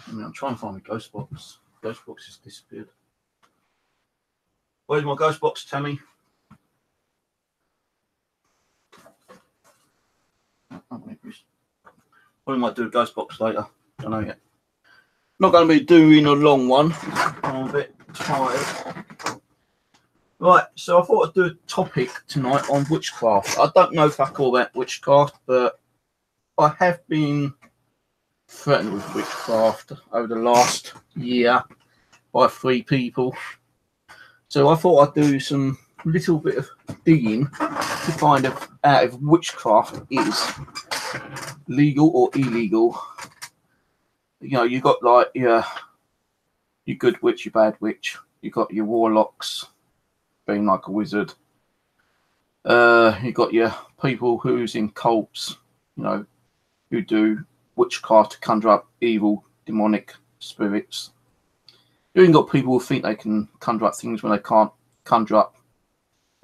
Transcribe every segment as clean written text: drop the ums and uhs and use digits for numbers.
I'm trying to find my ghost box. Ghost box has disappeared. Where's my ghost box, Tammy? What might do a ghost box later. Don't know yet. Not going to be doing a long one. I'm a bit tired. Right, so I thought I'd do a topic tonight on witchcraft. I don't know if I call that witchcraft, but I have been threatened with witchcraft over the last year by 3 people. So I thought I'd do some little bit of digging to find out if witchcraft is legal or illegal. You know, you got like your good witch, your bad witch. You got your warlocks, being like a wizard. You got your people who's in cults, you know, who do witchcraft to conjure up evil, demonic spirits. You even got people who think they can conjure up things when they can't conjure up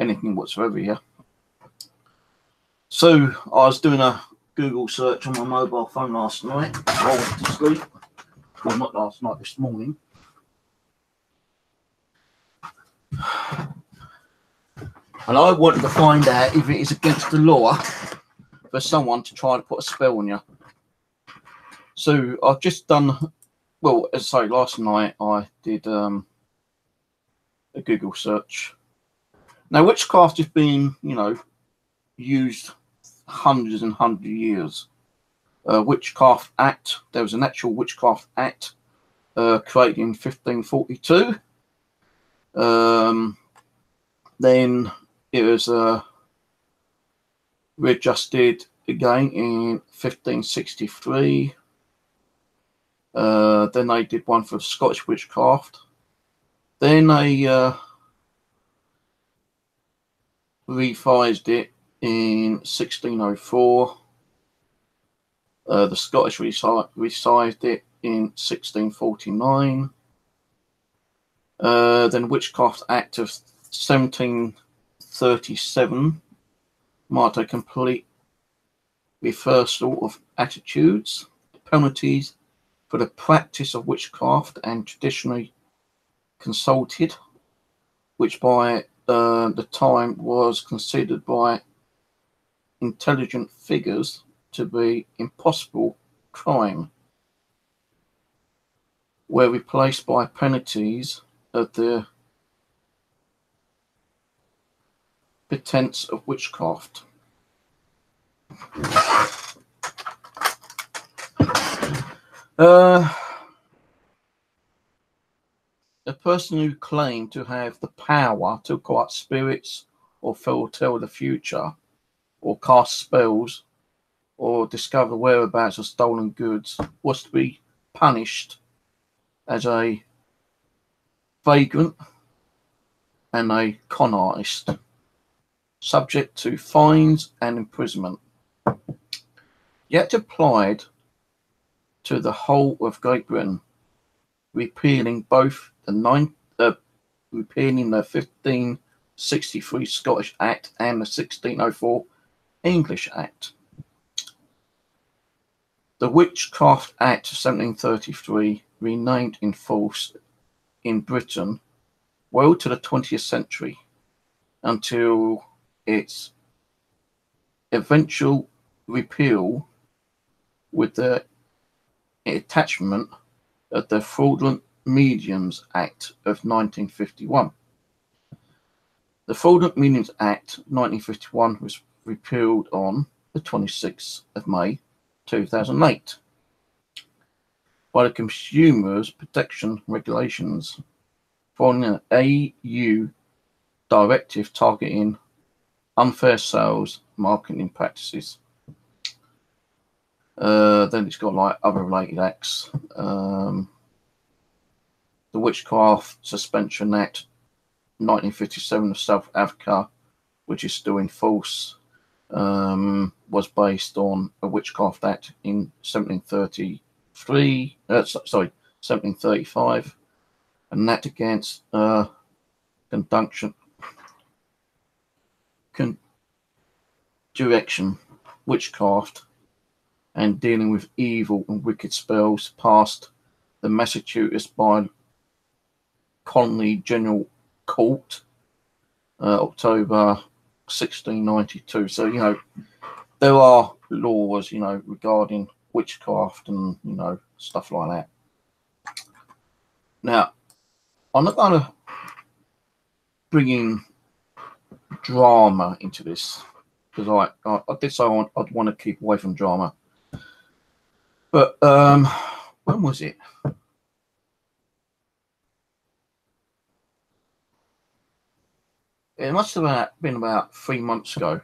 anything whatsoever here. So I was doing a Google search on my mobile phone last night while I went to sleep. Well, not last night, this morning. And I wanted to find out if it is against the law for someone to try to put a spell on you. So I've just done, well, as I say, last night I did a Google search. Now, witchcraft has been, you know, used hundreds and hundreds of years. Witchcraft Act, there was an actual Witchcraft Act created in 1542. Then it was readjusted again in 1563. Then they did one for Scottish witchcraft. Then they revised it in 1604. The Scottish resized it in 1649. Then Witchcraft Act of 1737 marked a complete reversal of attitudes, penalties for the practice of witchcraft and traditionally consulted, which by the time was considered by intelligent figures to be impossible crime, were replaced by penalties of the pretense of witchcraft. A person who claimed to have the power to quiet spirits or foretell the future or cast spells or discover the whereabouts of stolen goods was to be punished as a vagrant and a con artist, subject to fines and imprisonment. Yet applied to the whole of Great Britain, repealing both the repealing the 1563 Scottish Act and the 1604 English Act. The Witchcraft Act of 1733 remained in force in Britain well to the 20th century until its eventual repeal with the attachment of the Fraudulent Mediums Act of 1951. The Fraudulent Mediums Act 1951 was repealed on the 26th of May 2008 by the Consumers Protection Regulations following an EU directive targeting unfair sales marketing practices. Then it's got like other related acts. The Witchcraft Suspension Act 1957 of South Africa, which is still in force, was based on a Witchcraft Act in 1735, an act against conjuration, witchcraft, and dealing with evil and wicked spells passed the Massachusetts by Colony General Court, October 1692. So, you know, there are laws, you know, regarding witchcraft and, you know, stuff like that. Now, I'm not going to bring in drama into this, because I did say I'd want to keep away from drama. But when was it? It must have been about 3 months ago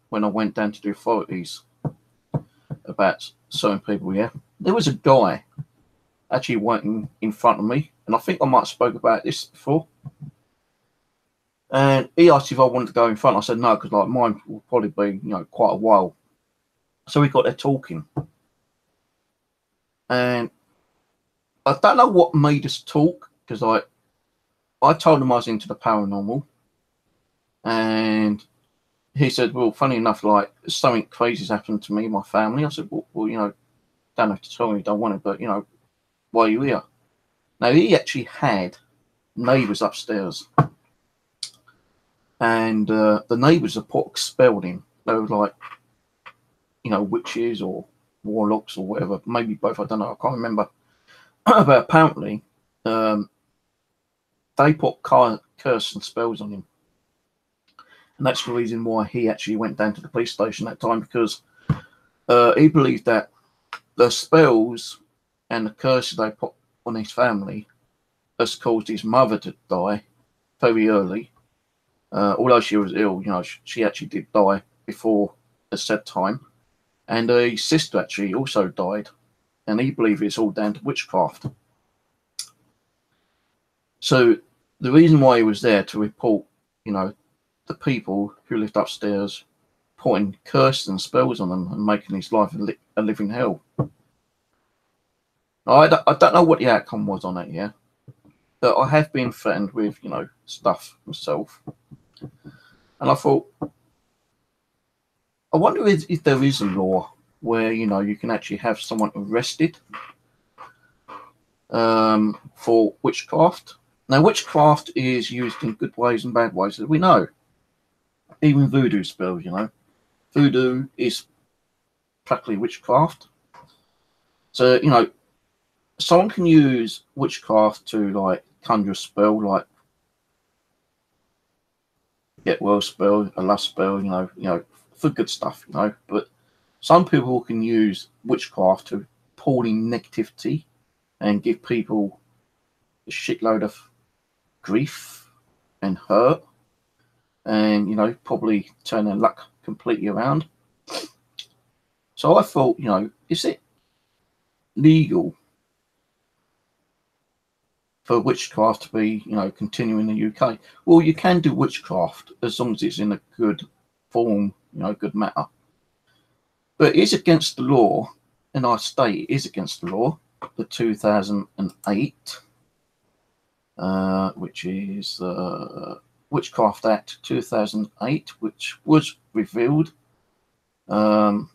when I went down to the authorities about certain people. Yeah, there was a guy actually waiting in front of me, and I think I might have spoke about this before. And he asked if I wanted to go in front. I said no, because like mine will probably be, you know, quite a while. So we got there talking, and I don't know what made us talk, because I told him I was into the paranormal, and he said, well, funny enough, like something crazy's happened to me and my family. I said, well, you know, don't have to tell me you don't want it, but you know, why are you here? Now he actually had neighbours upstairs, and the neighbours had expelled him. They were like, you know, witches or warlocks or whatever, maybe both. I don't know. I can't remember. But apparently, they put curse and spells on him. And that's the reason why he actually went down to the police station that time, because he believed that the spells and the curses they put on his family has caused his mother to die very early. Although she was ill, you know, she actually did die before the said time. And his sister actually also died. And he believed it's all down to witchcraft. So the reason why he was there to report, you know, the people who lived upstairs putting curses and spells on them and making his life a living hell. I don't know what the outcome was on it, yeah. But I have been threatened with, you know, stuff myself. And I thought, I wonder if there is a law where, you know, you can actually have someone arrested for witchcraft. Now, witchcraft is used in good ways and bad ways, as we know. Even voodoo spells, you know. Voodoo is practically witchcraft. So, you know, someone can use witchcraft to, like, conjure a spell, like get well spell, a lust spell, you know, for good stuff, you know. But some people can use witchcraft to pull in negativity and give people a shitload of grief and hurt, and, you know, probably turn their luck completely around. So I thought, you know, is it legal for witchcraft to be, you know, continuing in the UK? Well, you can do witchcraft as long as it's in a good form, you know, good matter. But it is against the law, and I state it is against the law, the 2008, which is Witchcraft Act 2008, which was revealed. In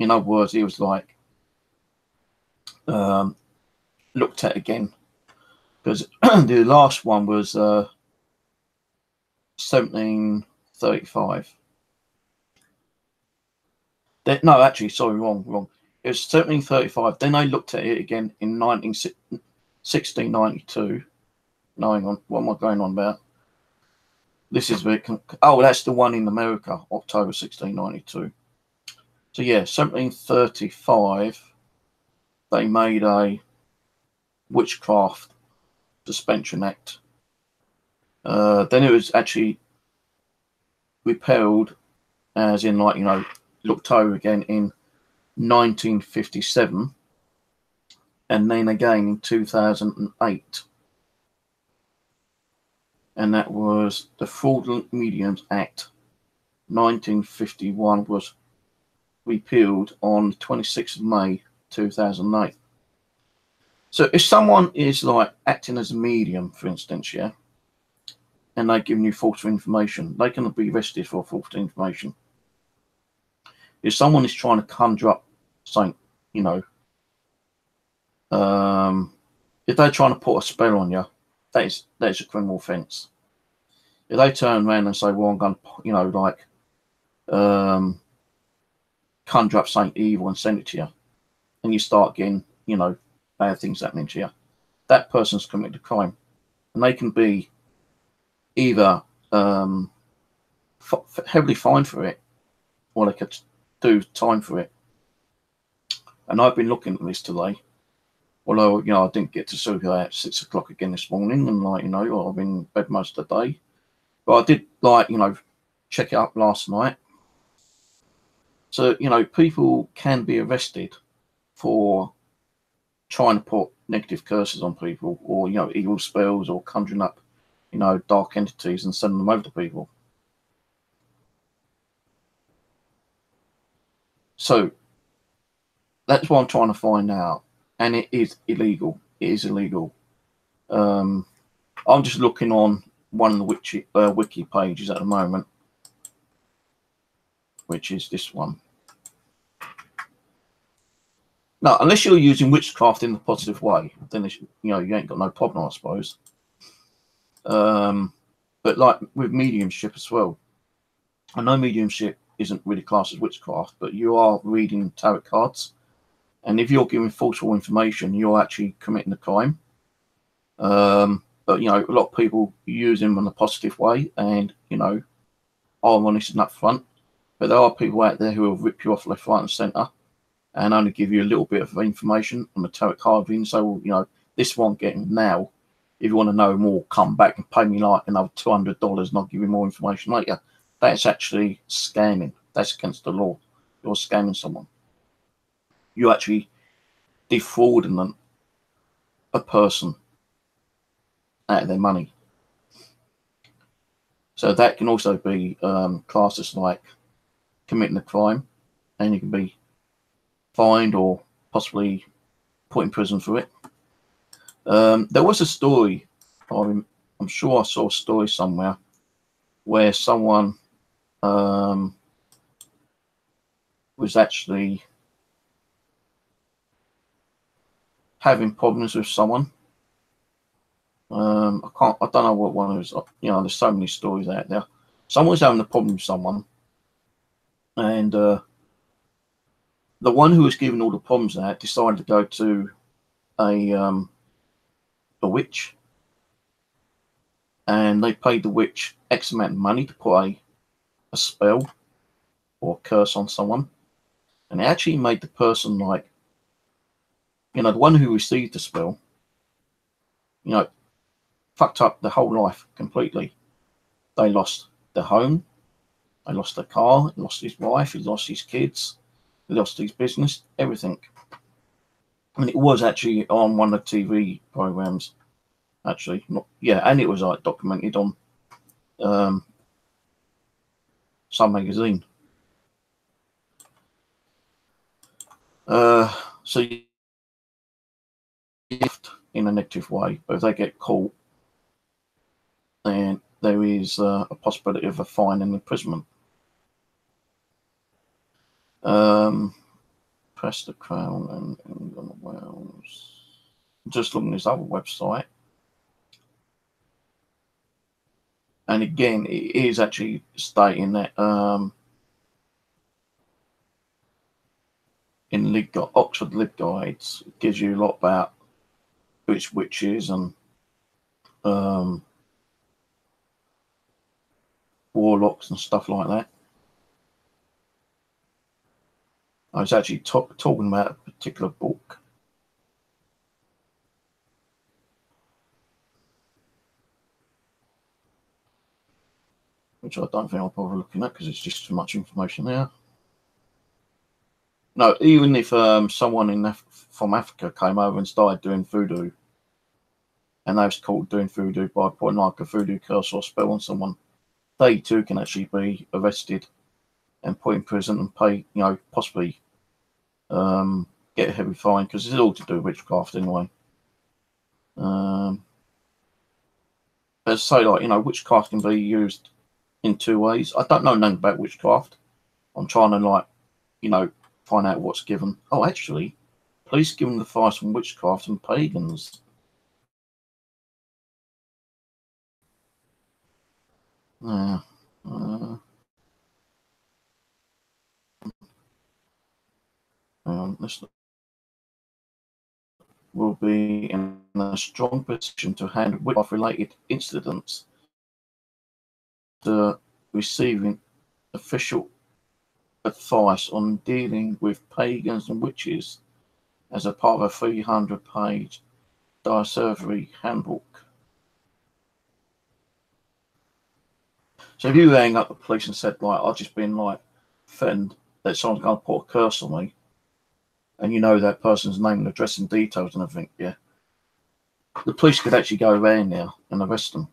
other words, it was like looked at again, because the last one was 1735. No, actually, sorry, wrong. It was 1735. Then I looked at it again in 1692. No, hang on. What am I going on about? This is that's the one in America, October 1692. So yeah, 1735, they made a Witchcraft Suspension Act. Then it was actually repealed, as in, like, you know, looked over again in 1957, and then again in 2008. And that was the Fraudulent Mediums Act 1951 was repealed on 26th of May 2008. So if someone is like acting as a medium, for instance, yeah, and they're giving you false information, they can be arrested for false information. If someone is trying to conjure up something, you know, if they're trying to put a spell on you, that is a criminal offence. If they turn around and say, well, I'm going to, you know, like, conjure up something evil and send it to you, and you start getting, you know, bad things happening to you, that person's committed a crime, and they can be either heavily fined for it, or they could do time for it. And I've been looking at this today, although, you know, I didn't get to sleep at 6 o'clock again this morning, and, like, you know, I've been in bed most of the day, but I did, like, you know, check it up last night. So, you know, people can be arrested for trying to put negative curses on people, or, you know, evil spells, or conjuring up, you know, dark entities and sending them over to people. So that's what I'm trying to find out, and it is illegal. It is illegal. I'm just looking on one of the wiki pages at the moment, which is this one. Now, unless you're using witchcraft in the positive way, then it's, you know, you ain't got no problem, I suppose. But like with mediumship as well, I know mediumship isn't really classed as witchcraft, but you are reading tarot cards, and if you're giving falseful information, you're actually committing a crime. But, you know, a lot of people use them in a positive way, and, you know, are honest and upfront. But there are people out there who will rip you off left, right, and centre, and only give you a little bit of information on the tarot card reading. So, well, you know, this one getting now. If you want to know more, come back and pay me like another $200, and I'll give you more information later. That's actually scamming. That's against the law. You're scamming someone. You're actually defrauding them, a person, out of their money. So that can also be classed as like committing a crime, and you can be fined or possibly put in prison for it. There was a story, I'm sure I saw a story somewhere, where someone was actually having problems with someone. I don't know what one was, you know, there's so many stories out there. Someone was having a problem with someone, and the one who was giving all the problems out decided to go to a witch, and they paid the witch X amount of money to put a spell or a curse on someone, and it actually made the person, like, you know, the one who received the spell, you know, fucked up their whole life completely. They lost their home, they lost their car, he lost his wife, he lost his kids, he lost his business, everything. And it was actually on one of the TV programs, actually. And it was like documented on some magazine. So in a negative way, but if they get caught, then there is a possibility of a fine and imprisonment. Press the Crown and England and Wales. Just looking at this other website, and again, it is actually stating that in Oxford LibGuides, it gives you a lot about which witches and warlocks and stuff like that. I was actually talking about a particular book. Which I don't think I'll bother looking at because it's just too much information there. No, even if someone from Africa came over and started doing voodoo, and they was caught doing voodoo by putting like a voodoo curse or spell on someone, they too can actually be arrested and put in prison and pay, you know, possibly get a heavy fine, because it's all to do with witchcraft anyway. And as say, like, you know, witchcraft can be used in two ways. I don't know nothing about witchcraft. I'm trying to, like, you know, find out what's given. Oh, actually, police given advice on witchcraft and pagans. Yeah. This will be in a strong position to handle witchcraft-related incidents. Receiving official advice on dealing with pagans and witches as a part of a 300-page diocesary handbook. So if you rang up the police and said, like, I've just been, like, threatened that someone's going to put a curse on me, and you know that person's name and address and details and everything, yeah, the police could actually go around now and arrest them.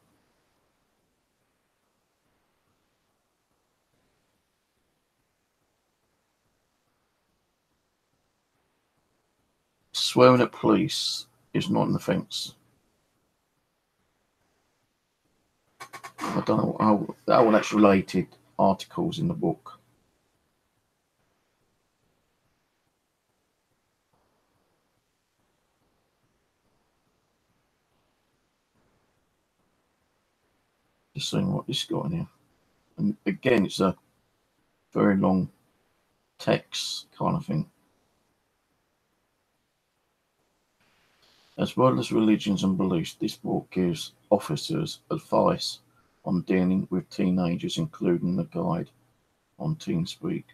Swearing at police is not an offence. I don't know how that will actually related articles in the book. Just seeing what this got in here. And again, it's a very long text kind of thing. As well as religions and beliefs, this book gives officers advice on dealing with teenagers, including a guide on TeenSpeak.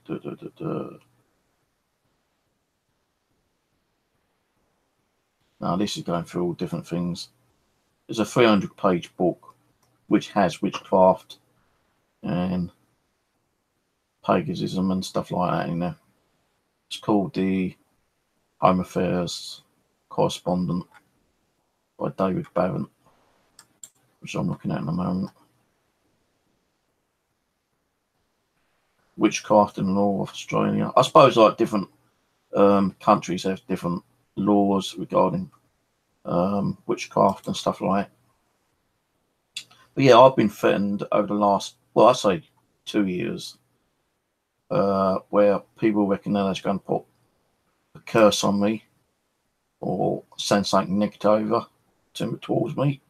Now, this is going through all different things. It's a 300-page book which has witchcraft and paganism and stuff like that in there. It's called The Home Affairs Correspondent by David Barron, which I'm looking at in a moment. Witchcraft and Law of Australia. I suppose like different countries have different laws regarding witchcraft and stuff like that. But yeah, I've been threatened over the last, well, I say 2 years, where people reckon they're just going to put a curse on me or send something negative over towards me.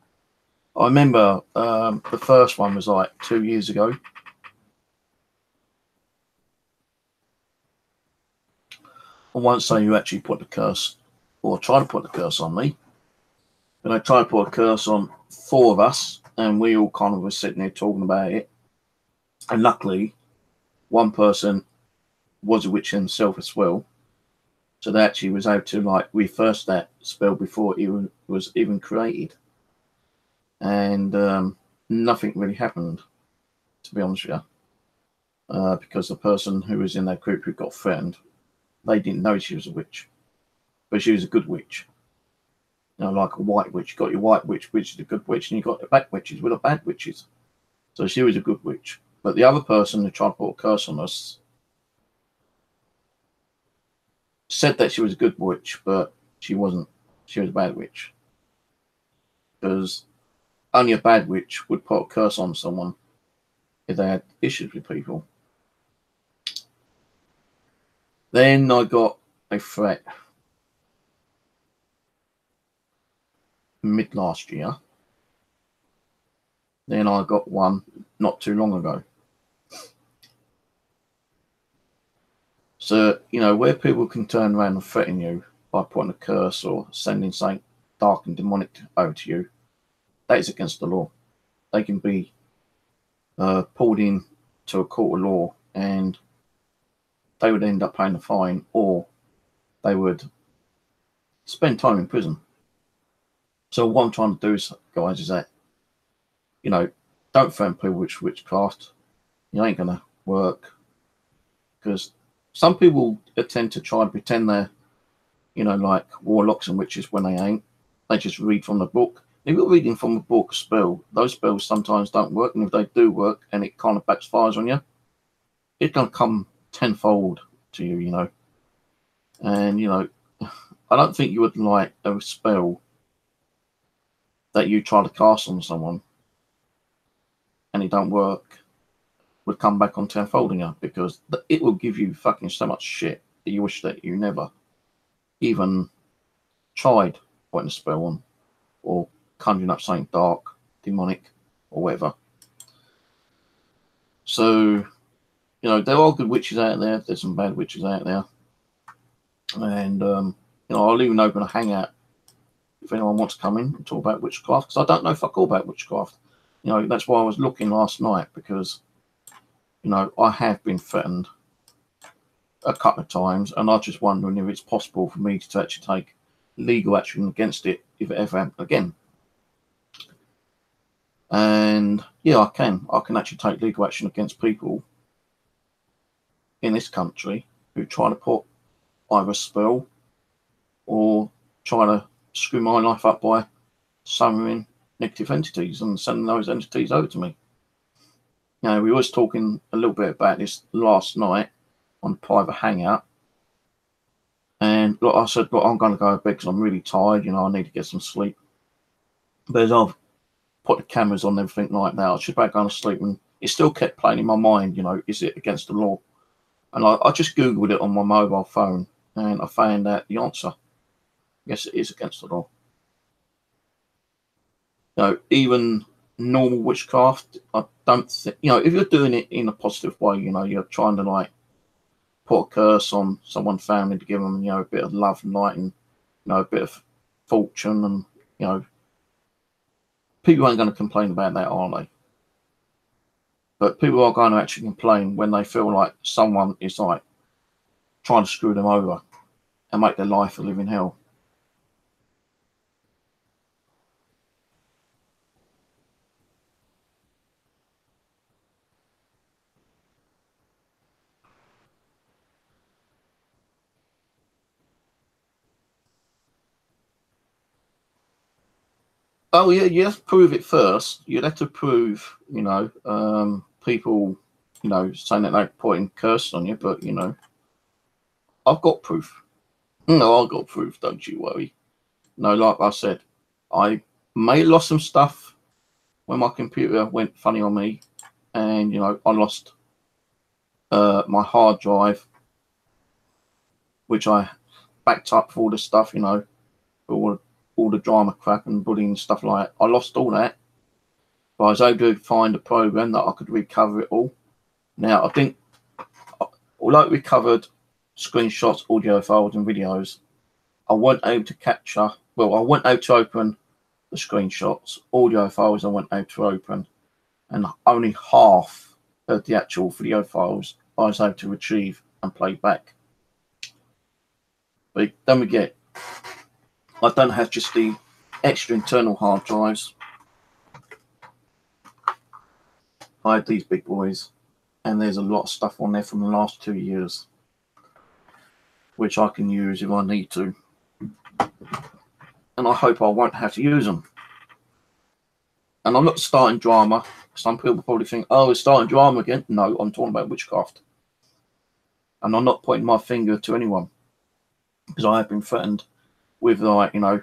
I remember the first one was like 2 years ago. I won't say you actually put the curse or try to put the curse on me, but I tried to put a curse on 4 of us, and we all kind of were sitting there talking about it. And luckily, one person was a witch himself as well, so they actually was able to like reverse that spell before it was even created. And nothing really happened, to be honest with you, because the person who was in that group who got threatened, they didn't know she was a witch, but she was a good witch. You know, like a white witch. You got your white witch, which is a good witch, and you got the black witches with the bad witches. So she was a good witch. But the other person who tried to put a curse on us said that she was a good witch, but she wasn't. She was a bad witch. Because only a bad witch would put a curse on someone if they had issues with people. Then I got a threat mid last year. Then I got one not too long ago. So, you know, where people can turn around and threaten you by putting a curse or sending something dark and demonic over to you, that is against the law. They can be pulled in to a court of law, and they would end up paying a fine, or they would spend time in prison. So what I'm trying to do, guys, is that, you know, don't threaten people with witchcraft. You ain't going to work, because some people tend to try and pretend they're, you know, like warlocks and witches when they ain't. They just read from the book. If you're reading from a book spell, those spells sometimes don't work, and if they do work and it kind of backfires on you, it's going to come tenfold to you, you know. And, you know, I don't think you would like a spell that you try to cast on someone and it don't work, would come back on tenfold on you, because it will give you fucking so much shit that you wish that you never even tried putting a spell on or conjuring up something dark, demonic, or whatever. So, you know, there are good witches out there. There's some bad witches out there. And, you know, I'll even open a hangout if anyone wants to come in and talk about witchcraft, because I don't know fuck all about witchcraft. You know, that's why I was looking last night, because, you know, I have been threatened a couple of times, and I'm just wondering if it's possible for me to actually take legal action against it if it ever happens again. And yeah, I can actually take legal action against people in this country who try to put either a spell or try to screw my life up by summoning negative entities and sending those entities over to me. You know, we was talking a little bit about this last night on private hangout, and look, I said, look, I'm going to go to bed because I'm really tired. You know, I need to get some sleep. But as I've put the cameras on and everything like that, I should be going to sleep, and it still kept playing in my mind. You know, is it against the law? And I just googled it on my mobile phone, and I found out the answer. Yes, it is against the law. You know, even normal witchcraft, I don't think, you know, if you're doing it in a positive way, you know, you're trying to like put a curse on someone's family to give them, you know, a bit of love and light and, you know, a bit of fortune, and, you know, people aren't going to complain about that, are they? But people are going to actually complain when they feel like someone is like trying to screw them over and make their life a living hell. Oh yeah, you have to prove it first. You'd have to prove, you know, people, you know, saying that they're putting curses on you, but you know, I've got proof. No, I've got proof. Don't you worry. No, like I said, I may have lost some stuff when my computer went funny on me, and you know, I lost my hard drive, which I backed up for all the stuff, you know, for all the drama crap and bullying and stuff like that. I lost all that, but I was able to find a program that I could recover it all. Now, I think, although it recovered screenshots, audio files, and videos, I wasn't able to capture, well, I wasn't able to open the screenshots, audio files I wasn't able to open, and only half of the actual video files I was able to retrieve and play back. But don't forget, I don't have just the extra internal hard drives. I had these big boys, and there's a lot of stuff on there from the last 2 years, which I can use if I need to. And I hope I won't have to use them. And I'm not starting drama. Some people probably think, oh, we're starting drama again. No, I'm talking about witchcraft. And I'm not pointing my finger to anyone, because I have been threatened with, like, you know,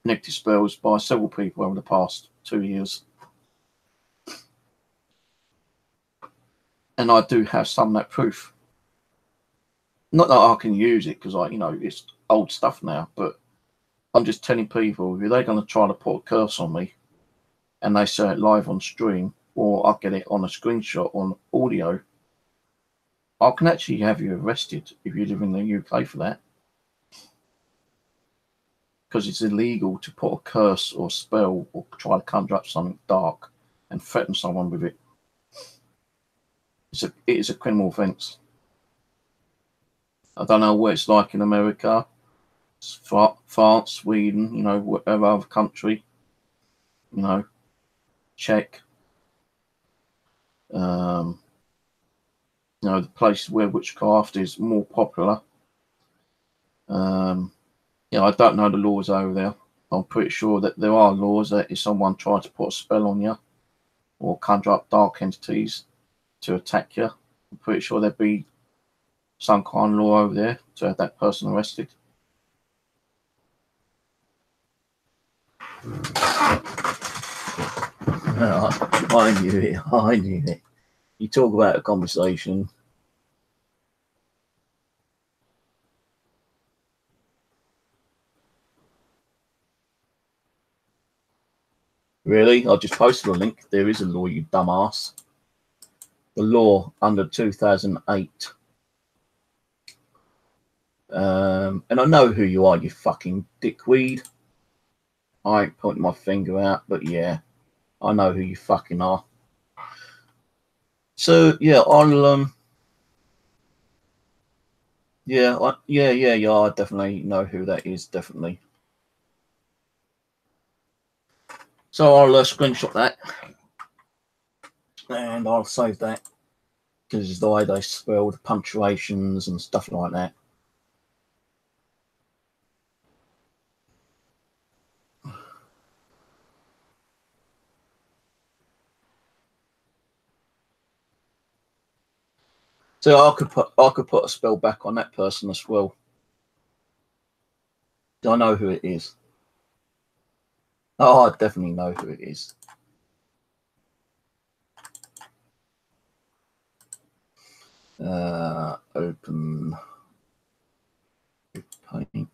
negative spells by several people over the past 2 years. And I do have some of that proof. Not that I can use it, because, you know, it's old stuff now, but I'm just telling people, if they're going to try to put a curse on me and they say it live on stream, or I get it on a screenshot on audio, I can actually have you arrested if you live in the UK for that. Because it's illegal to put a curse or spell or try to conjure up something dark and threaten someone with it. It is a criminal offence. I don't know what it's like in America, France, Sweden, you know, whatever other country, you know, Czech, you know, the places where witchcraft is more popular. Yeah, I don't know the laws over there. I'm pretty sure that there are laws that if someone tries to put a spell on you or conjure up dark entities to attack you, I'm pretty sure there'd be some kind of law over there to have that person arrested. I knew it. I knew it. You talk about a conversation. Really? I just posted a link. There is a law, you dumbass. The law under 2008. And I know who you are, you fucking dickweed. I ain't pointing my finger out, but yeah, I know who you fucking are. So yeah, I'll yeah, I definitely know who that is, definitely. So I'll screenshot that and I'll save that because it's the way they spelled punctuations and stuff like that. So I could put a spell back on that person as well. I know who it is. Oh, I definitely know who it is. Open paint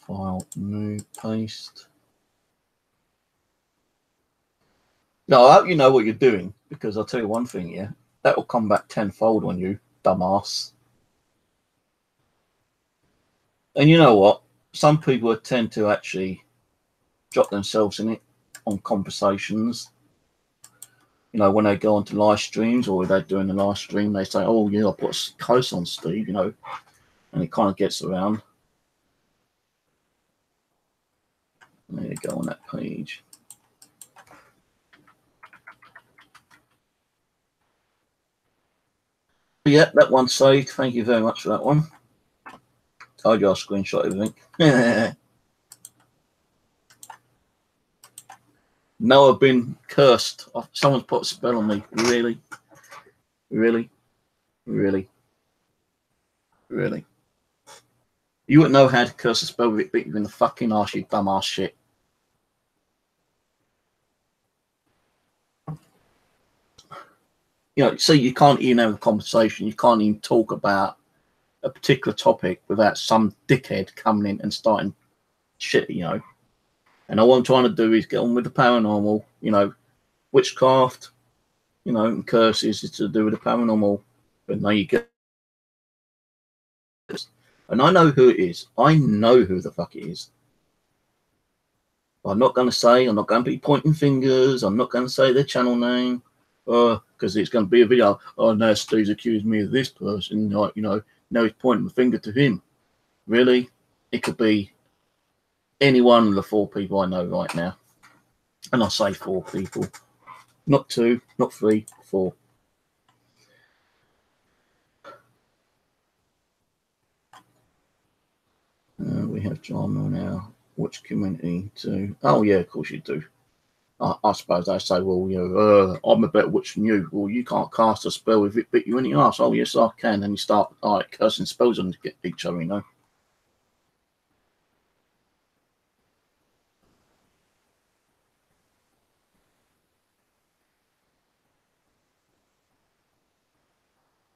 file, new paste. No, I hope you know what you're doing, because I'll tell you one thing, yeah, that will come back tenfold on you, dumbass. And you know what? Some people tend to actually drop themselves in it on conversations. You know, when they go onto live streams or they're doing a live stream, they say, "Oh yeah, I put a close on Steve," you know, and it kind of gets around. There you go on that page. But yeah, that one's saved. Thank you very much for that one. Told you I'll screenshot everything. No, I've been cursed. Someone's put a spell on me. Really? Really? Really? Really? You wouldn't know how to curse a spell with it beat you in the fucking arse, you dumbass shit. You know, see, you can't even have a conversation. You can't even talk about a particular topic without some dickhead coming in and starting shit, you know. And all I'm trying to do is get on with the paranormal, you know, witchcraft, you know, and curses is to do with the paranormal. But now you get this. And I know who it is. I know who the fuck it is. I'm not going to say, I'm not going to be pointing fingers. I'm not going to say their channel name. Because it's going to be a video. Oh, now Steve's accused me of this person. Like, you know, now he's pointing the finger to him. Really? It could be any one of the 4 people I know right now. And I say 4 people. Not 2, not 3, 4. We have drama now. Which community too? Oh, yeah, of course you do. I suppose they say, well, you know, I'm a better witch than you. Well, you can't cast a spell if it bit you in the arse. Oh, yes, I can. And you start like cursing spells on each other, you know.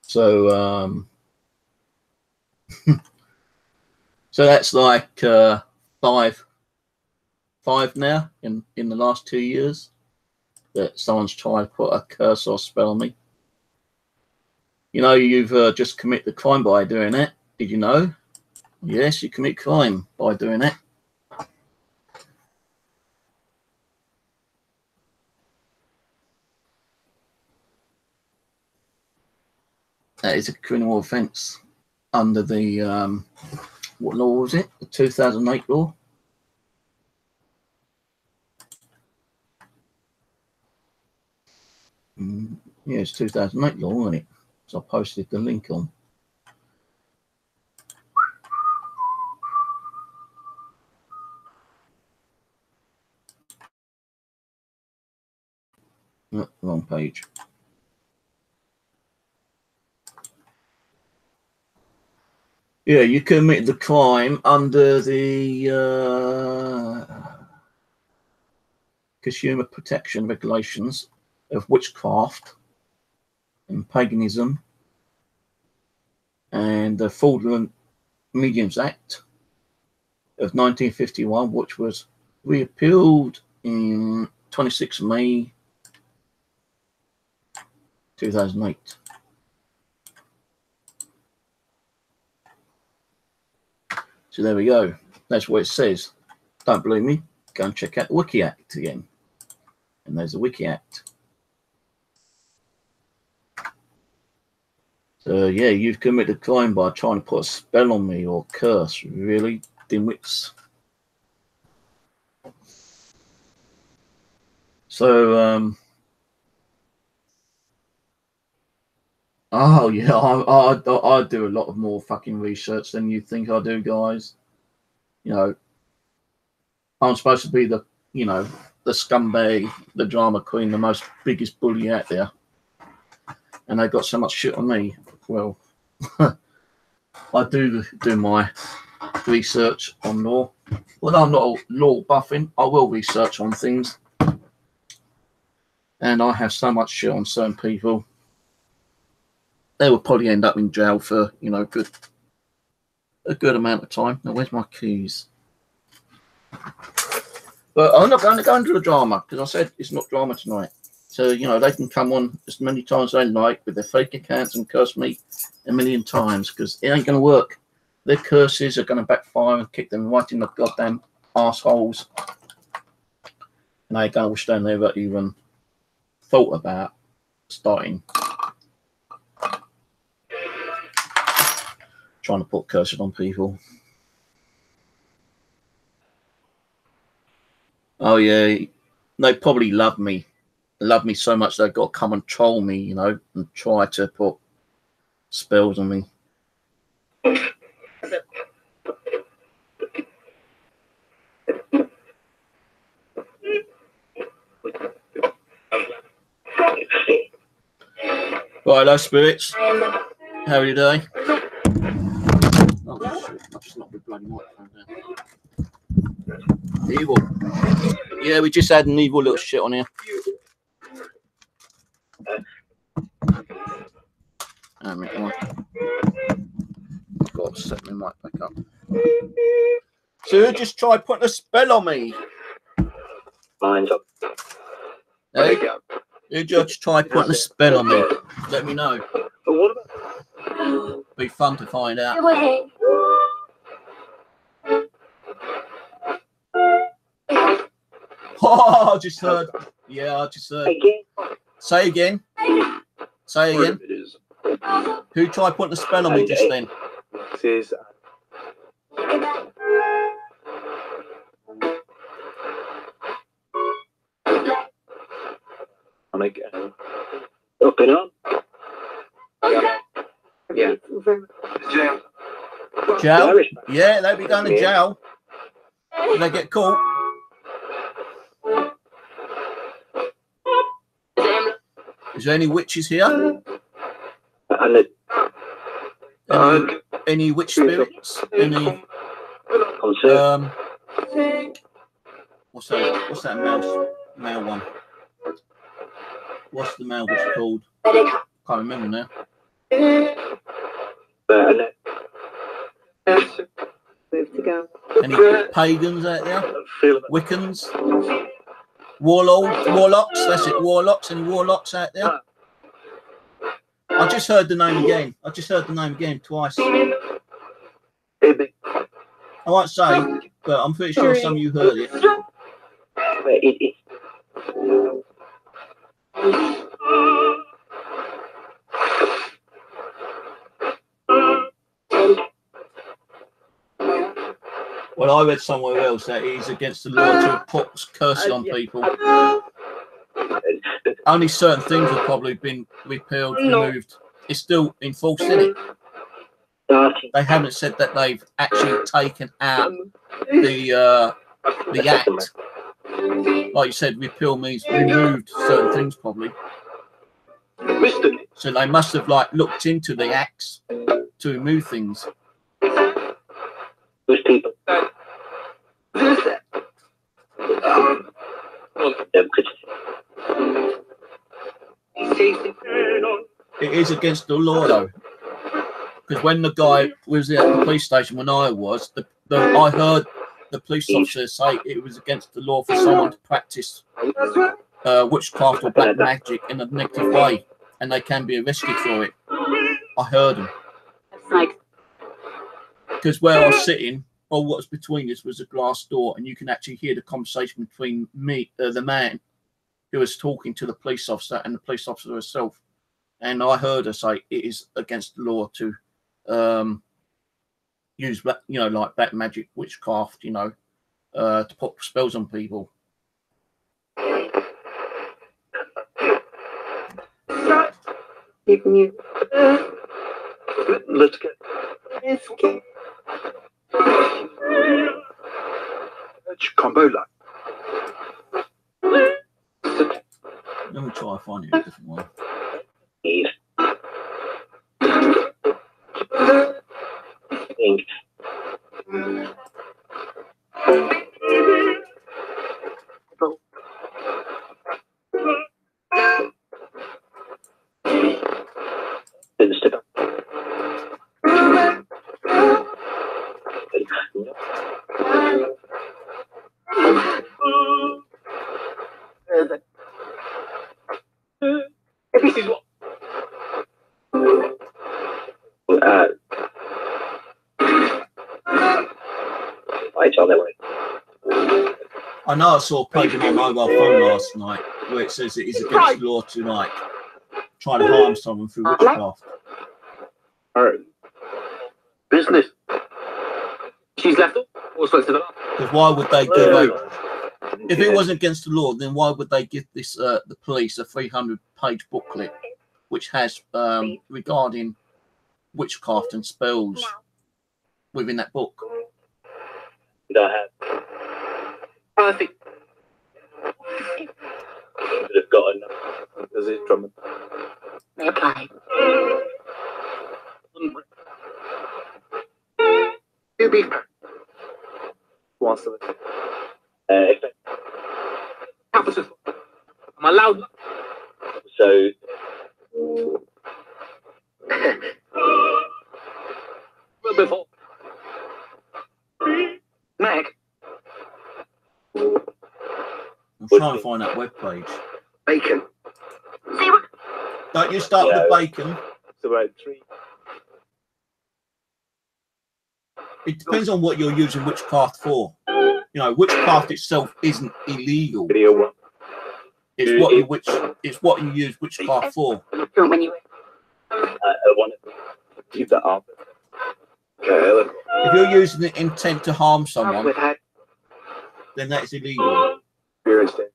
So, so that's like 5 now in the last 2 years that someone's tried to put a curse or spell on me. You know, you've just committed the crime by doing it. Did you know? Yes, you commit crime by doing it. That is a criminal offence under the what law was it? The 2008 law. Yeah, it's 2008 law, wasn't it? So I posted the link on. No, wrong page. Yeah, you committed the crime under the Consumer Protection Regulations of Witchcraft and Paganism and the Fraudulent Mediums Act of 1951, which was repealed in 26 May 2008. So there we go. That's what it says. Don't believe me? Go and check out the Wiki Act again. And there's the Wiki Act. So yeah, you've committed a crime by trying to put a spell on me or curse. Really, dimwits? So, oh yeah, I do a lot of more fucking research than you think I do, guys. You know, I'm supposed to be the, you know, the scumbag, the drama queen, the most biggest bully out there, and they got so much shit on me. Well, I do my research on law. Well, I'm not law buffing. I will research on things, and I have so much shit on certain people. They will probably end up in jail for, you know, a good amount of time. Now, where's my keys? But I'm not going to go into the drama because I said it's not drama tonight. So, you know, they can come on as many times as they like with their fake accounts and curse me a million times because it ain't going to work. Their curses are going to backfire and kick them right in the goddamn assholes. And they ain't going to wish they never even thought about starting trying to put curses on people. Oh yeah, they probably love me so much they've got to come and troll me, you know, and try to put spells on me. Right, hello spirits. How are you doing? Oh shit, I've just knocked the bloody microphone down. Evil. Yeah, we just had an evil little shit on here. I've got to set my mic back up. So you just try putting a spell on me. Mine's up. Hey, you just try putting a spell on me. Let me know. But what about? Be fun to find out. Oh, I just heard. Yeah, I just heard. Again? Say again. Say again. It is. Who tried putting a spell on me just then? This is. On again. Open up. Yeah. Jail. Jail? Yeah, they'll be going to jail. If they get caught. Is there any witches here? Any witch spirits? Any? What's that? What's that male one? What's the male witch called? Can't remember now. Any pagans out there? Wiccans? Warlocks? That's it, warlocks. Any warlocks out there? I just heard the name again. I just heard the name again twice. I won't say, but I'm pretty sure some of you heard it. Well, I read somewhere else that it is against the law to put curses on people. Only certain things have probably been repealed, removed. It's still in force, isn't it? They haven't said that they've actually taken out the act. Like you said, repeal means removed certain things probably. So they must have like looked into the acts to remove things. It is against the law, though. Because when the guy was at the police station, when I was, I heard the police officer say it was against the law for someone to practice witchcraft or black magic in a negative way, and they can be arrested for it. I heard him. Because where I was sitting, or what was between us was a glass door, and you can actually hear the conversation between me, the man who was talking to the police officer, and the police officer herself. And I heard her say it is against the law to use, you know, like black magic, witchcraft, you know, to put spells on people. Let's get. Combo like. Let me try finding a different one. This is what. I know I saw a page on my mobile phone last night where it says it is against the law to like try to harm someone through witchcraft. Alright. Business. She's left up. Because why would they do that? If it wasn't against the law, then why would they give this the police a 300-page booklet which has regarding witchcraft and spells within that book? Perfect. Could have got enough. Does it, Drummond? Apply. To be fair. What's the capital? Am I loud? So. Before. Meg. I'm trying to find that web page. Bacon. Don't you start with the bacon? It's about 3. It depends on what you're using witchcraft for. You know, witchcraft itself isn't illegal. It's what you use witchcraft for. I want to keep that up. Okay, if you're using the intent to harm someone, then that's illegal. The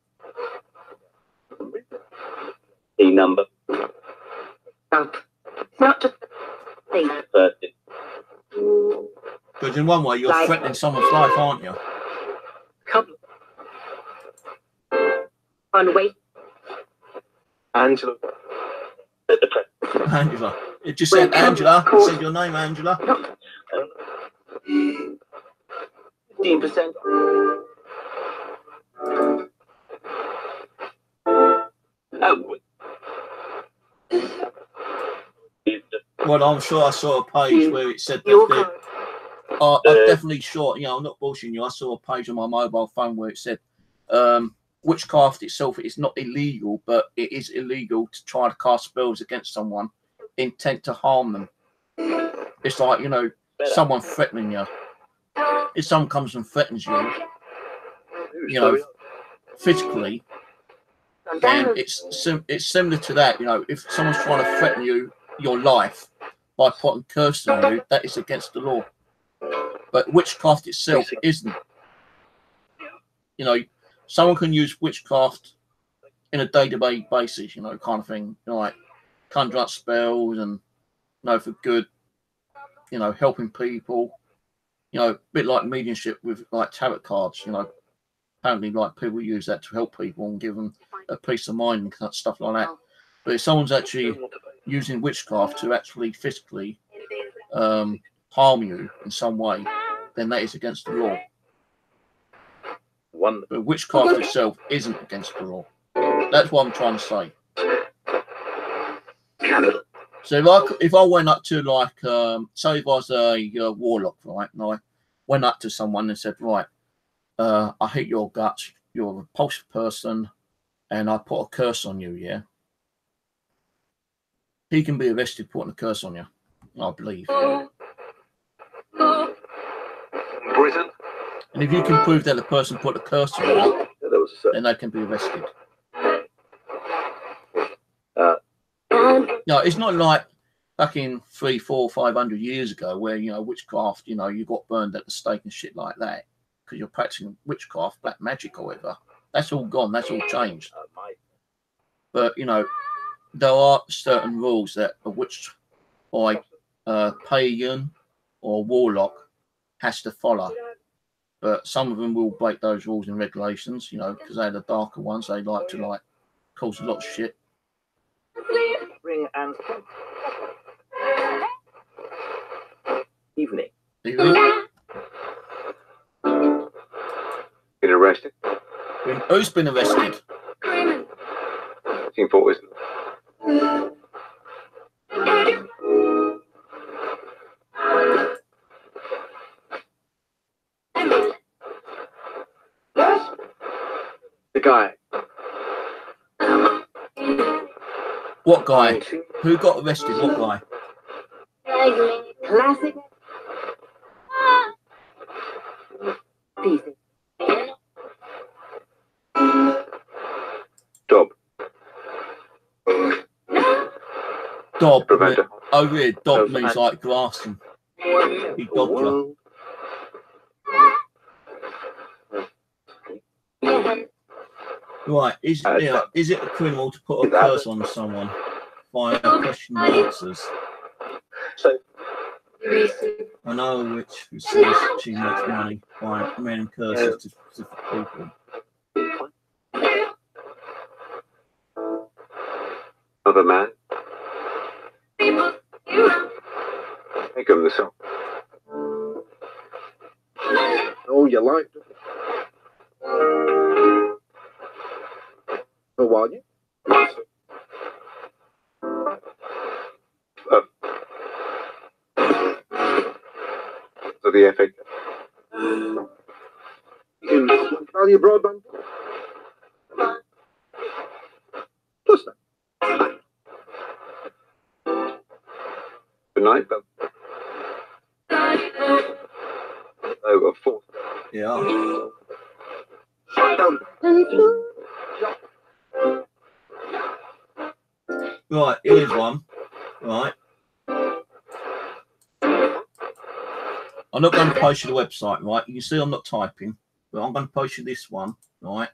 number. Not just Because in one way, you're threatening someone's life, aren't you? On way. Angela. Angela. It just said Angela. It said your name, Angela. 15%. Well, I'm sure I saw a page where it said that I'm definitely sure, you know, I'm not bullshitting you. I saw a page on my mobile phone where it said witchcraft itself is not illegal, but it is illegal to try to cast spells against someone, intent to harm them. It's like, you know, someone threatening you. If someone comes and threatens you, you know, physically, then it's similar to that. You know, if someone's trying to threaten you, your life, by putting curses on you, that is against the law. But witchcraft itself isn't. You know, someone can use witchcraft in a day-to-day basis, you know, kind of thing. You know, like conjure up spells and, you know, for good, you know, helping people. You know, a bit like mediumship with like tarot cards, you know. Apparently, like, people use that to help people and give them a peace of mind and stuff like that. But if someone's actually using witchcraft to actually physically harm you in some way, then that is against the law. One. But witchcraft itself isn't against the law. That's what I'm trying to say. So if I went up to like, say if I was a warlock, right, and I went up to someone and said, right, I hate your guts, you're a repulsive person, and I put a curse on you, yeah? He can be arrested putting a curse on you, I believe. Britain. And if you can prove that the person put a curse on you, then they can be arrested. No, it's not like back in 300, 400, 500 years ago where, you know, witchcraft, you know, you got burned at the stake and shit like that because you're practicing witchcraft, black magic or whatever. That's all gone. That's all changed. But, you know, there are certain rules that a witch or a pagan or warlock has to follow. But some of them will break those rules and regulations, you know, because they're the darker ones. They like to, like, cause a lot of shit. Ring and evening. Been arrested. Who's been arrested? Team Fortis. The guy. What guy? Who got arrested? What guy? Classic. Dob. Dob. Preventer. Oh, really? Dob means like grassing. He dobbed you. Right, is it a criminal to put a curse on someone via question and answers? So, I know a witch who says she makes money by men curses to specific people. of a man. Make him the song. Oh, you liked it? Oh, while you? So the FA. In value broadband. Plus that. Good night, but over 4. Yeah. Right, here's one. Right. I'm not going to post you the website, right? You can see I'm not typing, but I'm going to post you this one, right?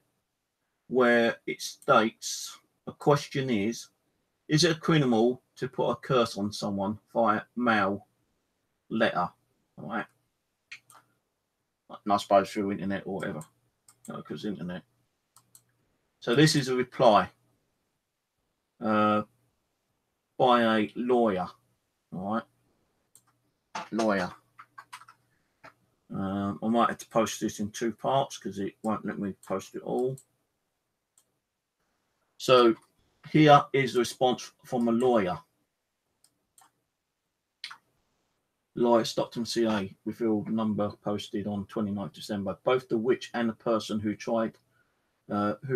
Where it states a question is it a criminal to put a curse on someone via mail letter, right? And I suppose through internet or whatever, because internet. So this is a reply by a lawyer, all right? Lawyer. I might have to post this in 2 parts because it won't let me post it all. So here is the response from a lawyer. Lawyer Stockton CA revealed number posted on 29th December. Both the witch and the person who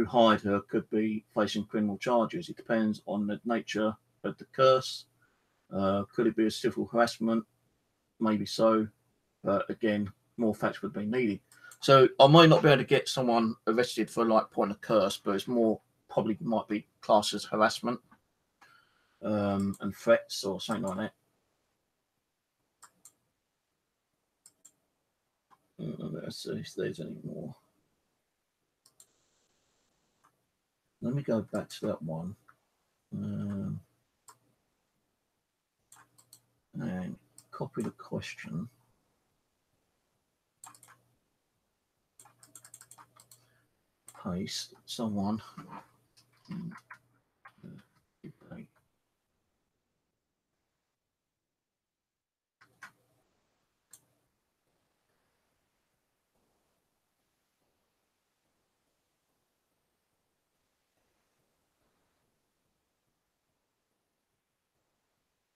hired her could be facing criminal charges. It depends on the nature of the curse. Could it be a civil harassment? Maybe so. But again, more facts would be needed. So I might not be able to get someone arrested for like putting a curse, but it's more probably might be classed as harassment and threats or something like that. Let's see if there's any more. Let me go back to that one. And copy the question. Paste someone.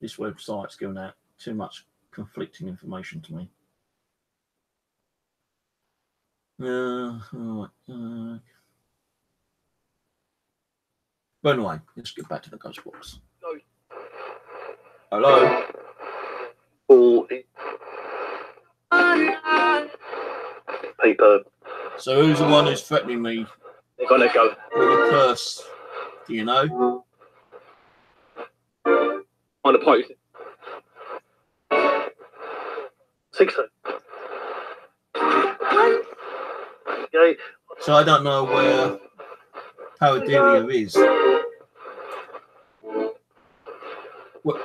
this website's giving out too much conflicting information to me. But anyway, let's get back to the ghost box. Hello? All paper. So who's the one who's threatening me They're gonna go. with a curse? Do you know? On the post. 6. Okay. So I don't know where Paradelia is.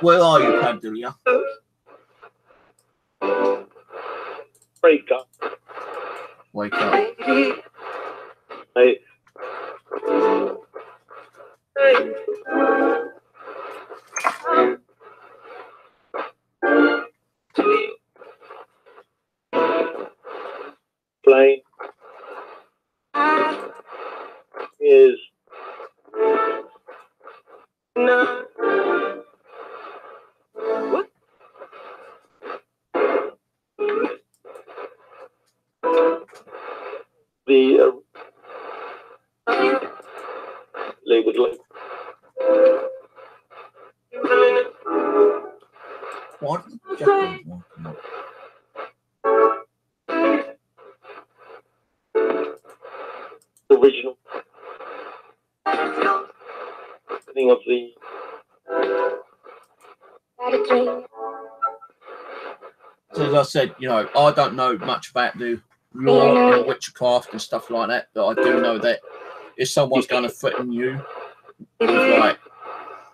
Where are you, Paradelia? Break up. Wake up. Hey. Plane is no. What? The labeled like What? Japanese one. original thing of the So as I said, you know, I don't know much about the law and witchcraft and stuff like that, but I do know that if someone's going to threaten you with like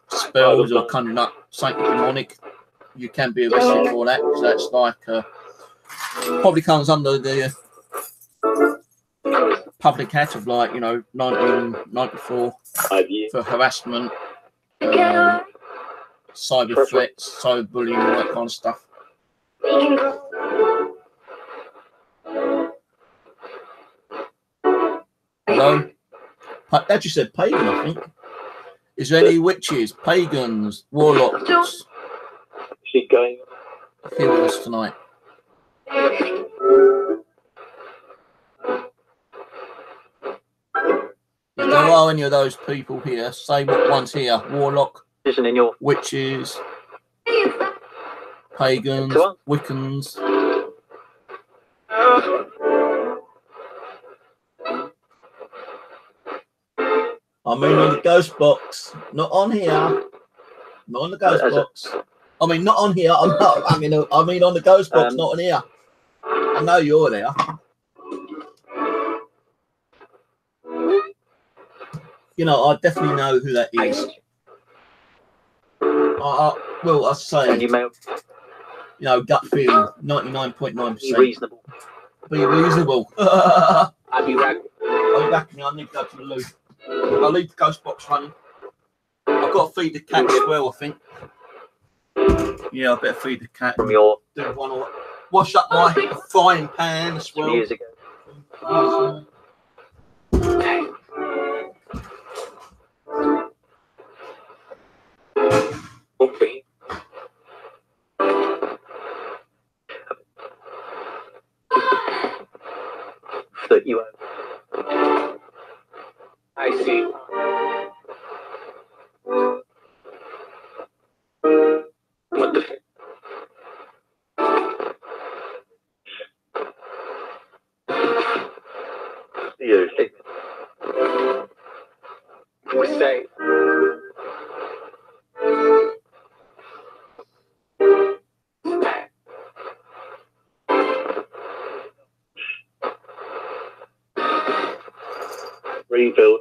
spells or conduct something demonic, you can be arrested for that, because that's like probably comes under the Public Act of, like, you know, 1994 idea. for harassment, cyber threats, cyber bullying, all that kind of stuff. Hello? As you said, pagan, I think. Is there any witches, pagans, warlocks She going. here with us tonight? If there are any of those people here, say what one's here. Warlock, Isn't in your witches, pagans, Wiccans. I mean on the ghost box, not on here. Not on the ghost box. I mean not on here. I'm not. I mean on the ghost box, not on here. I know you're there. You know, I definitely know who that is. Well, I say, you may you know, gut feeling, 99.9%. be reasonable. Be reasonable. I'll be back. I'll be back. I need to go to the loo. I'll leave the ghost box running. I've got to feed the cat as well, I think. Yeah, I better feed the cat. From your Do one or wash up my frying pan as well. years ago. Okay. That you have. I see. What the fuck? You say. Rebuild.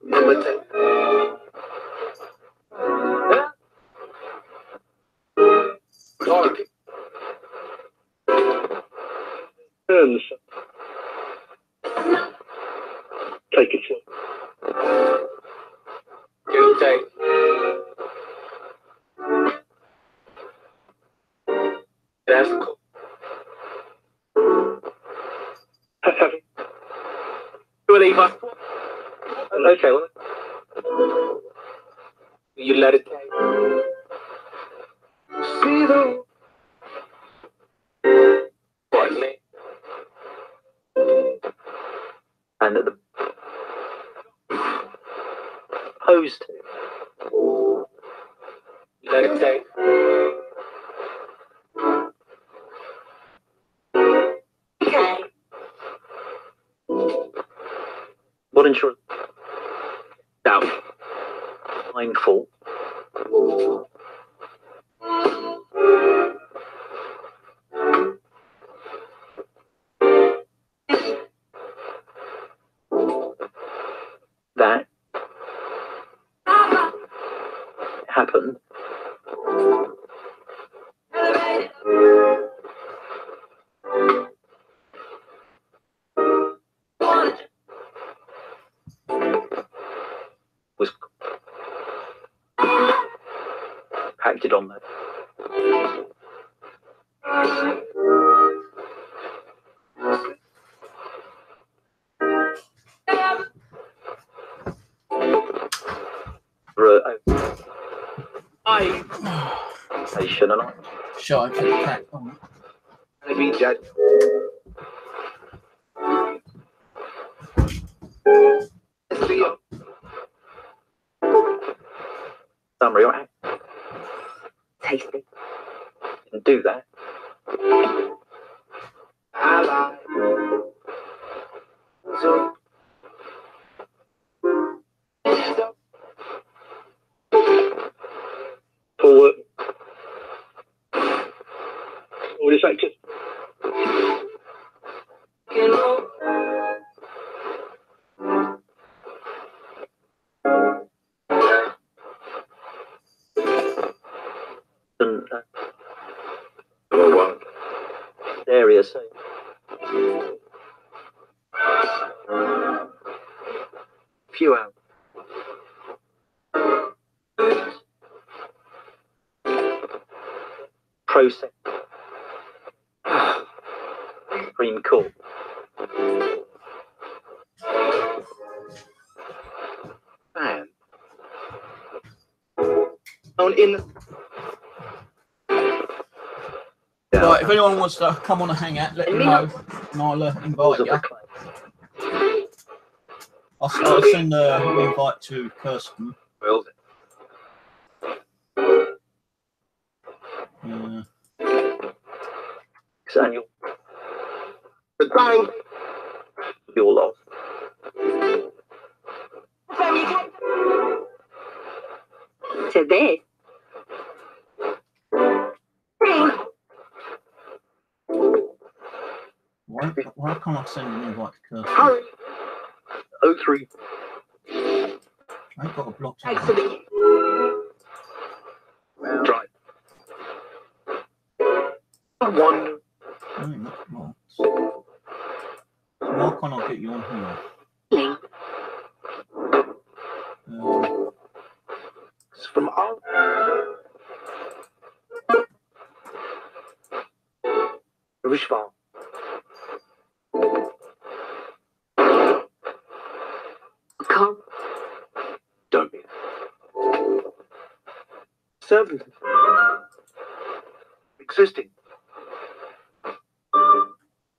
Imitate. Dark. Turns. Take it slow. Good day. That's cool. Okay, well, You let it take. See the quietly. And at the opposed to. Let it take. Okay. What insurance? Down. Mindful. That happened. Was acted on that. I shouldn't have. Sure, I put the cat on. Maybe Dad. Summary, right? Tasty. Didn't do that. Ally. So. Forward. All this active. Area say. Few hours. Process. Supreme Court. Man. On in. Right, if anyone wants to come on a hangout, let me know, and I'll invite you. I'll send an invite to Kirsten. Well, Daniel. Bang. Your loss. To this. Why can't I send an invite to Kirsten? Hurry. 03. I ain't got a block. Excellent. Drive. 1. Why can't I get you on here? Link. It's from our. Rishval. Come. Don't be. Service. Existing.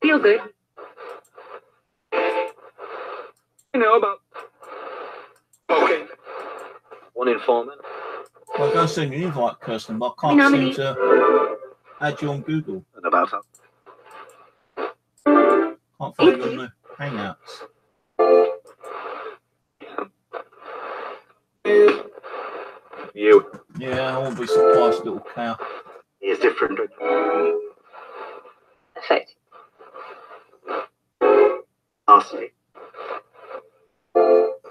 Feel good. You know about. Okay. One informant. Well, I'm going to send you an invite, Kirsten, but I can't seem to add you on Google. And about her. Can't find you on the Hangouts. You. Yeah, I won't be surprised, little cow. He is different. Perfect. Arsenic.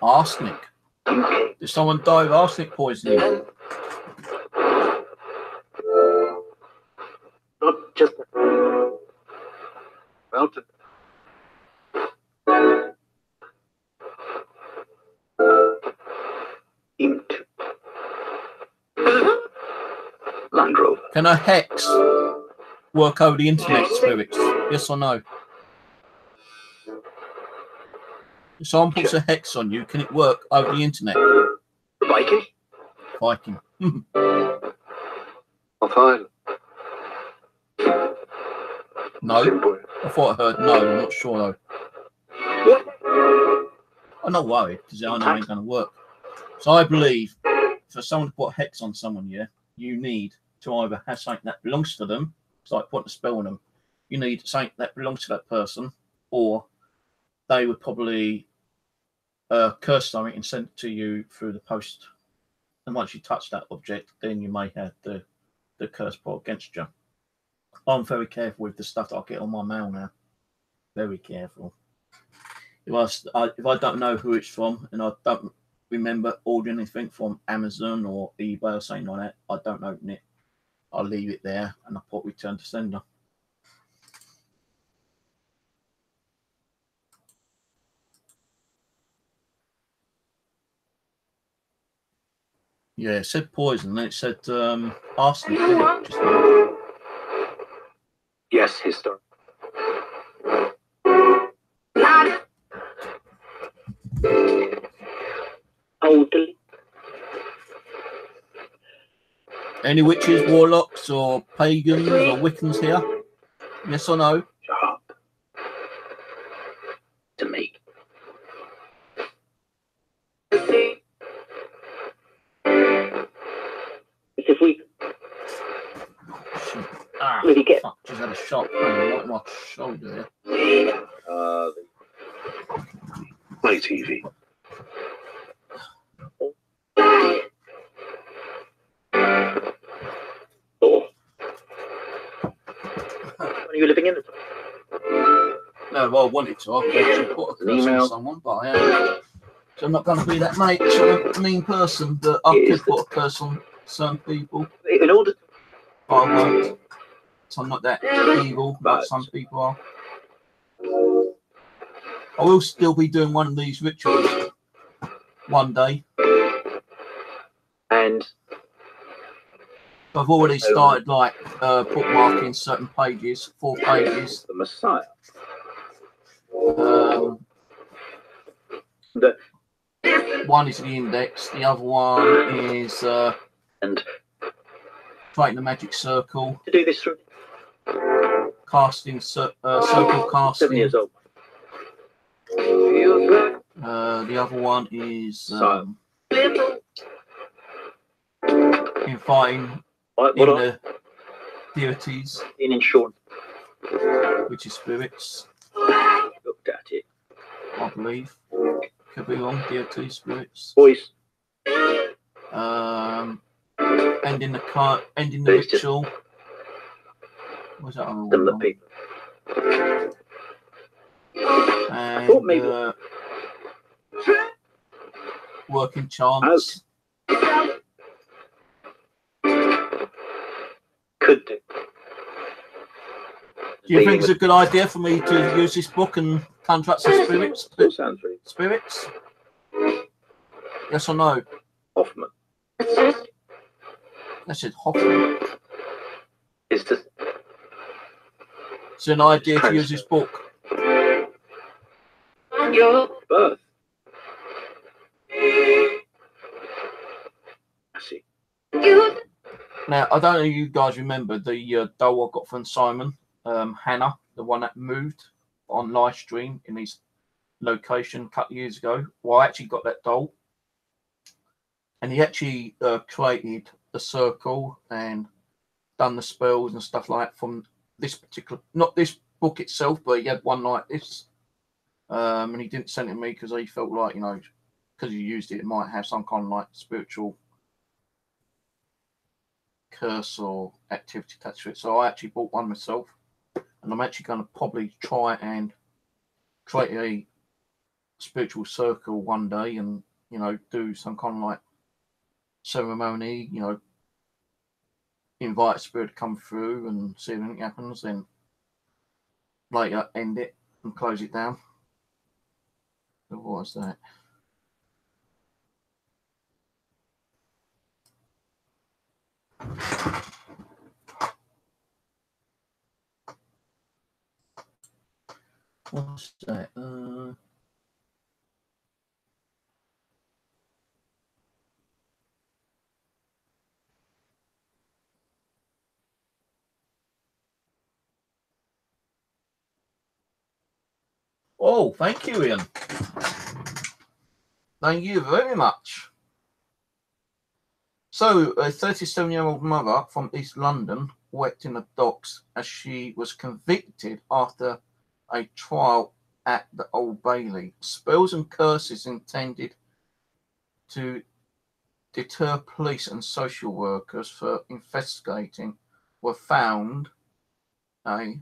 Arsenic. Okay. Did someone die of arsenic poisoning? Not just. Melted. Into. Land Rover. Can a hex work over the internet, spirits? Yes or no? If someone puts a hex on you, can it work over the internet? Viking. Viking. Off Island. No, Simple. I thought I heard no. I'm not sure though. What? I'm not worried because I know it ain't going to work. So I believe for someone to put a hex on someone, yeah, you need to either have something that belongs to them. It's like putting a spell on them. You need something that belongs to that person, or they would probably curse something and send it to you through the post. And once you touch that object, then you may have the curse put against you. I'm very careful with the stuff that I get on my mail now. Very careful. If I don't know who it's from and I don't remember ordering anything from Amazon or eBay or something like that, I don't open it. I leave it there and I put return to sender. Yeah, it said poison, and it said arsenic. Didn't it? Just now. Yes, historic. Elderly. Any witches, warlocks, or pagans or Wiccans here? Yes or no? Shut up. To me. If we Shit. Ah, really get fuck, just had a sharp pain right in my shoulder there. Play TV. or when are you living in the No, well, I wanted to. I could actually put a curse Email. on someone, but I am. So I'm not going to be that mean person, but I could put a curse on some people. in order But I won't. So I'm not that evil like some people are. I will still be doing one of these rituals one day. and I've already started like bookmarking certain pages, 4 pages. The Messiah. One is the index, the other one is And creating the magic circle, to do this through casting circle 7 casting. years old. The other one is So- in fighting Right, in what the deities, in insurance which is spirits, looked at it. I believe. Could be wrong. Deities, spirits. Voice Ending the It's just- ritual. What's that other them that one? people And thought maybe- working chants. could do. Do you think it's a good idea for me to use this book and conjure up some spirits? Still sounds really Spirits? Yes or no? Hoffman. I said Hoffman. Is to It's an idea to use this book. Birth. I see. Now, I don't know if you guys remember the doll I got from Simon, Hannah, the one that moved on live stream in his location a couple of years ago. Well, I actually got that doll. And he actually created the circle and done the spells and stuff like that from this particular, not this book itself, but he had one like this. And he didn't send it to me because he felt like, you know, because he used it, it might have some kind of like spiritual curse or activity attached to it. So I actually bought one myself, and I'm actually going to probably try and create a spiritual circle one day and, you know, do some kind of like ceremony, you know, invite a spirit to come through and see if anything happens, then later end it and close it down. So what was that? What's that? Oh, thank you, Ian. Thank you very much. So, a 37-year-old mother from East London wept in the docks as she was convicted after a trial at the Old Bailey. Spells and curses intended to deter police and social workers for investigating were found. I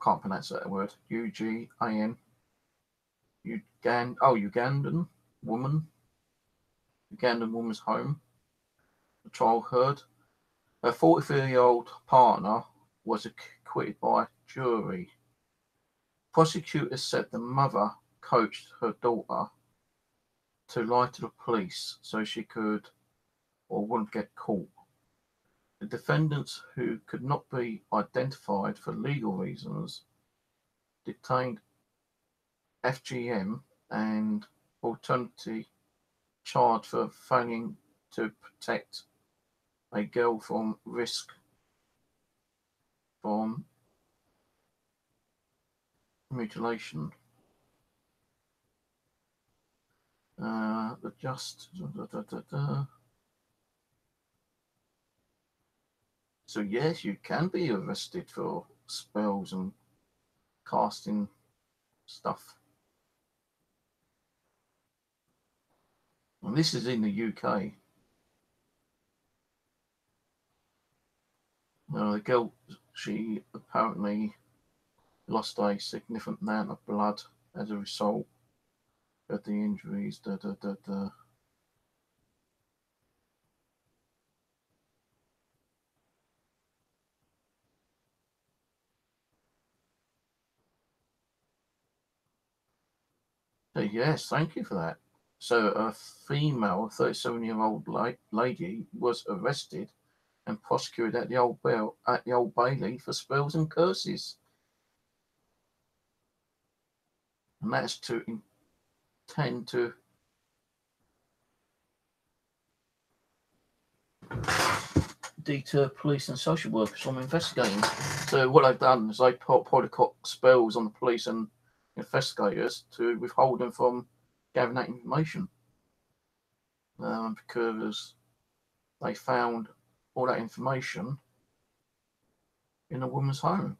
can't pronounce that word. Ugan. Ugandan woman. Ugandan woman's home. The trial heard. Her 43-year-old partner was acquitted by jury. Prosecutors said the mother coached her daughter to lie to the police so she could or wouldn't get caught. The defendants, who could not be identified for legal reasons, detained FGM and alternately charged for failing to protect a girl from risk from mutilation. So yes, you can be arrested for spells and casting stuff. And this is in the UK. The girl, she apparently lost a significant amount of blood as a result of the injuries. So yes, thank you for that. So a female 37-year-old lady was arrested and prosecuted at the Old Bailey for spells and curses. And that's to intend to deter police and social workers from investigating. So what they've done is they probably got spells on the police and investigators to withhold them from gathering that information. Because they found all that information in a woman's home.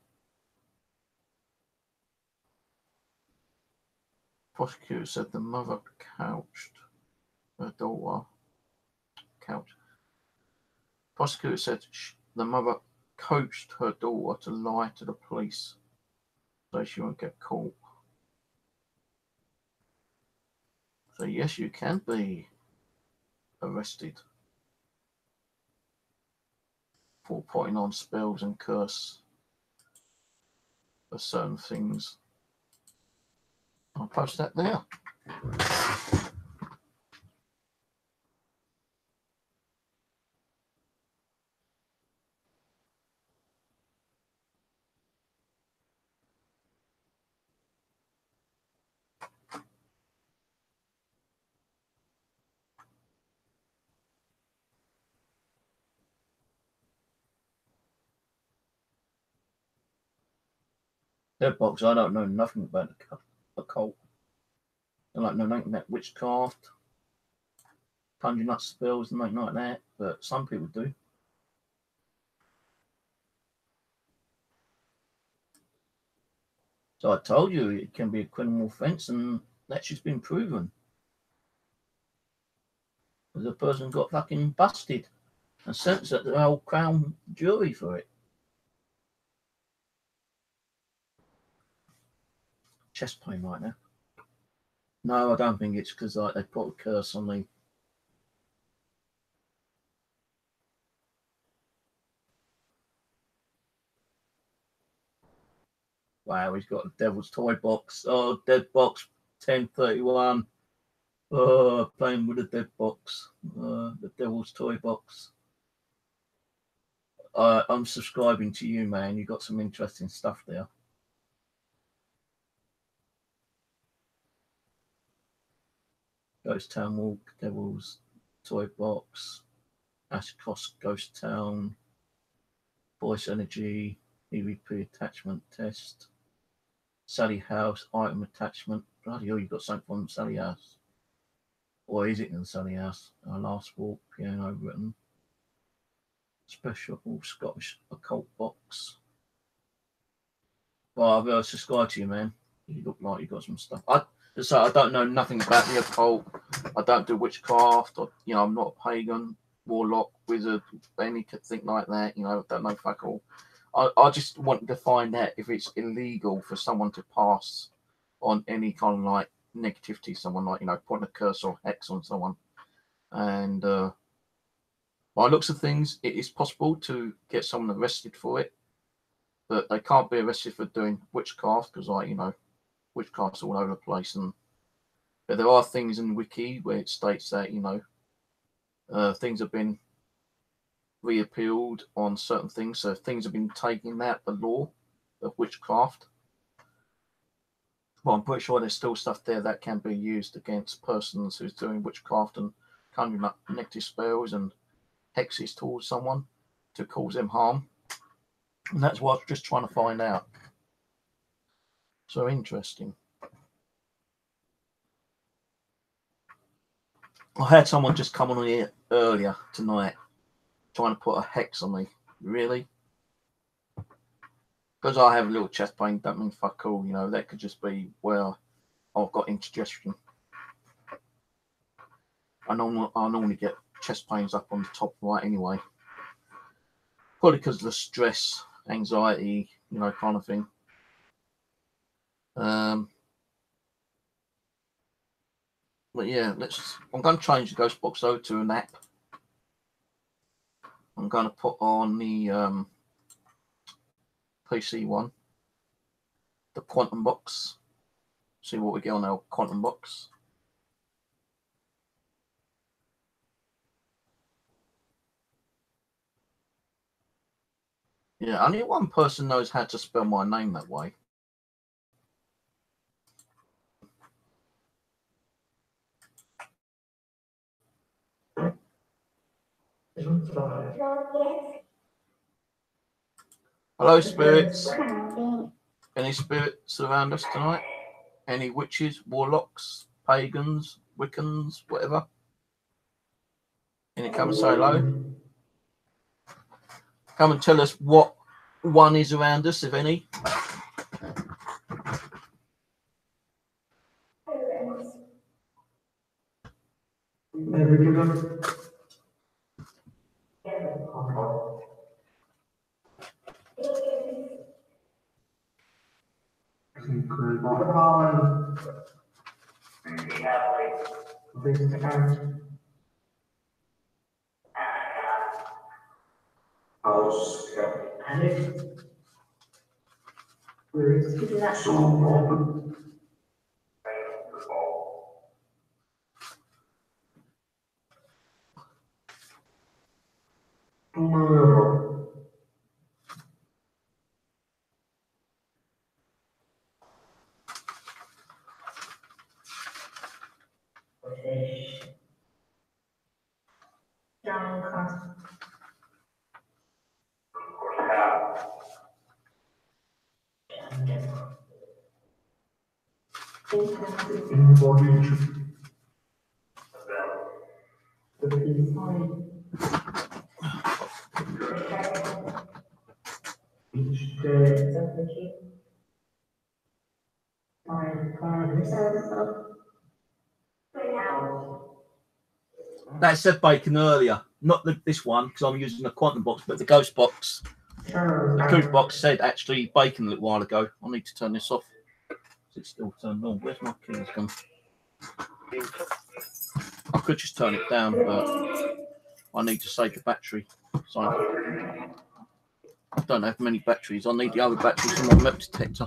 Prosecutor said the mother couched her daughter. Prosecutor said the mother coached her daughter to lie to the police so she won't get caught. So yes, you can be arrested for putting on spells and curse for certain things. I'll post that there. Dead box, I don't know nothing about the occult. I don't know nothing about witchcraft, conjuring up spells and nothing like that, but some people do. So I told you it can be a criminal offence, and that's just been proven. The person got fucking busted and sentenced at the old Crown jury for it. Chest pain right now. No, I don't think it's because they put a curse on me. Wow, he's got a Devil's Toy box. Oh, Dead Box 1031. Oh, playing with the Dead Box. The Devil's Toy box. I'm subscribing to you, man. You got some interesting stuff there. Ghost Town Walk, Devil's Toy Box, Ash Cross Ghost Town, voice energy, EVP attachment test, Sally House item attachment. Bloody hell, you've got something from Sally House. Or is it in Sally House? Our last walk, piano written. Special Scottish occult box. Well, I've subscribed to you, man. You look like you got some stuff. I don't know nothing about the occult. I don't do witchcraft. I'm not a pagan, warlock, wizard, anything like that. I don't know fuck all. I just wanted to find out if it's illegal for someone to pass on any kind of like negativity, someone like, putting a curse or hex on someone. And by looks of things, it is possible to get someone arrested for it, but they can't be arrested for doing witchcraft because, witchcraft's all over the place. But there are things in Wiki where it states that, things have been reappealed on certain things. So things have been taken out the law of witchcraft. Well, I'm pretty sure there's still stuff there that can be used against persons who's doing witchcraft and conjuring up negative spells and hexes towards someone to cause them harm. And that's what I was just trying to find out. So interesting. I had someone just come on here earlier tonight trying to put a hex on me. Really? Because I have a little chest pain, don't mean fuck all. That could just be where I've got indigestion. I normally get chest pains up on the top right anyway. Probably because of the stress, anxiety, kind of thing. But yeah, I'm going to change the ghost box though to an app. I'm going to put on the PC one, the Quantum Box. See what we get on our Quantum Box. Yeah, only one person knows how to spell my name that way. Hello, spirits. Any spirits around us tonight? Any witches, warlocks, pagans, Wiccans, whatever? Can you come and say hello? Come and tell us what one is around us, if any. That said bacon earlier, not this one because I'm using the Quantum Box, but the Ghost Box. The Ghost Box said actually bacon a little while ago. I need to turn this off. It's still turned on. Where's my keys gone? I could just turn it down, but I need to save the battery. So I don't have many batteries. I need the other batteries for my metal detector.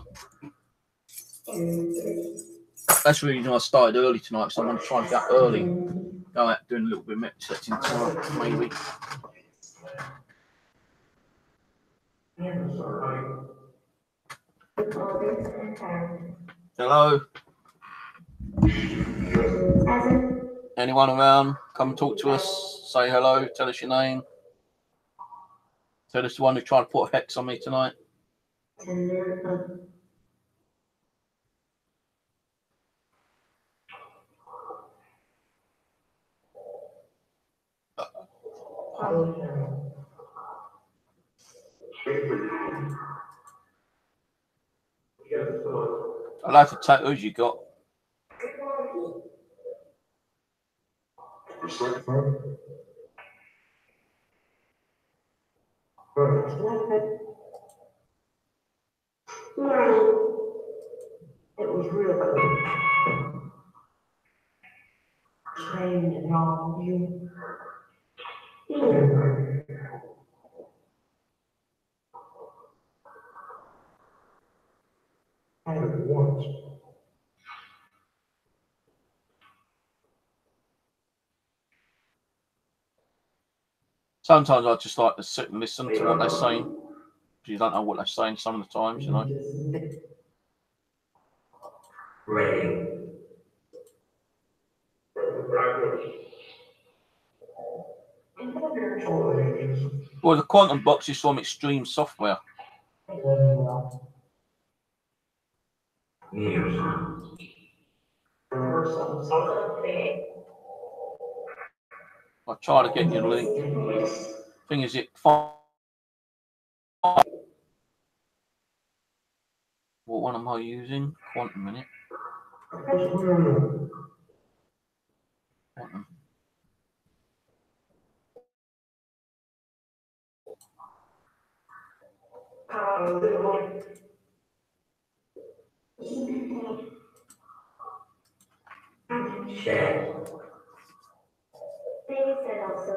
That's the reason I started early tonight, because I want to try and get early. Go out doing a little bit of metal detecting tonight, maybe. Hello? Anyone around? Come and talk to us. Say hello. Tell us your name. So this is the one who tried to put a hex on me tonight. I like the tattoos you got. It was real cool. Trained and all you. I had it once. Sometimes I just like to sit and listen to what they're saying. Because you don't know what they're saying some of the times, you know. Ready. Well, the quantum box is from Extreme Software. I try to get you the link. Thing is, what one am I using? Quantum minute. Quantum. Share. They said also.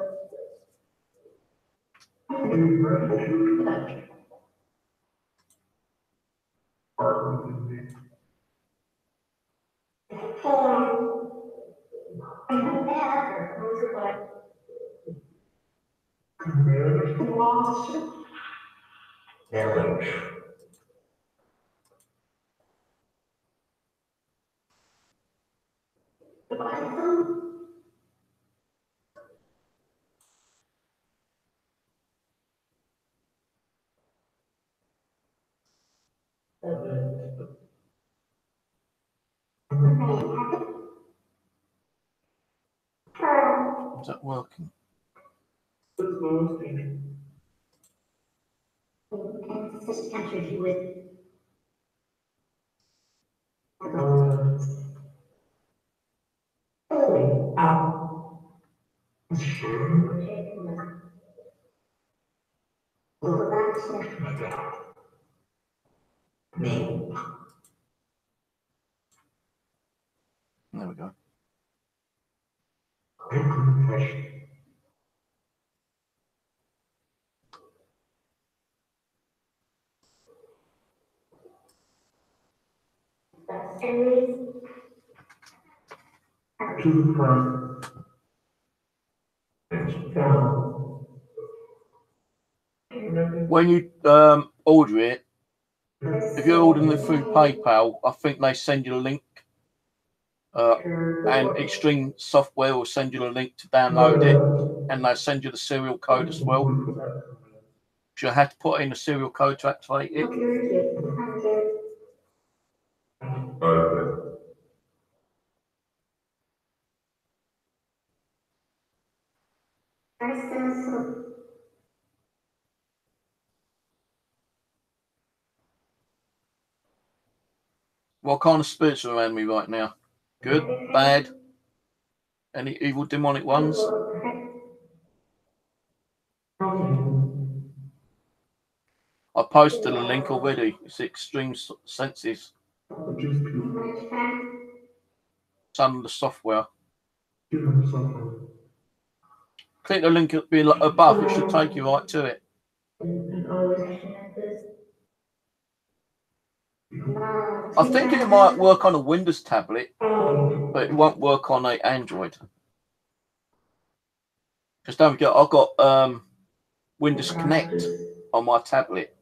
Is that working? There we go. When you order it, if you're ordering it through PayPal, I think they send you a link, and Extreme Software will send you a link to download it, and they send you the serial code as well. So you have to put in a serial code to activate it. What kind of spirits are around me right now? Good? Bad? Any evil demonic ones? I posted a link already. It's Extreme Senses. Some of the software. Click the link above, it should take you right to it. I think it might work on a Windows tablet, but it won't work on an Android. Because don't forget, I've got Windows Connect on my tablet.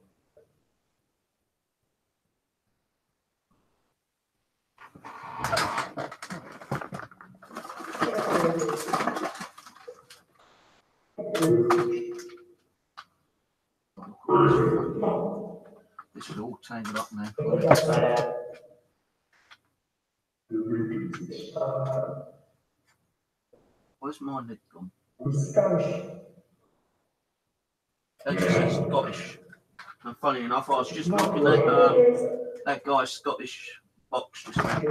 Where's my lid gone? Scottish. That just says Scottish. And funny enough, I was just looking at that guy's Scottish box just now.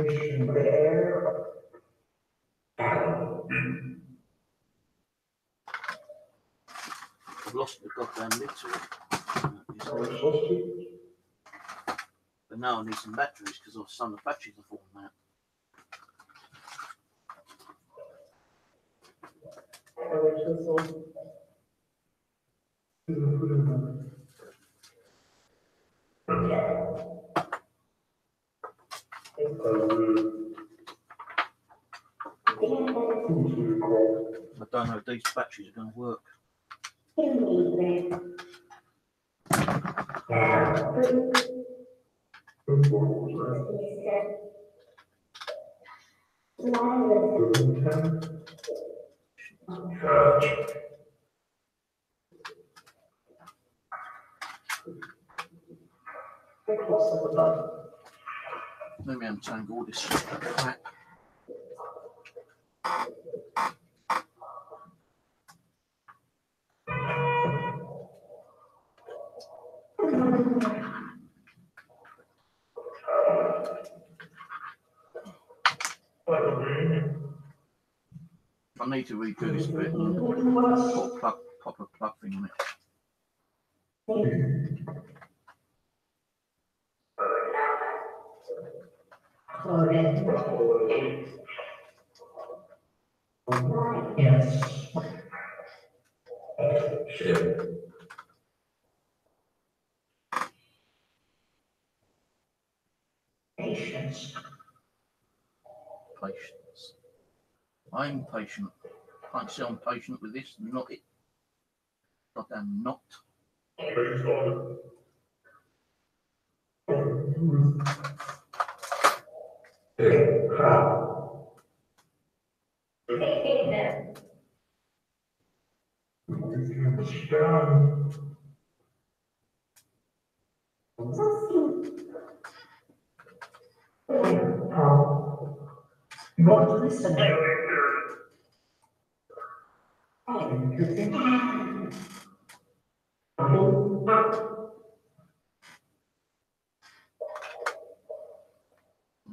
I've lost the goddamn lid to it. But now I need some batteries because some of the batteries are falling out. I don't know if these batteries are going to work. Let me untangle all this crap. I need to redo this bit and pop a plug thing on it. Yes. Patience. Patience. I'm patient. Can't say I'm patient with this. Not it. Goddamn not. Not listening.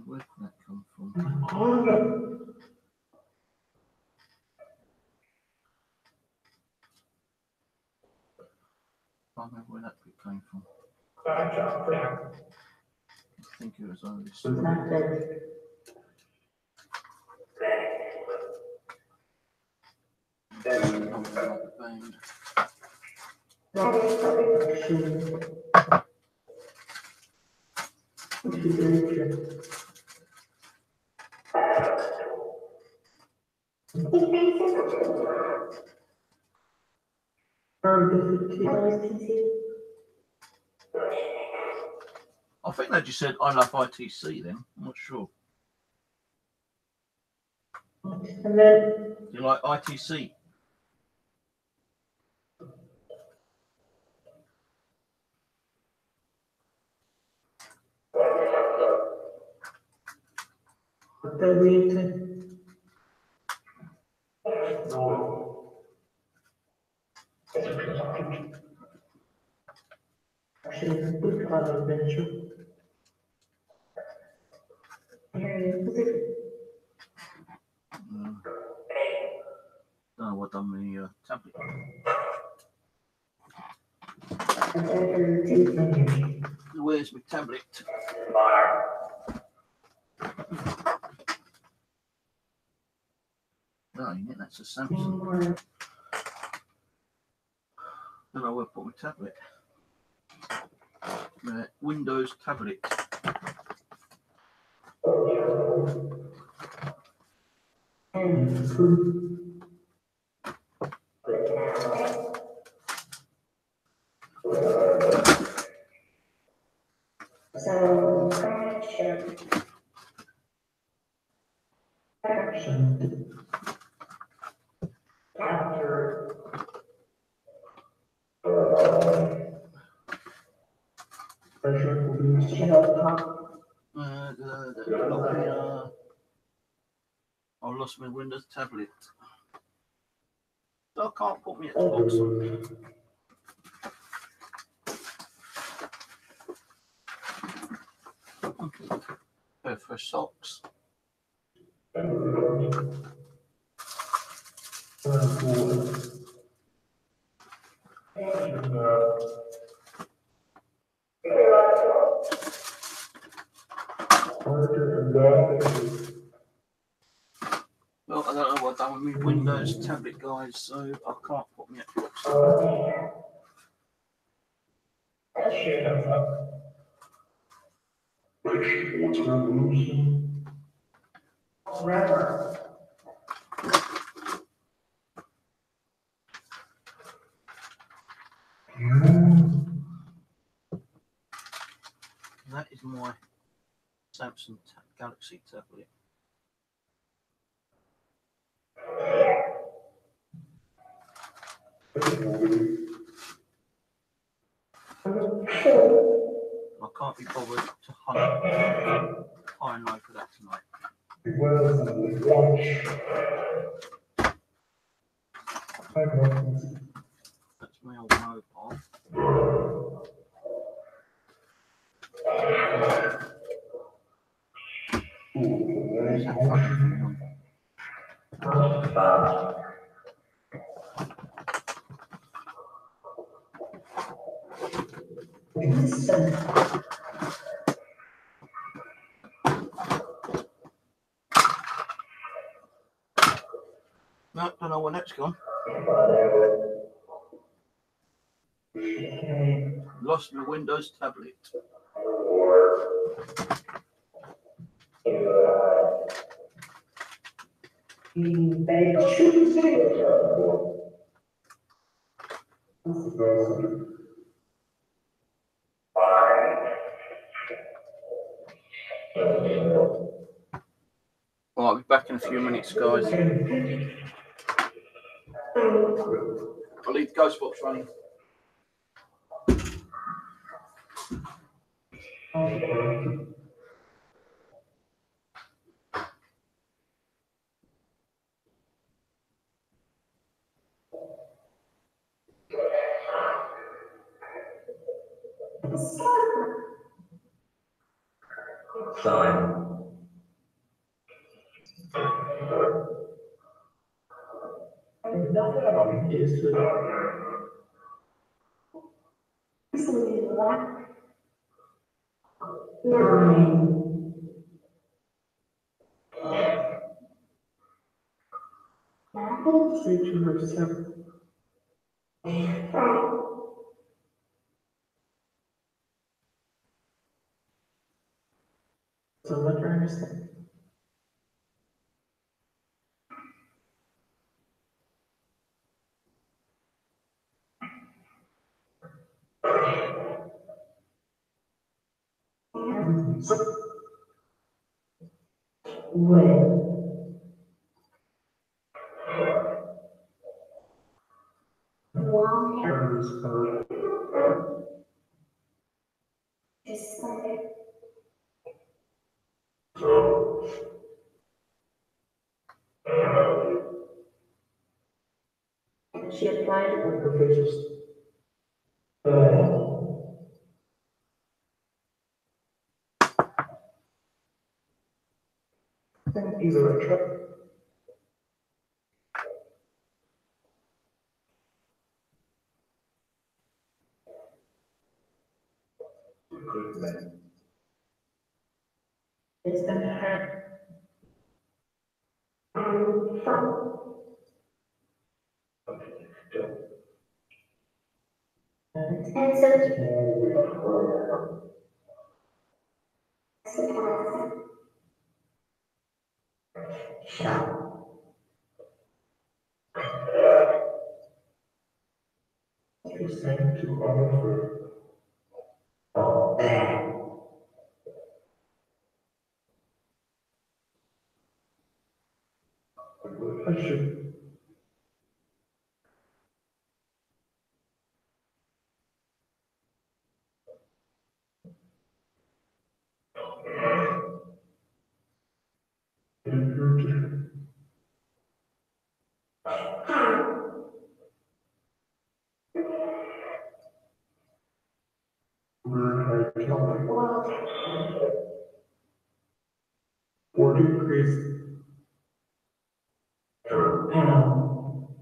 Where did that come from? I can't remember where that bit came from. I think it was over this. Band. I think they just said I love ITC then. I'm not sure. And then You like ITC? Don't know what done with the tablet. Where's my tablet? No, you think that's a Samsung. Don't know where to put my tablet. Windows tablet. lost my Windows tablet. So I can't put my Xbox on. Pair of fresh socks. Well, I don't know what I've done with my Windows tablet, guys, so I can't put my Xbox on. Forever. That is my Samsung Galaxy tablet. I can't be bothered to hunt high and low for that tonight. That's my old mobile. There's that phone. Listen. No, don't know where that's gone. Lost my Windows tablet. Well, I'll be back in a few minutes, guys. I'll leave the ghost box running. So what do I understand? Well, she applied for her business. Either a truck. It's been her. And she's saying to offer. I should. or decrease panel.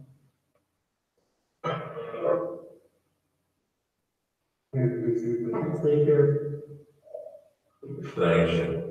Translator. Inflation.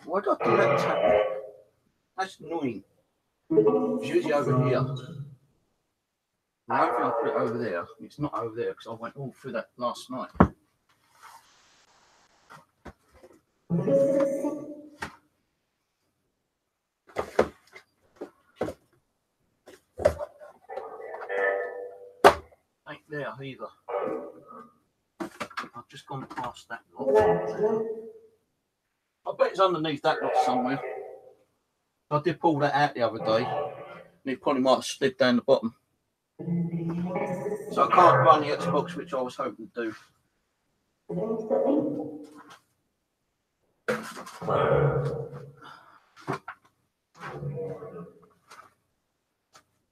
Why did I do that tab? That's annoying. It's usually over here. I don't think I put it over there. It's not over there because I went all through that last night. Ain't there either. I've just gone past that lot. I bet it's underneath that lot somewhere. I did pull that out the other day, and it probably might have slid down the bottom. So I can't run the Xbox, which I was hoping to do.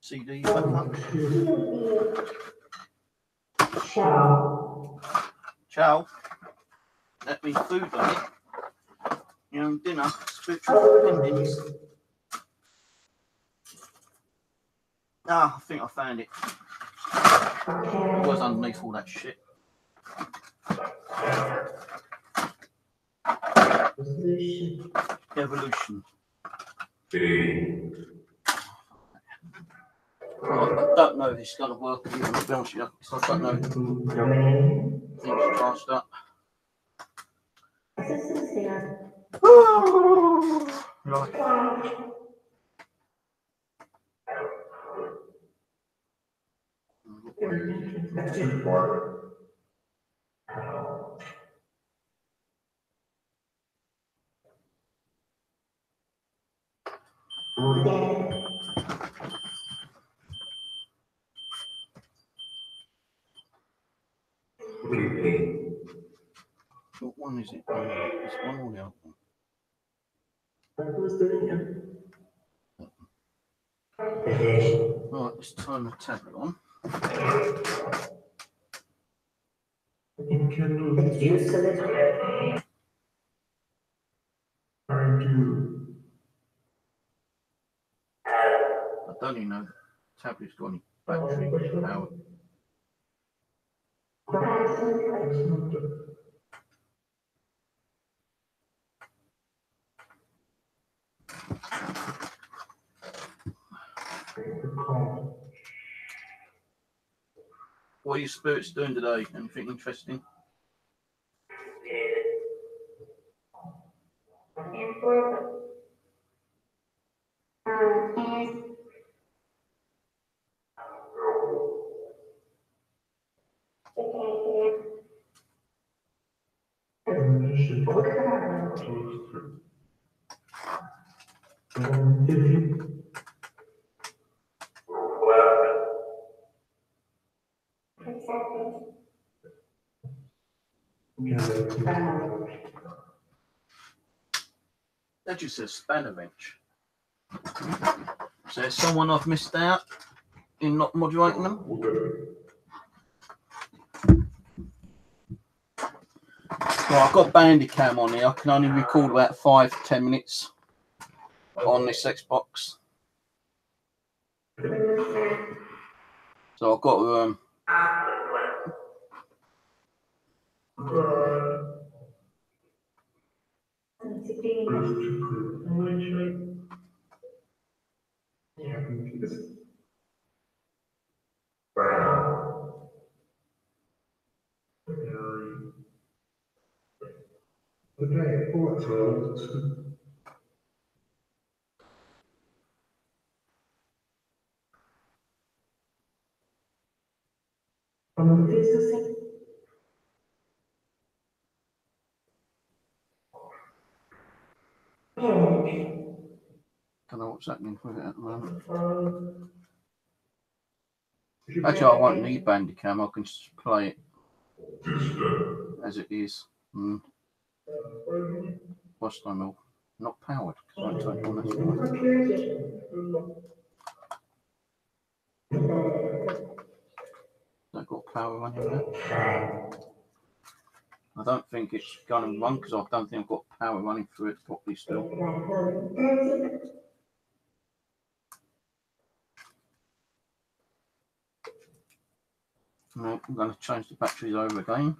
CD back up. Chow. That means food on it. You know, dinner, spiritual endings. Ah, I think I found it. It was underneath all that shit. Evolution. Right, I don't know if it's going to work here, to be honest with you. I don't know. I think it's charged up. Right. What one is it? This one or the other one? Right, let's turn the tablet on. I don't even know if the tablet's got any battery power. What are your spirits doing today? Anything interesting? That just says spanner wrench. So there's someone I've missed out in not moderating them. Well, I've got Bandicam on here. I can only record about 5 to 10 minutes on this Xbox. So I've got to Don't know what's happening with it at the moment. Actually, I won't need Bandicam. I can just play it as it is. What's the name? Not powered. I don't turn it on. That's why. I've got power running there. I don't think it's going to run because I don't think I've got power running through it properly still. No, I'm going to change the batteries over again.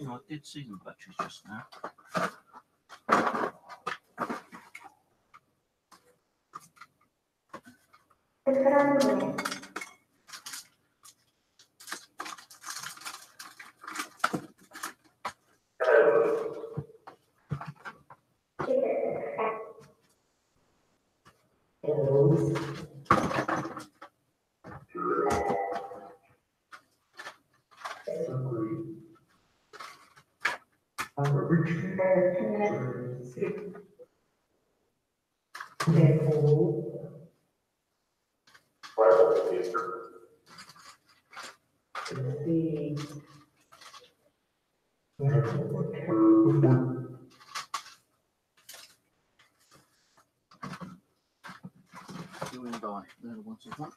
No, I did see the batteries just now. You and I, they're the ones I want.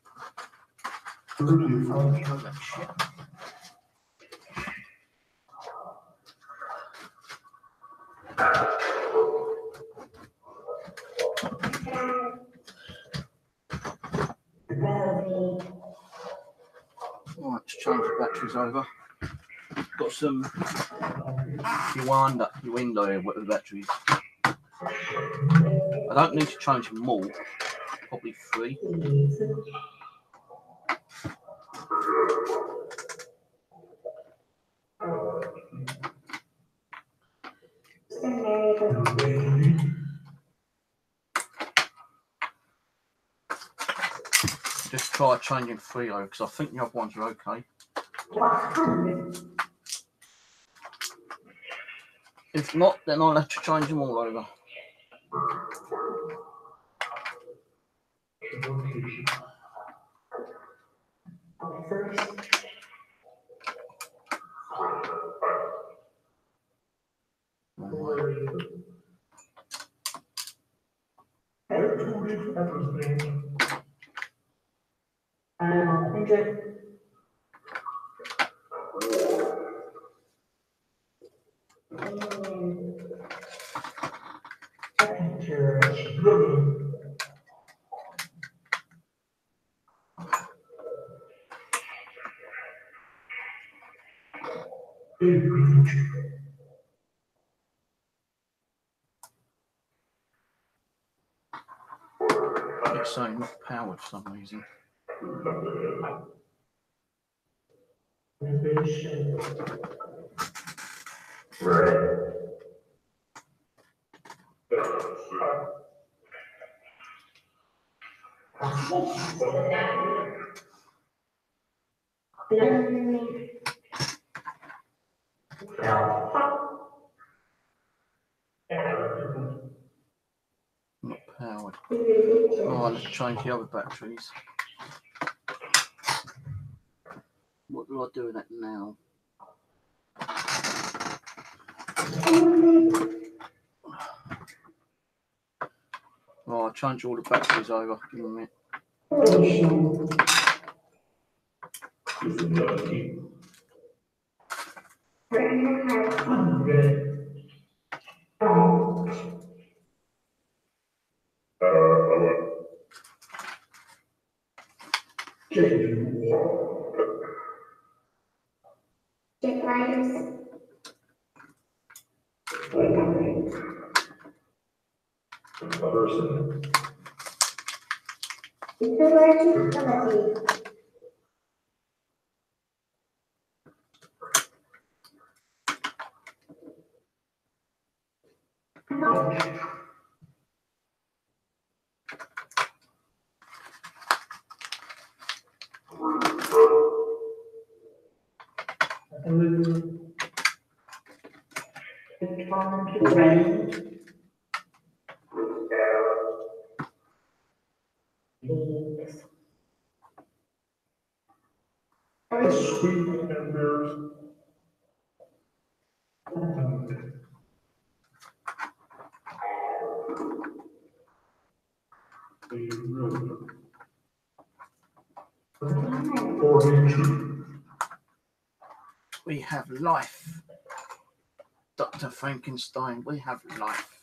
Oh, that shit. Right, let's change the batteries over. Got some window here with the batteries. I don't need to change them all, probably 3. Just try changing 3 over because I think the other ones are okay. If not, then I'll have to change them all over. It's saying not powered for some reason. Not powered. Oh, let's change the other batteries. What do I do with that now? Oh, I'll change all the batteries over. Give me a minute. Jet Riders. Ability. Return to range. Leaves. Sweet embers. We have life. Dr. Frankenstein, we have life.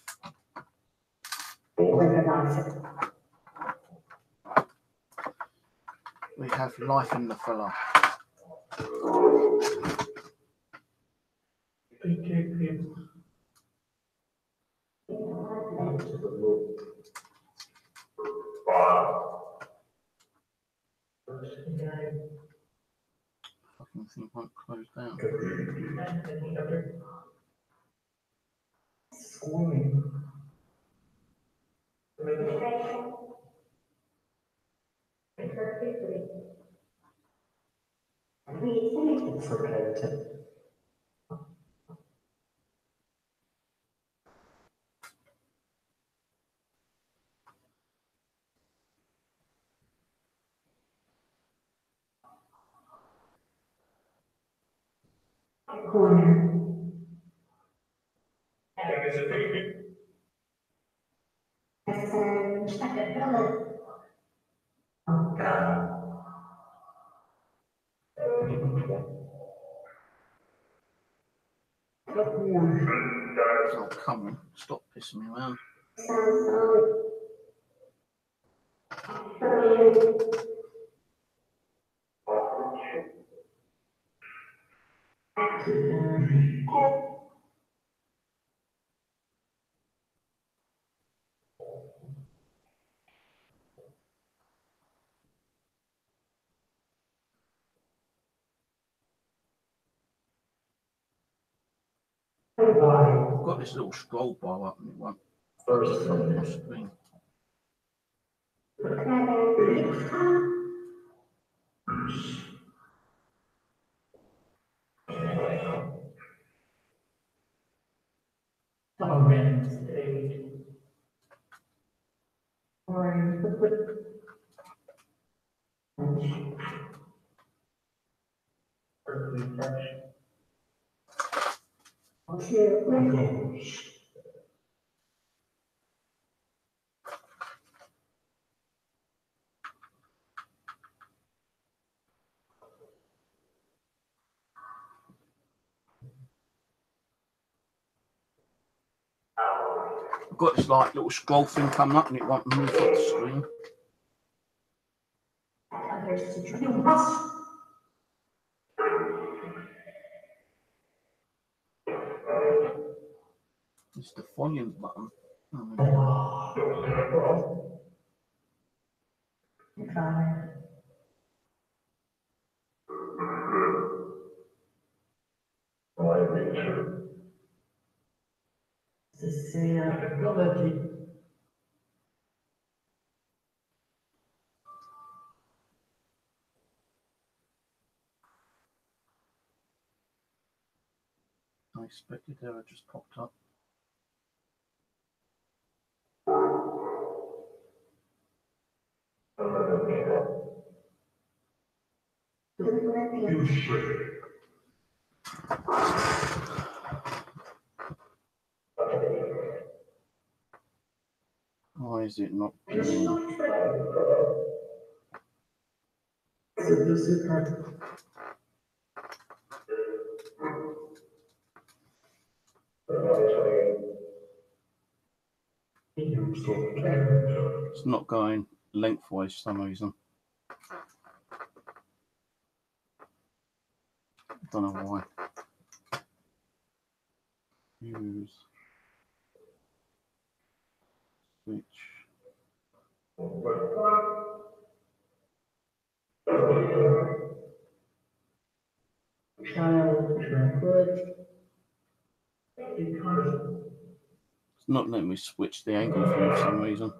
We have life in the fella. Fucking thing won't close down. Oh, come on. Stop pissing me around. I've got this little scroll bar up and it won't focus on my screen. I've got this like little scroll thing coming up and it won't move off the screen. It's the volume button. Unexpected error just popped up. Why is it not doing? It's not going lengthwise for some reason. Don't know why. Use switch. Child, good. It's not letting me switch the angle for some reason.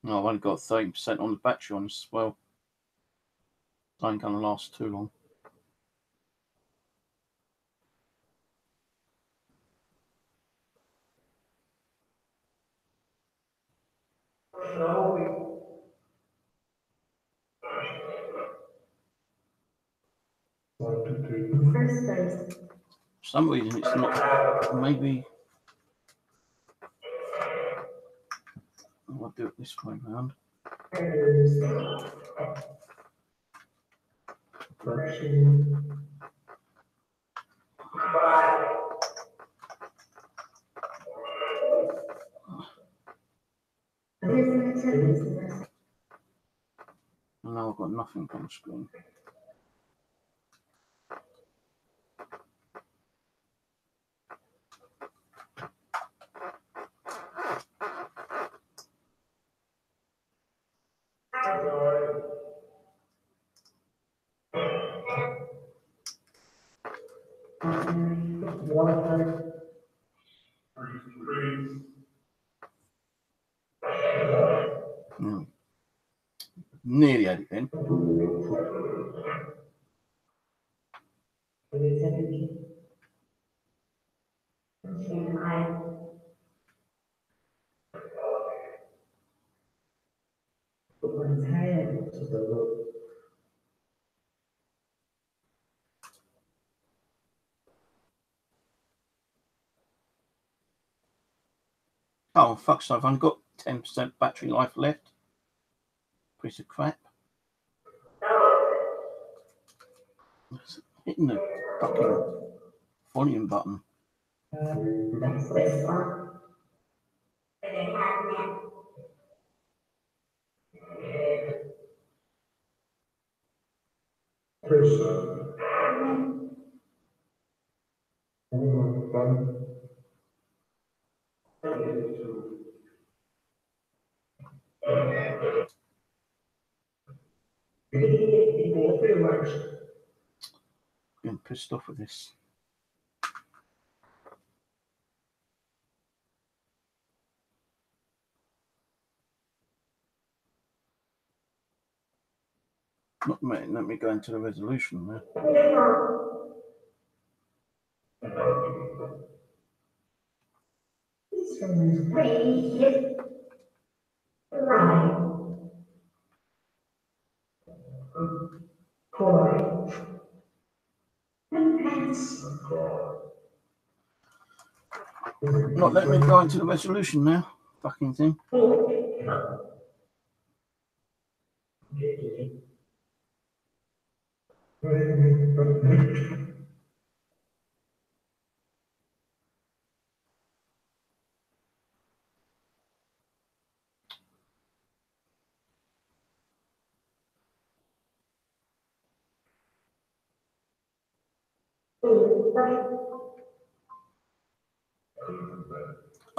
No, I've only got 30% on the battery on this as well. It ain't gonna last too long. First base. For some reason it's not. Maybe I'll do it this way round. No, I've got nothing on the screen. Nearly had it then. Oh, fuck, so I've only got 10% battery life left. Piece of crap. It's hitting the fucking volume button. Getting pissed off with this. Not a minute, let me go into the resolution there. Not letting me go into the resolution now. Fucking thing.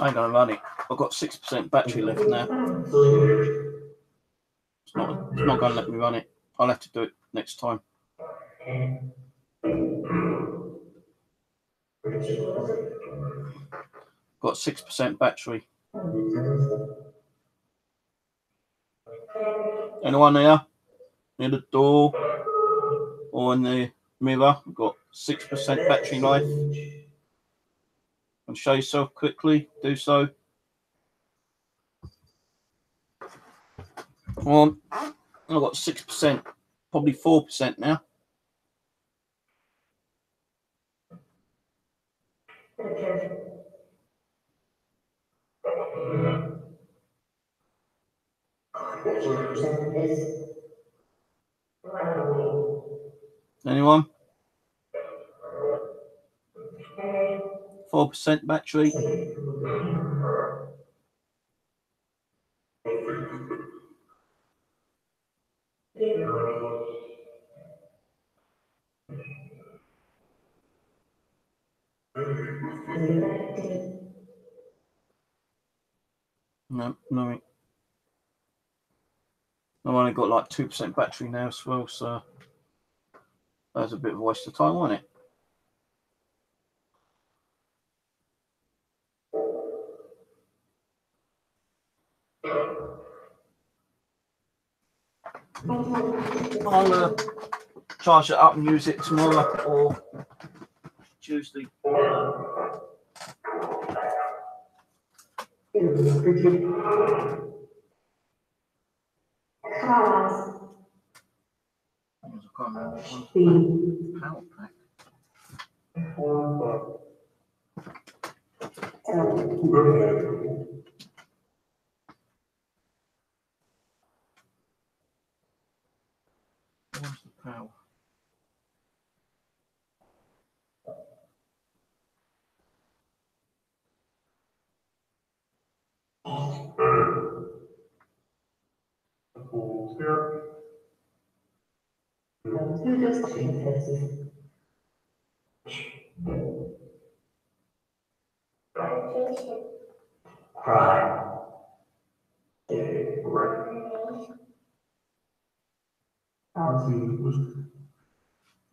I ain't gonna run it. I've got 6% battery left now. It's not gonna let me run it. I'll have to do it next time. Got 6% battery. Anyone here? Near the door or in the mirror? Got 6% battery life. And show yourself quickly. Do so. Come on. I've got 6%, probably 4% now. Anyone? 4% battery. No, no. I've only got like 2% battery now as well, so that was a bit of a waste of time, wasn't it? I'll charge it up and use it tomorrow or Tuesday. I can't remember what one. Power pack. Where's the power?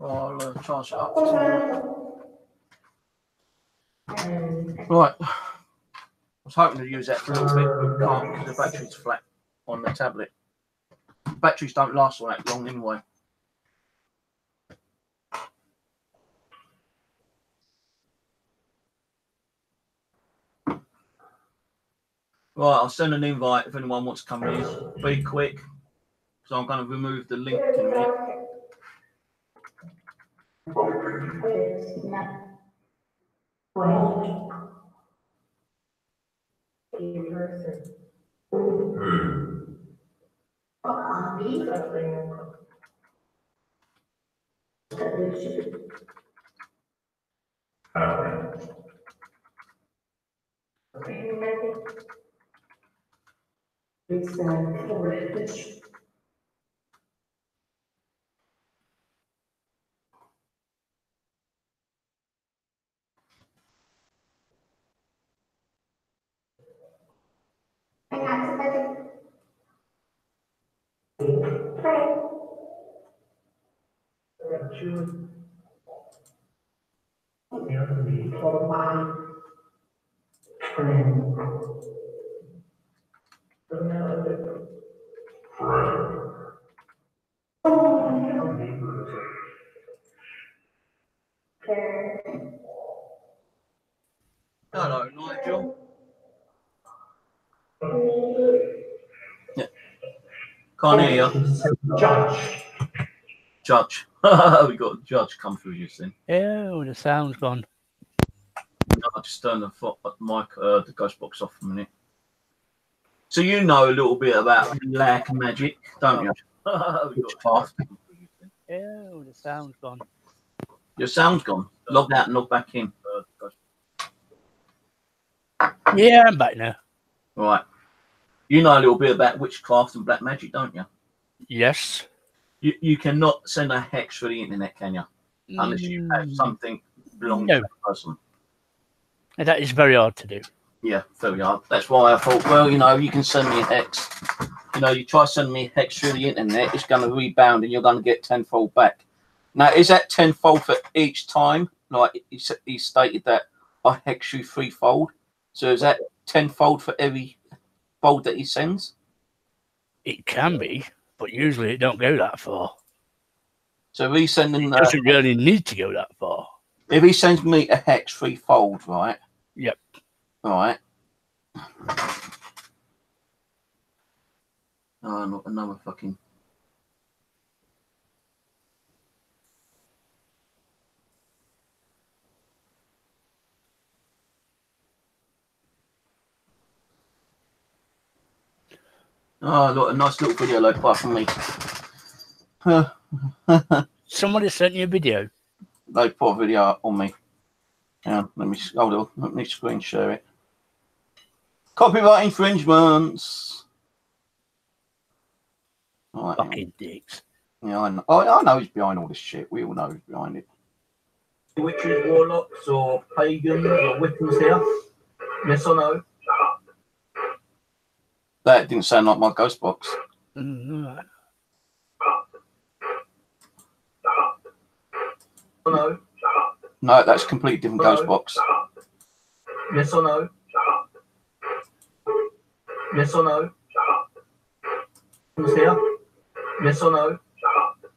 I'll charge it up. Right. I was hoping to use that for a little bit, but can't because the battery's flat on the tablet. Batteries don't last all that long anyway. Right, I'll send an invite if anyone wants to come in. Be quick, so I'm going to remove the link in a minute. Hello, Nigel. Yeah. Can't hear you. Judge. We got a judge come through just then. Oh, the sound's gone. No, I just turned the mic, the ghost box off for a minute. So you know a little bit about black magic, don't you? Witchcraft. Oh, the sound's gone. Your sound's gone. Log out and log back in. Yeah, I'm back now. Right. You know a little bit about witchcraft and black magic, don't you? Yes. You cannot send a hex through the internet, can you? Unless you have something belonging to the person. That is very hard to do. Yeah, very hard. That's why I thought, well, you know, you can send me a hex. You know, you try sending me a hex through the internet, it's going to rebound and you're going to get tenfold back. Now, is that tenfold for each time? Like he stated that I hex you threefold. So is that tenfold for every fold that he sends? It can be, but usually it don't go that far. So if he's sending... It doesn't really need to go that far. If he sends me a hex threefold, right? Yep. Right. Oh, not another fucking... Oh, look, a nice little video like that from me. Somebody sent you a video. They put a video up on me. Yeah, let me hold on. Let me screen share it. Copyright infringements. All right, Fucking dicks. yeah, I know he's behind all this shit. We all know he's behind it. Witches, warlocks, or pagans, or Wiccans here? Yes or no? That didn't sound like my ghost box. Mm, No. No, that's a completely different ghost box. Yes or no? Yes or no? Who's here? Yes or no?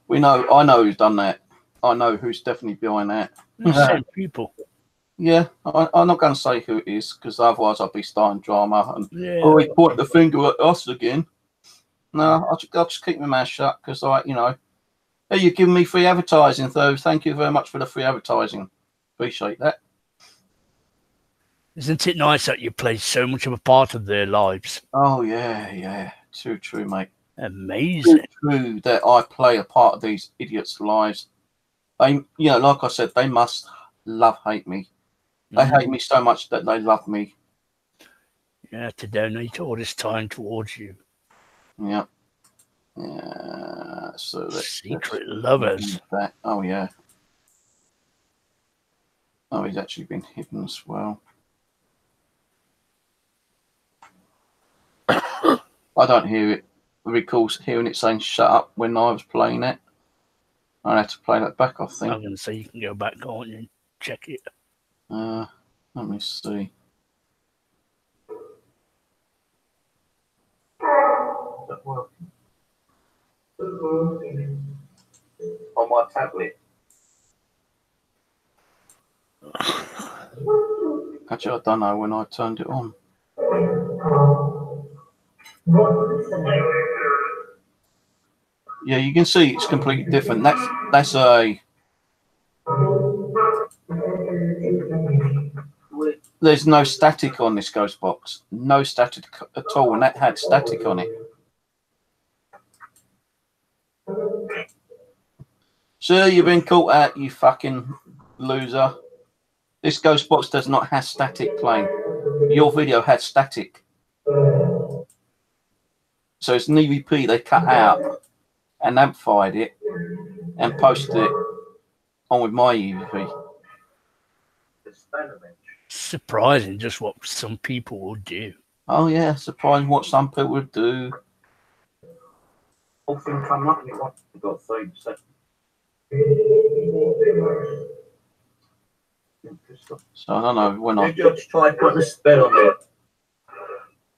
We know. I know who's done that. I know who's definitely behind that. Same people. Yeah, I'm not going to say who it is because otherwise I'll be starting drama and Yeah. oh, he point the finger at us again. No, I'll just keep my mouth shut because hey, you're giving me free advertising, so thank you very much for the free advertising. Appreciate that. Isn't it nice that you play so much of a part of their lives? Oh yeah, too true, mate. Amazing. True that I play a part of these idiots' lives. They, like I said, they must hate me. They hate me so much that they love me. Yeah, to donate all this time towards you. Yeah. Yeah. So that's Secret lovers. that. Oh yeah. Oh, he's actually been hidden as well. I don't hear it. I recall hearing it saying "shut up" when I was playing it. I had to play that back, I think. I'm going to say you can go back on and check it. Let me see. On my tablet. Actually, I don't know when I turned it on. Yeah, you can see it's completely different. That's a. There's no static on this ghost box. No static at all, and that had static on it. Sir, you've been caught out, you fucking loser. This ghost box does not have static playing. Your video had static. So it's an EVP they cut out and amplified it and posted it on with my EVP. Surprising just what some people will do. Oh yeah, surprising what some people would do. Whole thing coming up, you've got 30 seconds. So I don't know when I just try put the spell on it.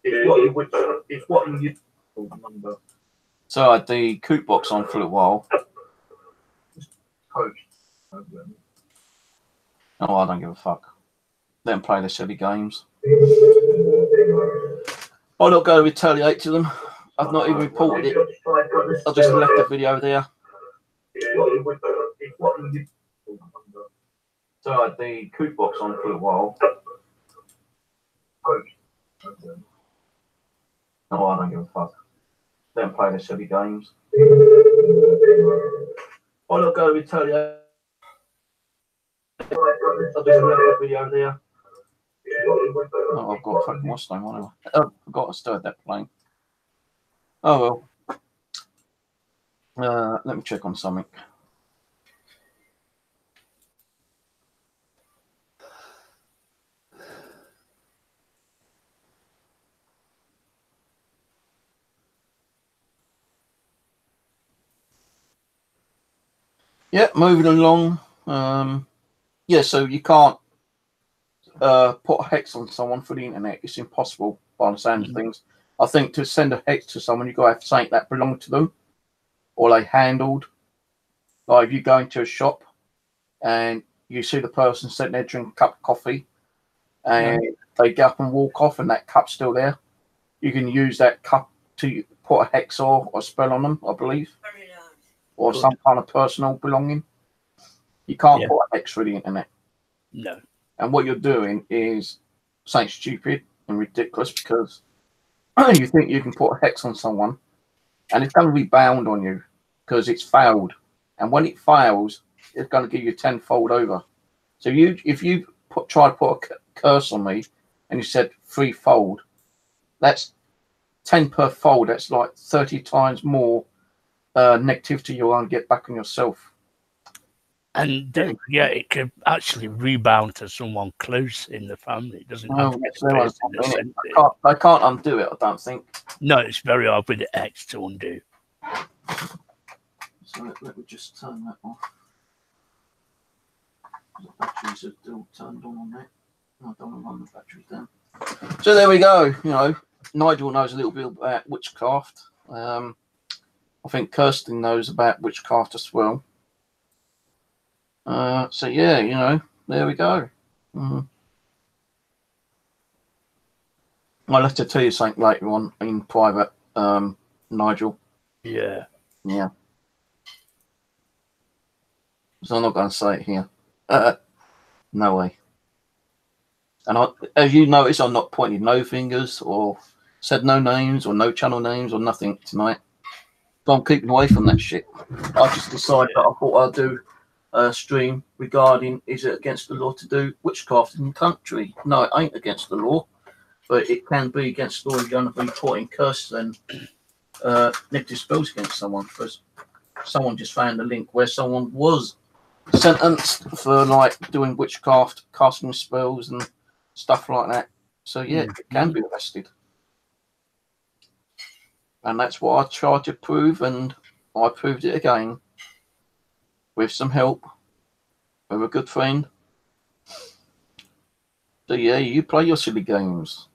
It's what you remember. So I had the coot box on for a while. Oh, I don't give a fuck. Let them play their silly games. I'm not going to retaliate to them. I've not even reported it. I just left the video there. So I had the coot box on for a while. No, I don't give a fuck. Let them play their silly games. I'm not going to retaliate. I just left the video there. Oh, I've got fucking what's name on it. Oh, I forgot I started that playing. Oh well. Let me check on something. Yeah, moving along. Yeah, so you can't put a hex on someone for the internet. It's impossible by the sound of things. I think to send a hex to someone, you've got to have something that belonged to them or they handled. Like if you go into a shop and you see the person sitting there drinking a cup of coffee and they get up and walk off and that cup's still there, you can use that cup to put a hex or a spell on them, I believe. Or some kind of personal belonging. You can't put a hex through the internet. No. And what you're doing is something stupid and ridiculous because you think you can put a hex on someone and it's going to be bound on you because it's failed and when it fails, it's going to give you tenfold over. So if you try to put a curse on me, and you said threefold, that's 10 per fold. That's like 30 times more negativity you're going to get back on yourself. And don't forget, it could actually rebound to someone close in the family. It doesn't have to be the person that sent it. I can't undo it, I don't think. No, it's very hard with the X to undo. So let me just turn that off. The batteries are still turned on that. I don't want to run the batteries down. So there we go. You know, Nigel knows a little bit about witchcraft. I think Kirsten knows about witchcraft as well. So yeah, you know, there we go. I'll have to tell you something later on in private, Nigel. Yeah. Yeah. So I'm not going to say it here. No way. And as you notice, I'm not pointing no fingers or said no names or no channel names or nothing tonight. So I'm keeping away from that shit. I just decided that I thought I'd do a stream regarding, is it against the law to do witchcraft in the country? No, it ain't against the law, but it can be against the law if you're going to be putting curses and negative spells against someone, because someone just found a link where someone was sentenced for like doing witchcraft, casting spells and stuff like that. So yeah, it can be arrested. And that's what I tried to prove, and I proved it again with some help with a good friend. So yeah, you play your silly games,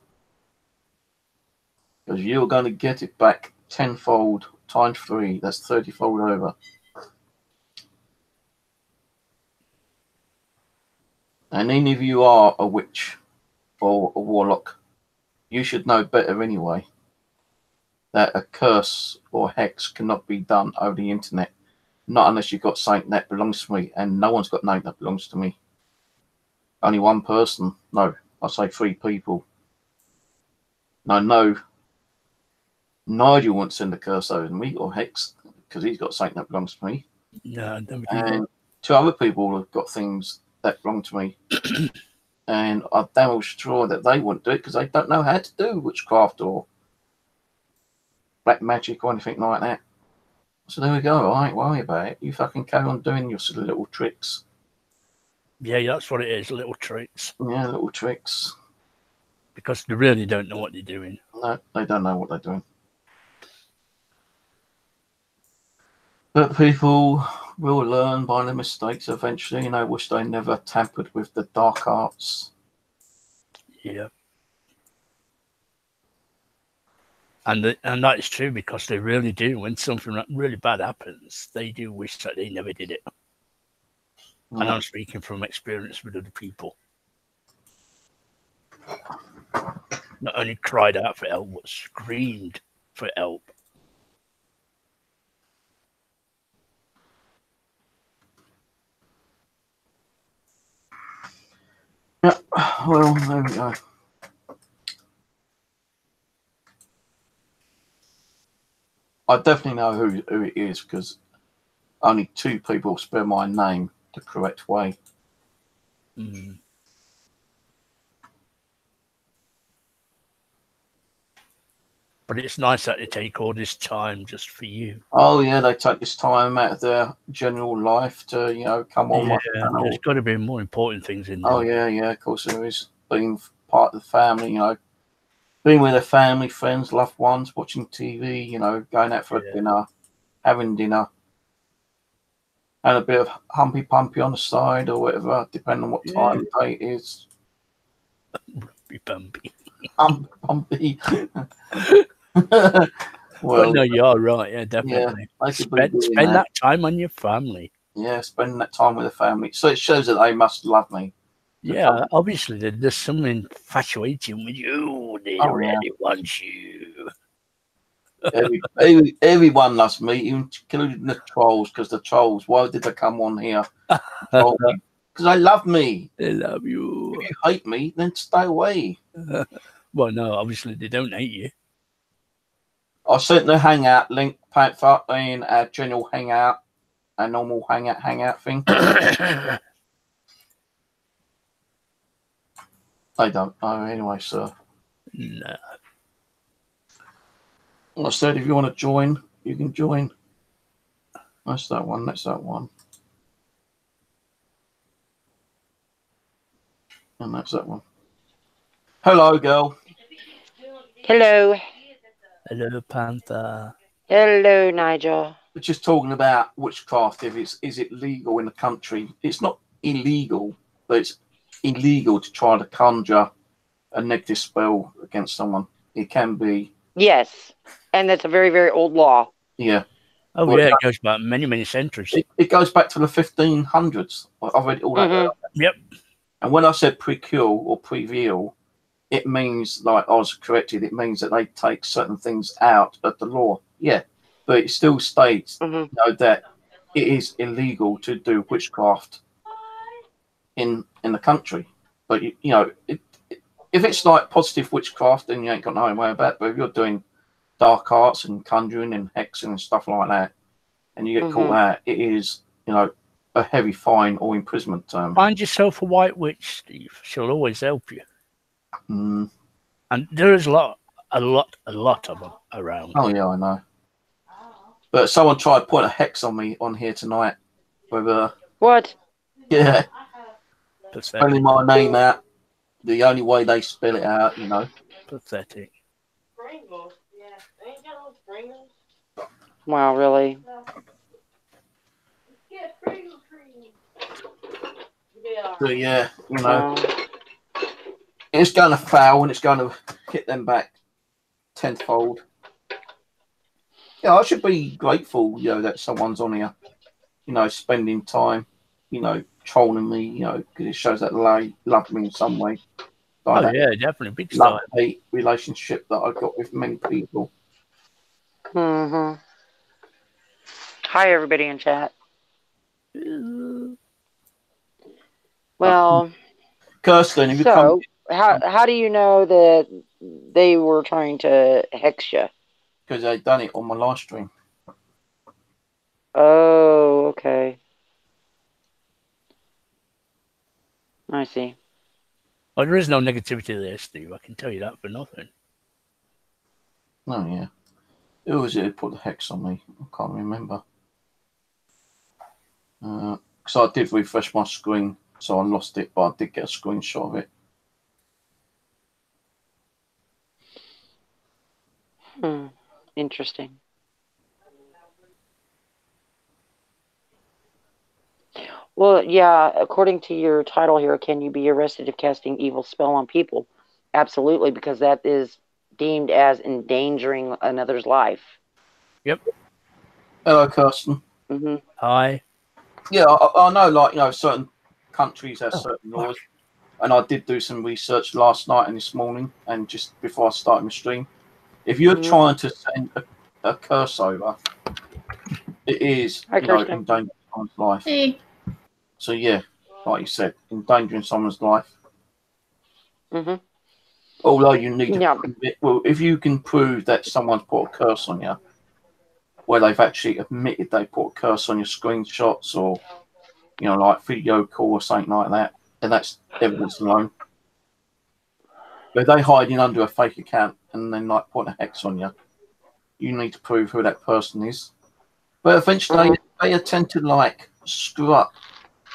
because you're going to get it back tenfold times 3. That's 30-fold over. And any of you are a witch or a warlock, you should know better anyway that a curse or hex cannot be done over the internet, not unless you've got something that belongs to me, and no one's got nothing that belongs to me. Only one person. No, I say 3 people. No, Nigel won't send a curse over to me or hex because he's got something that belongs to me. No, and 2 other people have got things that belong to me. And I'm damn well sure that they wouldn't do it because they don't know how to do witchcraft or black magic or anything like that. So there we go. I ain't worried about it. You fucking carry on doing your silly little tricks. Yeah, that's what it is, little tricks. Yeah, little tricks. Because they really don't know what they're doing. No, they don't know what they're doing. But people will learn by their mistakes eventually. You know, wish they never tampered with the dark arts. Yeah. And that is true, because they really do. When something really bad happens, they do wish that they never did it. Yeah. And I'm speaking from experience with other people. Not only cried out for help, but screamed for help. Yeah, well, there we go. I definitely know who it is, because only 2 people spell my name the correct way. Mm. But it's nice that they take all this time just for you. Oh yeah, they take this time out of their general life to, you know, come on my channel. There's got to be more important things in there. Oh yeah, of course there is. Being part of the family, you know, being with their family, friends, loved ones, watching TV, you know, going out for a dinner, having dinner, and a bit of humpy pumpy on the side or whatever, depending on what time of day it is. Humpy pumpy. Humpy. Well, no, you're right. Yeah, definitely. Yeah, spend that time on your family. Yeah, spending that time with the family. So it shows that they must love me. Yeah, obviously there's some infatuation with you. They really want you. Everyone loves me, including the trolls, because the trolls, why did they come on here? Because they love me. They love you. If you hate me, then stay away. Well, no, obviously they don't hate you. I sent the hangout link in our general hangout our normal hangout thing? They don't know anyway, sir. No. Like I said, if you want to join, you can join. That's that one. That's that one. And that's that one. Hello, girl. Hello. Hello, Panther. Hello, Nigel. We're just talking about witchcraft. If is it legal in the country? It's not illegal, but it's illegal to try to conjure a negative spell against someone. It can be. Yes. And that's a very, very old law. Yeah. Oh, Well, yeah, it goes back many, many centuries. It goes back to the 1500s. I've read all that. Yep. And when I said pre-cure or pre-veal, it means, like I was corrected, it means that they take certain things out of the law. Yeah. But it still states that it is illegal to do witchcraft in the country. But, if it's like positive witchcraft, then you ain't got no way about it. But if you're doing dark arts and conjuring and hexing and stuff like that, and you get caught out, it is, a heavy fine or imprisonment term. Find yourself a white witch, Steve. She'll always help you. Mm. And there is a lot of them around. Oh, yeah, I know. But someone tried to put a hex on me on here tonight. With What? Yeah. Pathetic. Spelling my name out. The only way they spell it out, Pathetic. Wow, really? But yeah, Wow. it's going to fail and it's going to hit them back tenfold. Yeah, I should be grateful, that someone's on here, spending time, trolling me, because it shows that they love me in some way. Like that yeah, definitely. Big style. love-hate relationship that I've got with many people. Hi, everybody in chat. Well, Kirsten, have you so how do you know that they were trying to hex you? Because they done it on my live stream. Oh, okay. I see. Well, there is no negativity there, Steve. I can tell you that for nothing. Oh, yeah. Who was it who put the hex on me? I can't remember. Because I did refresh my screen, so I lost it, but I did get a screenshot of it. Interesting. Well, yeah, according to your title here, can you be arrested if casting evil spell on people? Absolutely, because that is deemed as endangering another's life. Yep. Hello, Kirsten. Hi. Yeah, I know, certain countries have certain laws. And I did do some research last night and this morning, and just before I started my stream. If you're trying to send a curse over, it is, endangering someone's life. Hey. So, yeah, like you said, endangering someone's life. Although you need to prove it. Well, if you can prove that someone's put a curse on you, where they've actually admitted they put a curse on your screenshots or, like video call or something like that, then that's evidence alone. But they hiding under a fake account and then like putting a hex on you, you need to prove who that person is. But eventually they tend to like screw up.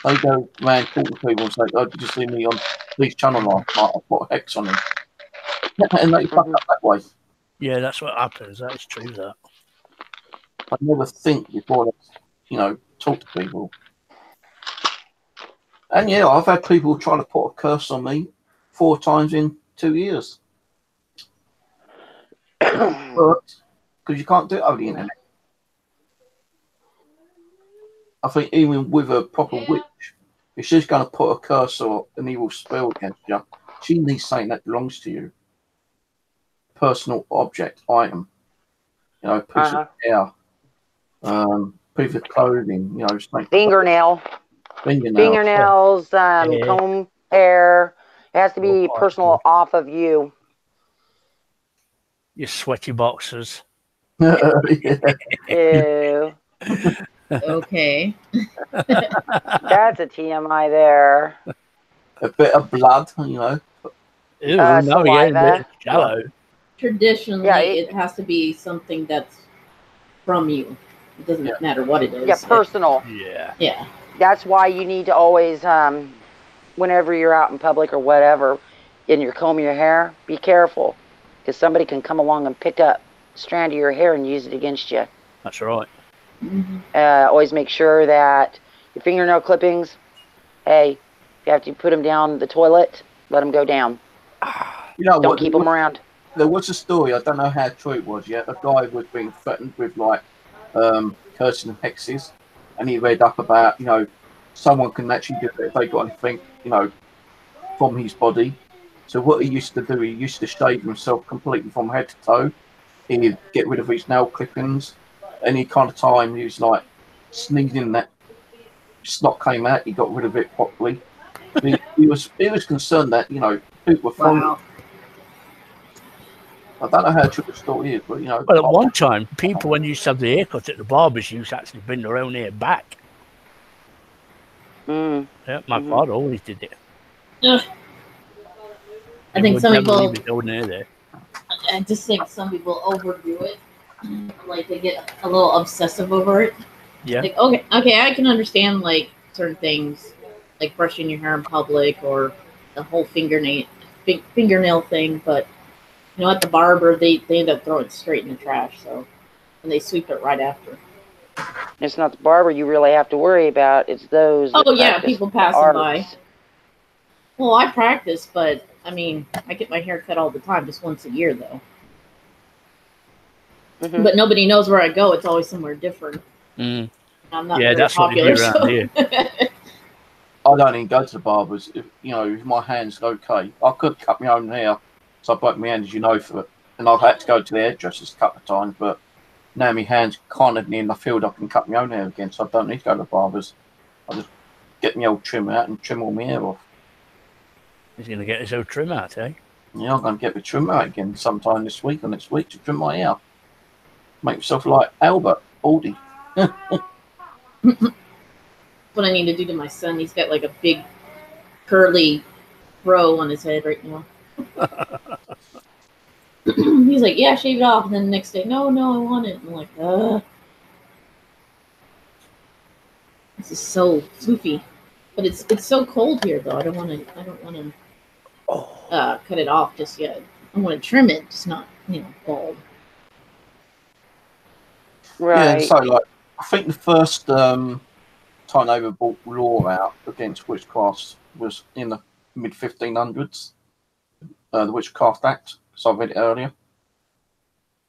They go around talking to people and say, "Oh, did you see me on this channel last night? I put a hex on him," and they fuck up that way. Yeah, that's what happens. That is true. That I never think before they, talk to people. And yeah, I've had people trying to put a curse on me 4 times in 2 years. Because you can't do it over the internet. I think even with a proper witch, if she's going to put a curse or an evil spell against you, she needs something that belongs to you. Personal object, item. Piece of hair, piece of clothing, Fingernails, comb, hair. It has to be personal off of you. Your sweaty boxers. Ew. Okay. That's a TMI there. A bit of blood, you know. Ew, now we're getting a Saliva. bit shallow. Traditionally, Yeah, it has to be something that's from you. It doesn't matter what it is. Yeah, personal. Yeah. Yeah. That's why you need to always, whenever you're out in public or whatever, and you're combing your hair, be careful, because somebody can come along and pick up a strand of your hair and use it against you. That's right. Mm-hmm. Always make sure that your fingernail clippings, hey, if you have to put them down the toilet, let them go down. You know Don't what? keep them around. There was a story, I don't know how true it was yet. A guy was being threatened with like cursing and hexes, and he read up about, you know, someone can actually do it if they got anything, you know, from his body. So what he used to do, he used to shave himself completely from head to toe. He'd get rid of his nail clippings. Any kind of time he was like sneezing, that snot came out, he got rid of it properly. He was concerned that, you know, people were following. Wow. I don't know how true the story is, but, you know. Well, at one time, people, when you used to have the haircut at the barbers, used to actually bring their own hair back. Mm. Yeah, my father always did it. Ugh. I He think would some never people. leave his own hair there. I just think some people overdo it. Like they get a little obsessive over it. Yeah. Like okay, I can understand like certain things, like brushing your hair in public or the whole fingernail thing, but you know, at the barber they end up throwing it straight in the trash. So, and they sweep it right after. It's not the barber you really have to worry about. It's those. Oh that yeah, practice people passing arts. by. Well, I practice, but I mean, I get my hair cut all the time, just once a year though. Mhm. But nobody knows where I go. It's always somewhere different. Mm. I'm not Yeah, very that's what they popular. do around So. here. I don't even go to the barbers. If, you know, if my hand's okay, I could cut my own hair. So I broke my hand, as you know, for it. And I've had to go to the hairdressers a couple of times, but now my hand's kind of near in the field, I can cut my own hair again, so I don't need to go to the barbers. I just get my old trim out and trim all my hair off. He's going to get his own trim out, eh? Yeah, I'm going to get the trim out again sometime this week or next week to trim my hair. Make myself like Albert Aldi. What I need to do to my son. He's got like a big curly fro on his head right now. He's like, yeah, shave it off. And then the next day, no, I want it. I'm like, this is so floofy. But it's so cold here though. I don't want to cut it off just yet. I want to trim it, just not, you know, bald. Right. Yeah, so like I think the first time they ever brought law out against witchcraft was in the mid 1500s, the Witchcraft Act. So I read it earlier.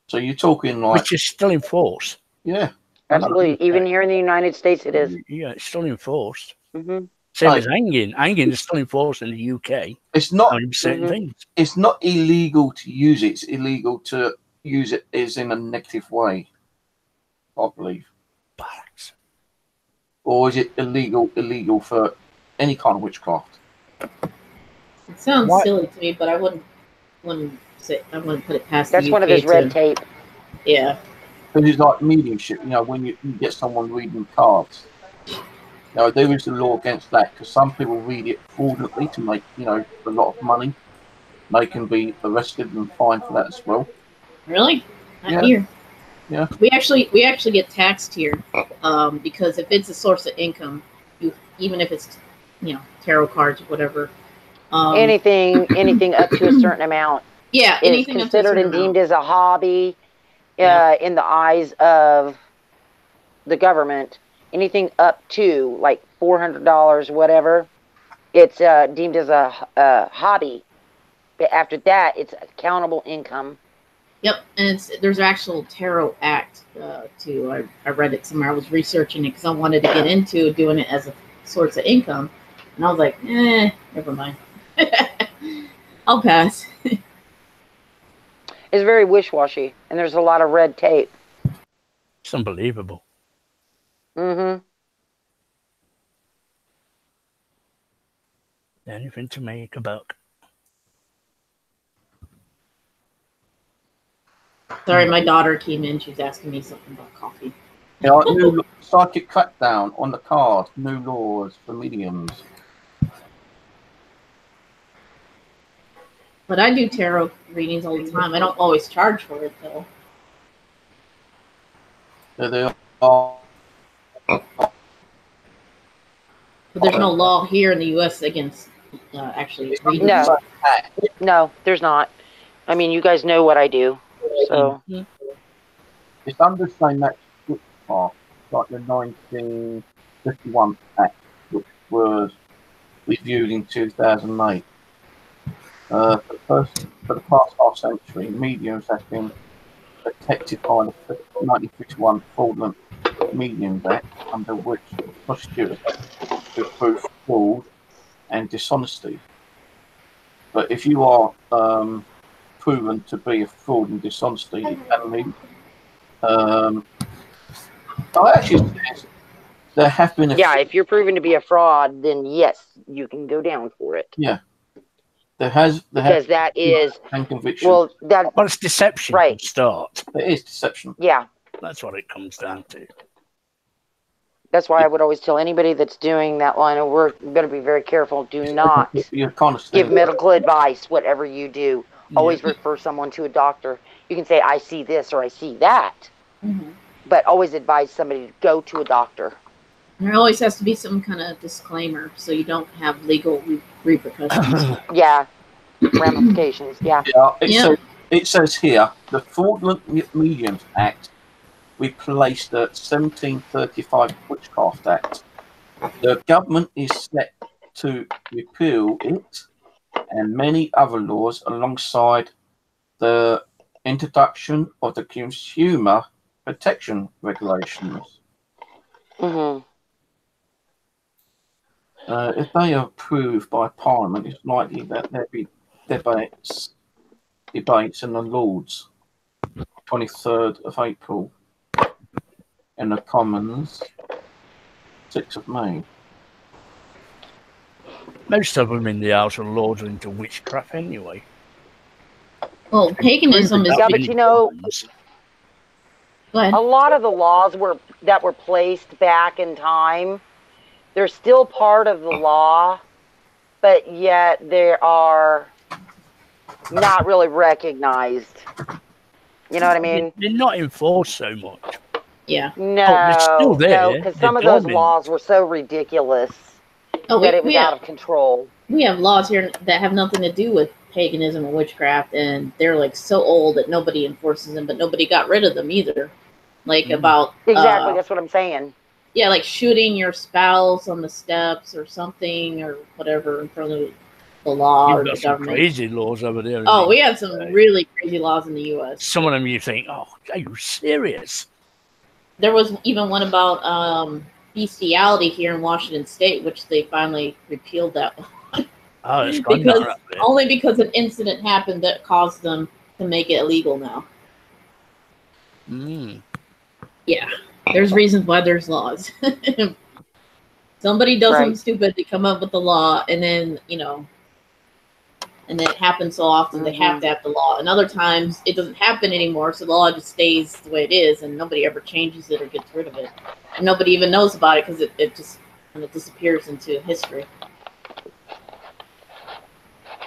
So you're talking like, Which is still in force. yeah, Absolutely. Even here in the United States, it is. Yeah, it's still in force. Mm-hmm. Same Right. as hanging. Hanging is still in force in the UK. it's not On certain Mhm. things. it's not illegal to use it. It's illegal to use it as in a negative way, I believe. Bollocks. Or is it illegal for any kind of witchcraft? It sounds What? silly to me, but I wouldn't say I wouldn't put it past. That's the one of UK his red to- tape. Yeah. Because it's like mediumship, you know, when you get someone reading cards. Now, there is a law against that because some people read it fraudulently to make, you know, a lot of money. They can be arrested and fined for that as well. Really? Not Yeah. here. Yeah. We actually get taxed here, because if it's a source of income, even if it's, you know, tarot cards or whatever. Anything up to a certain amount Yeah, is anything up to a considered certain and deemed amount. as a hobby Yeah. in the eyes of the government. Anything up to like $400, whatever, it's deemed as a hobby. But after that, it's accountable income. Yep, and there's an actual tarot act too. I read it somewhere. I was researching it because I wanted to get into doing it as a source of income, and I was like, never mind. I'll pass. It's very wish-washy, and there's a lot of red tape. It's unbelievable. Mm-hmm. Anything to make a buck. Sorry, my daughter came in. She's asking me something about coffee. You know, like psychic crackdown on the card. New laws for mediums. But I do tarot readings all the time. I don't always charge for it though. There they are. But there's no law here in the U.S. against actually reading. No. No, there's not. I mean, you guys know what I do. So It's under the same Act, like the 1951 Act, which was reviewed in 2008. For the past half century, mediums have been protected by the 1951 Fraudulent Mediums Act, under which prosecutors have to prove fraud and dishonesty. But if you are proven to be a fraud and dishonesty, you can leave. Actually, there have been if you're proven to be a fraud, then yes, you can go down for it. Yeah. Because that is and conviction. well, that it's deception. Right. To start. It is deception. yeah. That's what it comes down to. That's why I would always tell anybody that's doing that line of work, you better be very careful. Do not You're kind of give medical advice. Whatever you do, always refer someone to a doctor. You can say, "I see this" or "I see that," but always advise somebody to go to a doctor. There always has to be some kind of disclaimer so you don't have legal repercussions. Yeah, ramifications. Yeah. It says here, the Fraudulent Mediums Act replaced the 1735 Witchcraft Act. The government is set to repeal it and many other laws alongside the introduction of the Consumer Protection Regulations. If they are approved by Parliament, it's likely that there'll be debates in the Lords, 23rd of April, in the Commons, 6th of May. Most of them in the House of Lords are into witchcraft anyway. Well, paganism is. Yeah, but you know, Go ahead. a lot of the laws that were placed back in time, they're still part of the law, but yet they are not really recognized. You know what I mean? They're not enforced so much. Yeah. No, they're still there. because They're some of those dormant. laws were so ridiculous Oh, that it was we out have of control. we have laws here that have nothing to do with paganism or witchcraft, and they're like so old that nobody enforces them, but nobody got rid of them either. Like about Exactly, that's what I'm saying. yeah, like shooting your spouse on the steps or something or whatever in front of the law or You've the got some government. crazy laws over there. Oh, we have some really crazy laws in the U.S. Some of them you think, oh, are you serious? There was even one about bestiality here in Washington State, which they finally repealed that one. Oh, it's gone because, down up there. only because an incident happened that caused them to make it illegal now. Yeah, there's reasons why there's laws. Somebody does something stupid, they come up with the law, and then, you know, and it happens so often they have to have the law. And other times it doesn't happen anymore, so the law just stays the way it is, and nobody ever changes it or gets rid of it. And nobody even knows about it because it just kind of disappears into history.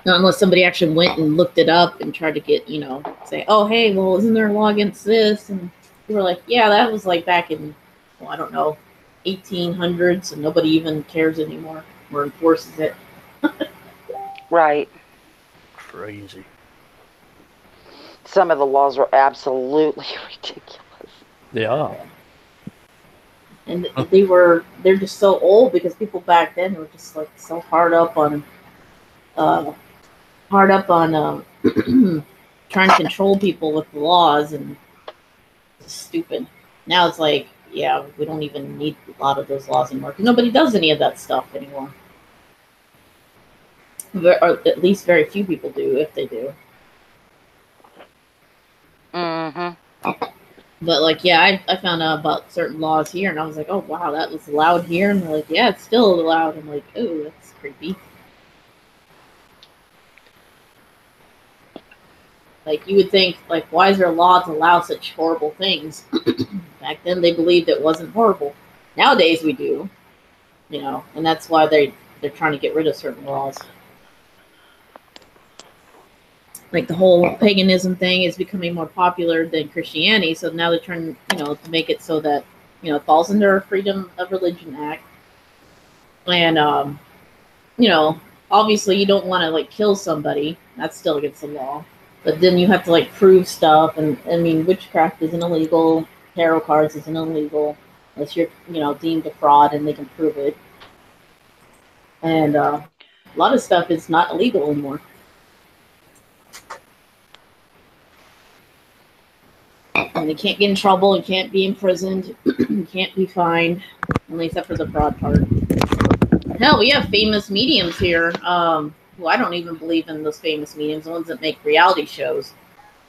Not unless somebody actually went and looked it up and tried to get, you know, say, oh, hey, well, isn't there a law against this? And we were like, yeah, that was like back in, well, I don't know, 1800s, and nobody even cares anymore or enforces it. Right. Crazy. Some of the laws are absolutely ridiculous. They are. And they're just so old because people back then were just like so hard up on trying to control people with the laws, and it's stupid. Now it's like, yeah, we don't even need a lot of those laws anymore because nobody does any of that stuff anymore. Or at least very few people do, if they do. But like, yeah, I found out about certain laws here, and I was like, oh wow, that was allowed here, and they're like, yeah, it's still allowed. I'm like, oh, that's creepy. Like, you would think, like, why is there a law to allow such horrible things? Back then, they believed it wasn't horrible. Nowadays we do, you know, and that's why they're trying to get rid of certain laws. Like the whole paganism thing is becoming more popular than Christianity, so now they're trying, you know, to make it so that, you know, it falls under Freedom of Religion Act. And, you know, obviously you don't want to, like, kill somebody. That's still against the law. But then you have to, like, prove stuff. And, I mean, witchcraft isn't illegal. Tarot cards isn't illegal. Unless you're, you know, deemed a fraud and they can prove it. And a lot of stuff is not illegal anymore. And they can't get in trouble and can't be imprisoned, can't be fined, only except for the fraud part. Hell, we have famous mediums here. Who I don't even believe in those famous mediums, the ones that make reality shows.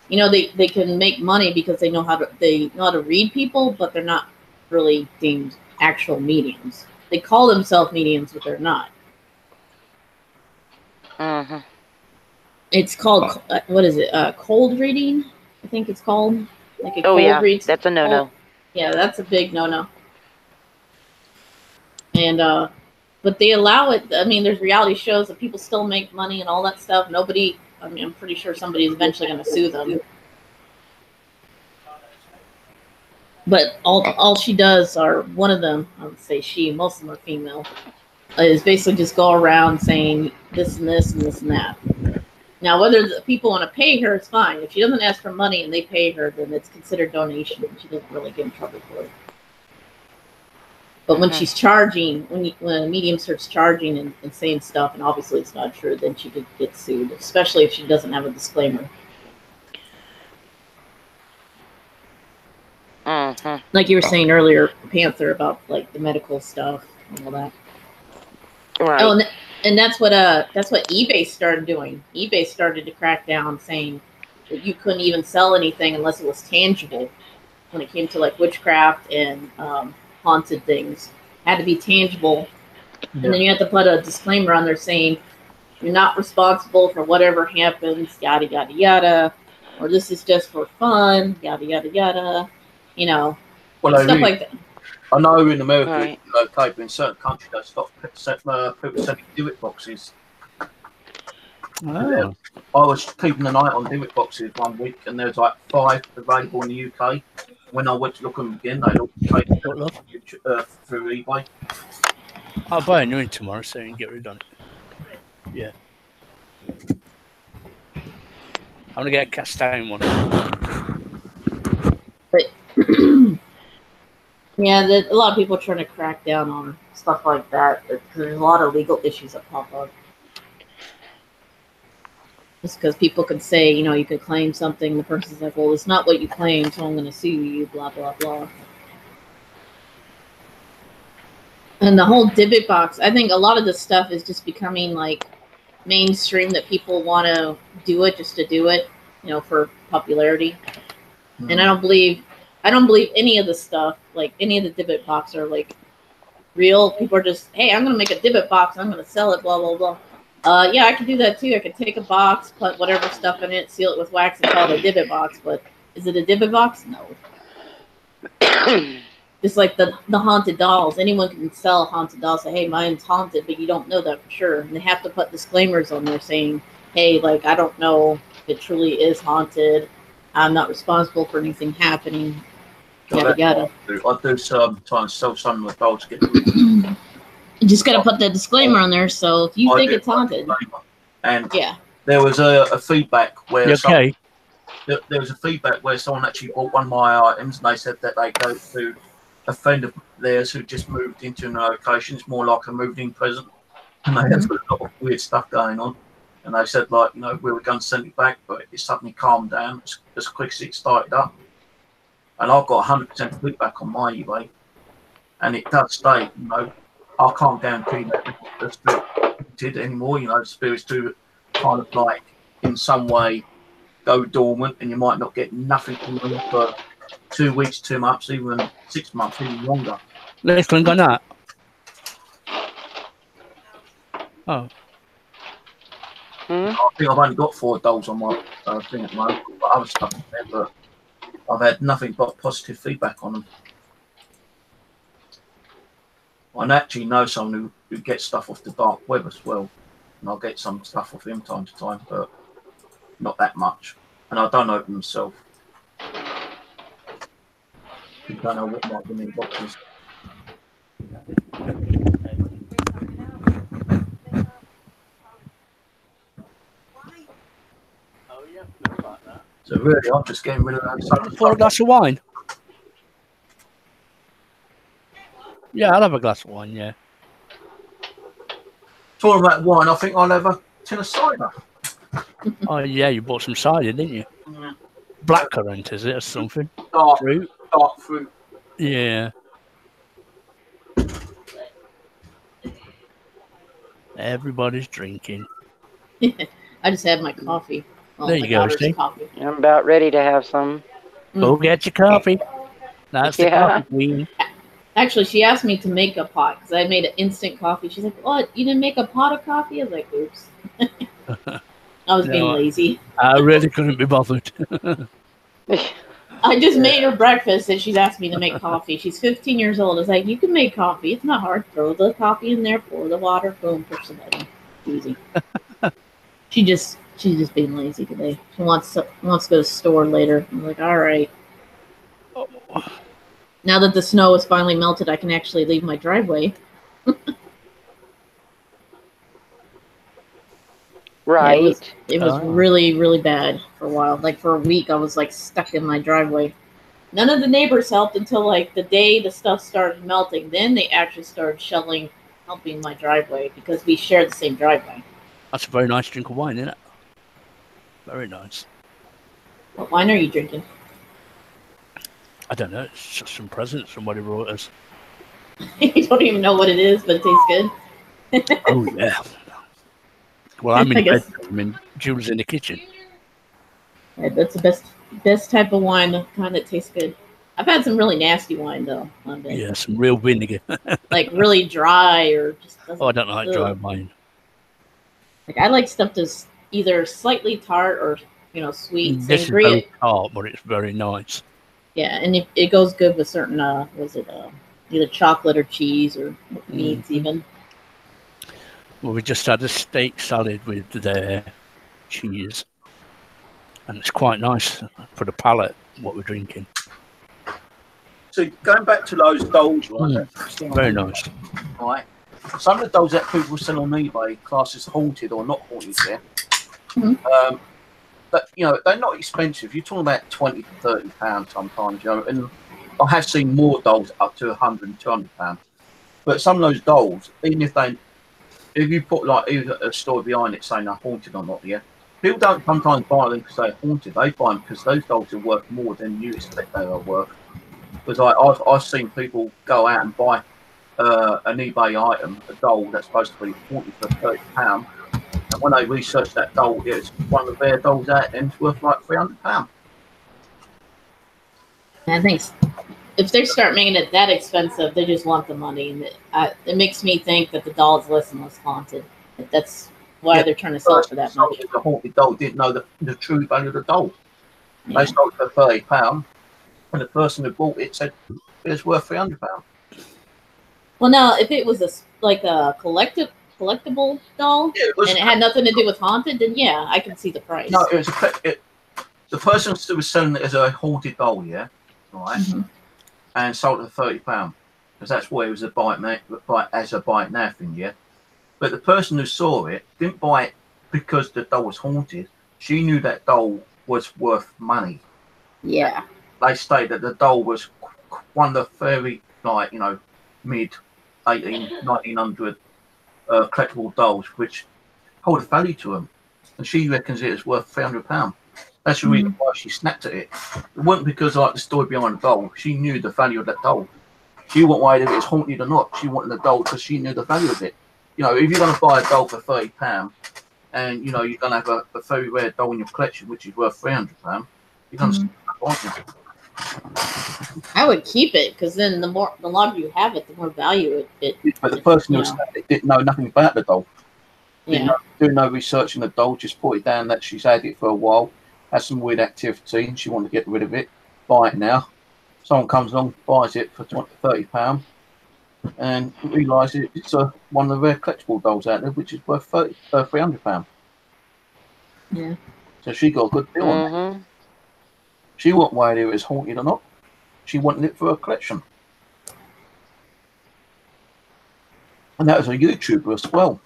You know, they can make money because they know how to read people, but they're not really deemed actual mediums. They call themselves mediums, but they're not. Uh-huh. It's called what is it? Cold reading, I think it's called. Like a Oh cold yeah, read. that's a no-no. Yeah, that's a big no-no. And but they allow it. I mean, there's reality shows that people still make money and all that stuff. Nobody. I mean, I'm pretty sure somebody's eventually going to sue them. But all she does, or one of them, I would say she, most of them are female, is basically just go around saying this and this and this and that. Now, whether the people want to pay her, it's fine. If she doesn't ask for money and they pay her, then it's considered donation, and she doesn't really get in trouble for it. But when she's charging, when a medium starts charging and saying stuff, and obviously it's not true, then she could get sued, especially if she doesn't have a disclaimer. Like you were saying earlier, Panther, about like the medical stuff and all that. Right. Oh, and that's what eBay started doing. eBay started to crack down, saying that you couldn't even sell anything unless it was tangible. When it came to like witchcraft and haunted things, it had to be tangible. And then you have to put a disclaimer on there saying you're not responsible for whatever happens, yada yada yada, or this is just for fun, yada yada yada. You know, stuff like that. I know in America, Right. but in certain countries, they stop people sending DeWitt boxes. Oh. I was keeping an eye on DeWitt boxes one week, and there was like 5 available in the UK. When I went to look at them again, they looked through eBay. I'll buy a new one tomorrow so you can get rid of it. Yeah. I'm going to get a cast iron one. But yeah, a lot of people are trying to crack down on stuff like that. There's a lot of legal issues that pop up. Just because people could say, you know, you could claim something, the person's like, well, it's not what you claim, so I'm going to sue you, blah, blah, blah. And the whole Dybbuk box, I think a lot of this stuff is just becoming, like, mainstream, that people want to do it just to do it, you know, for popularity. And I don't believe any of the stuff, like, any of the Dybbuk box are, like, real. People are just, hey, I'm going to make a Dybbuk box, I'm going to sell it, blah, blah, blah. Yeah, I can do that too. I could take a box, put whatever stuff in it, seal it with wax, and call it a Dybbuk box. But is it a Dybbuk box? No. Just like the haunted dolls. Anyone can sell a haunted doll. Say, hey, mine's haunted, but you don't know that for sure. And they have to put disclaimers on there saying, hey, like, I don't know if it truly is haunted. I'm not responsible for anything happening. Yada yada. I do sometimes sell some of the dolls to get. You just got to put the disclaimer on there. So if you think it's haunted, and yeah, there was a feedback where Okay. there was a feedback where someone actually bought one of my items, and they said that they go to a friend of theirs who just moved into an location. It's more like a moved-in present, and they had a lot of weird stuff going on. And they said, like, you know, we were going to send it back, but it suddenly calmed down as quick as it started up. And I've got 100% feedback on my eBay, and it does state, you know, I can't guarantee that the spirit did anymore. You know, the spirits do kind of like in some way go dormant, and you might not get nothing from them for 2 weeks, 2 months, even 6 months, even longer. Let's click on that. Oh. I think I've only got 4 dolls on my thing at the moment. I've got other stuff in there, but I've had nothing but positive feedback on them. I actually know someone who gets stuff off the dark web as well, and I'll get some stuff off him time to time, but not that much. And I don't open myself. You don't know what might be in boxes. So really, I'm just getting rid of that. For a glass of wine? Yeah, I'll have a glass of wine, yeah. Talking about wine, I think I'll have a tin of cider. Oh, yeah, you bought some cider, didn't you? Yeah. Blackcurrant, is it, or something? Dark fruit. Yeah. Everybody's drinking. I just had my coffee. Well, There my you go, daughter's Steve. coffee. I'm about ready to have some. Go get your coffee. That's the Yeah. coffee queen. Actually, she asked me to make a pot because I made an instant coffee. She's like, "What? You didn't make a pot of coffee?" I was like, "Oops." I was being No, lazy. I really couldn't be bothered. I just made her breakfast and she's asked me to make coffee. She's 15 years old. I was like, "You can make coffee. It's not hard. Throw the coffee in there, pour the water, boom, push the button. Easy." She's just being lazy today. She wants to go to the store later. I'm like, "All right." Now that the snow is finally melted, I can actually leave my driveway. Right. It was really, really bad for a while. Like for a week, I was like stuck in my driveway. None of the neighbors helped until like the day the stuff started melting. Then they actually started helping my driveway because we share the same driveway. That's a very nice drink of wine, isn't it? Very nice. What wine are you drinking? I don't know. It's just some present somebody wrote us. You don't even know what it is, but it tastes good. Oh, yeah. Well, I'm I in guess- bed. I mean, Julie's in the kitchen. Yeah, that's the best type of wine, the kind that tastes good. I've had some really nasty wine though. On bed. Yeah, some real vinegar. Like really dry or just doesn't. Oh, I don't like dry Ugh. wine. Like I like stuff that's either slightly tart or sweet. This is Sangria. very tart, but it's very nice. Yeah, and it goes good with certain either chocolate or cheese or meats even. Well, we just had a steak salad with the cheese, and it's quite nice for the palate. What we're drinking, So going back to those dolls, right? very nice. Right. Some of the dolls that people sell on eBay, class as haunted or not haunted, yeah. Mhm. But they're not expensive. You're talking about £20 to £30 sometimes, and I have seen more dolls up to £100 and £200. But some of those dolls, even if you put like either a story behind it saying they're haunted or not, yeah, people don't sometimes buy them because they're haunted. They buy them because those dolls are worth more than you expect they are worth. Because I've seen people go out and buy an eBay item, a doll that's supposed to be haunted for £30, and when they research that doll, it's one of their dolls out and it's worth like £300. I think if they start making it that expensive, they just want the money, and it makes me think that the doll is less and less haunted. That's why they're trying to sell it for that much. The haunted doll didn't know the true value of the doll. Yeah. They sold it for £30, and the person who bought it said it's worth £300. Well, now if it was a collectible doll Yeah, it was, and it had nothing to do with haunted, then yeah, I can see the price. no, it was the person who was selling it as a haunted doll, yeah, right, Mhm. and sold it for £30 because that's why it was as a buy it now thing, yeah. But the person who saw it didn't buy it because the doll was haunted. She knew that doll was worth money. Yeah. They stated that the doll was one of the very mid 1900 collectible dolls which hold a value to them, and she reckons it is worth £300. That's the reason why she snapped at it. It wasn't because like the story behind the doll. She knew the value of that doll. She wasn't worried if it was haunted or not. She wanted the doll because she knew the value of it. If you're going to buy a doll for £30 and you're going to have a very rare doll in your collection which is worth £300, you're going to snap, aren't you? I would keep it because then the longer you have it, the more value it. But the person who Yeah. snapped it didn't know nothing about the doll. Yeah. Do no research on the doll, just put it down that she's had it for a while, has some weird activity, and she wanted to get rid of it. Buy it now. Someone comes along, buys it for £30. and realised it's one of the rare collectible dolls out there, which is worth £300. Yeah. So she got a good deal on it. Mm-hmm. She wasn't worried if it was haunted or not. She wanted it for her collection. And that was a YouTuber as well.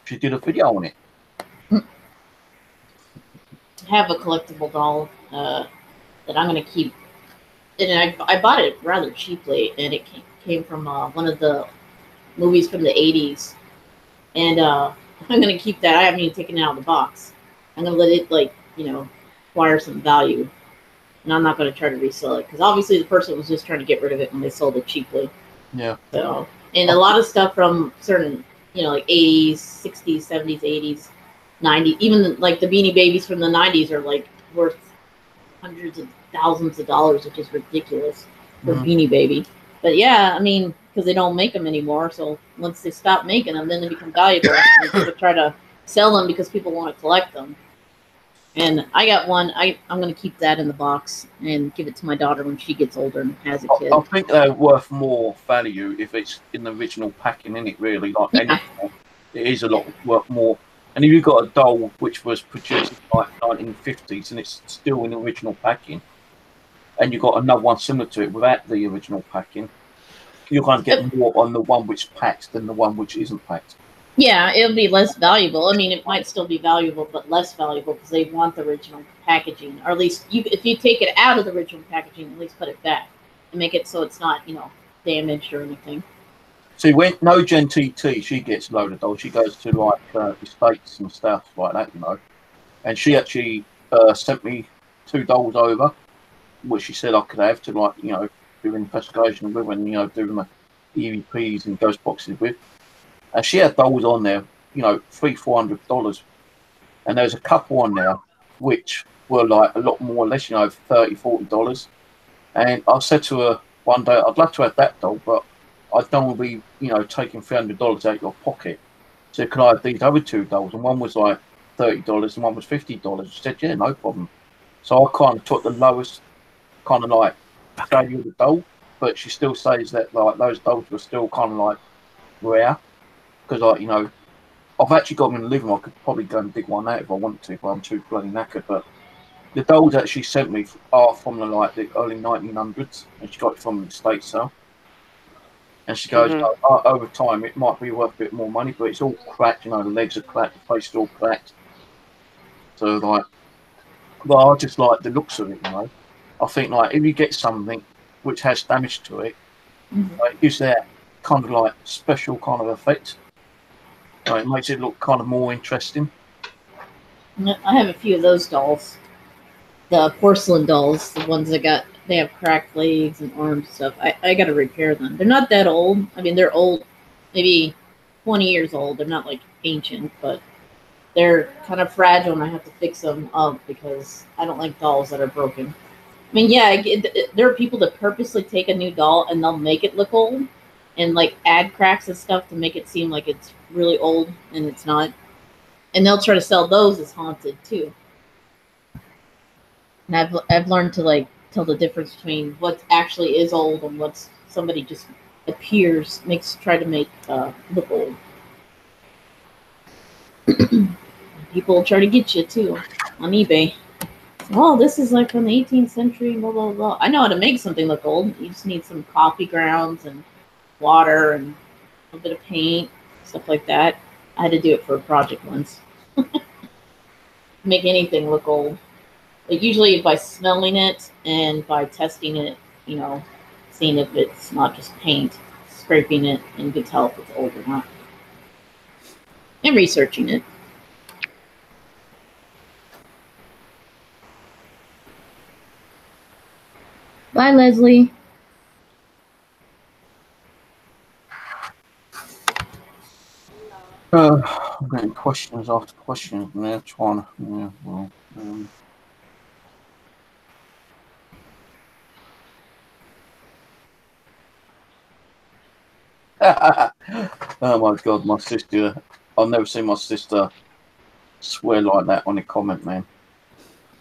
She did a video on it. I have a collectible doll that I'm going to keep. And I bought it rather cheaply, and it came from one of the movies from the 80s. And I'm going to keep that. I haven't even taken it out of the box. I'm going to let it, like, you know, acquire some value. And I'm not going to try to resell it, because obviously the person was just trying to get rid of it when they sold it cheaply. Yeah. So, and a lot of stuff from certain, you know, like 80s, 60s, 70s, 80s, 90s, even like the Beanie Babies from the 90s are like worth hundreds of thousands of dollars, which is ridiculous for Beanie Baby. But yeah, I mean, because they don't make them anymore. So once they stop making them, then they become valuable. And people try to sell them because people want to collect them. And I got one. I'm going to keep that in the box and give it to my daughter when she gets older and has a kid. I think they're worth more value if it's in the original packing, isn't it, really? Like anything, it is a lot worth more. And if you've got a doll which was produced in like 1950s and it's still in the original packing, and you've got another one similar to it without the original packing, you're going to get more on the one which packs than the one which isn't packed. Yeah, it'll be less valuable. I mean, it might still be valuable, but less valuable because they want the original packaging. Or at least, if you take it out of the original packaging, at least put it back and make it so it's not, you know, damaged or anything. See, when No Gen TT, she gets a load of dolls. She goes to like estates and stuff like that, you know. And she actually sent me 2 dolls over, which she said I could have to, like, you know, do an investigation with and, you know, do my EVPs and ghost boxes with. And she had dolls on there, you know, $300-400. And there's a couple on there which were like a lot more or less, you know, $30-40. And I said to her one day, I'd love to have that doll, but I don't want to be, you know, taking $300 out your pocket. So can I have these other 2 dolls? And one was like $30 and one was $50. She said, yeah, no problem. So I kind of took the lowest kind of like value of the doll, but she still says that like those dolls were still kind of like rare. Because, like, you know, I've actually got them in the living room. I could probably go and dig one out if I want to, but I'm too bloody knackered. But the dolls that she sent me are from the, like, the early 1900s, and she got it from the estate sale. And she goes, over time, it might be worth a bit more money, but it's all cracked. You know, the legs are cracked, the face is all cracked. So, like, well, I just like the looks of it, you know. I think, like, if you get something which has damage to it, like, it gives that kind of, like, special kind of effect. It makes it look kind of more interesting. I have a few of those dolls. The porcelain dolls, the ones that they have cracked legs and arms and stuff. I got to repair them. They're not that old. I mean, they're old, maybe 20 years old. They're not like ancient, but they're kind of fragile and I have to fix them up because I don't like dolls that are broken. I mean, yeah, there are people that purposely take a new doll and they'll make it look old and like add cracks and stuff to make it seem like it's really old and it's not. And they'll try to sell those as haunted too. And I've learned to like tell the difference between what actually is old and what's somebody just try to make look old. People will try to get you too on eBay. Oh, this is like from the 18th century, blah blah blah. I know how to make something look old. You just need some coffee grounds and water and a little bit of paint, stuff like that. I had to do it for a project once. Make anything look old. But usually by smelling it and by testing it, you know, seeing if it's not just paint, scraping it, and you can tell if it's old or not. And researching it. Bye, Leslie. I'm getting questions after questions and they're trying to, yeah, well, oh my god, my sister, I've never seen my sister swear like that on a comment, man.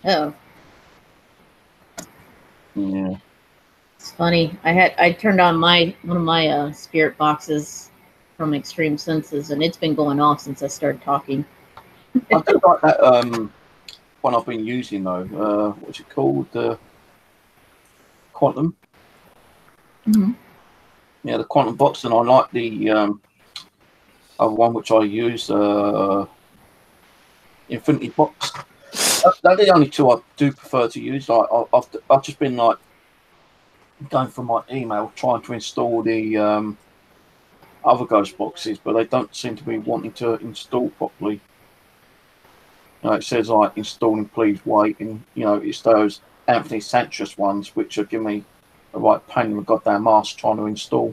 Oh. Yeah. It's funny. I turned on one of my spirit boxes from Extreme Senses, and it's been going off since I started talking. I do like that one I've been using though. What's it called? Quantum. Mhm. Yeah, the Quantum box, and I like the other one which I use, Infinity box. They're the only two I do prefer to use. Like I've just been like going through my email trying to install the other ghost boxes, but they don't seem to be wanting to install properly. It says like installing, please wait, and it's those Anthony Sanchez ones which are giving me a right pain in the goddamn arse trying to install.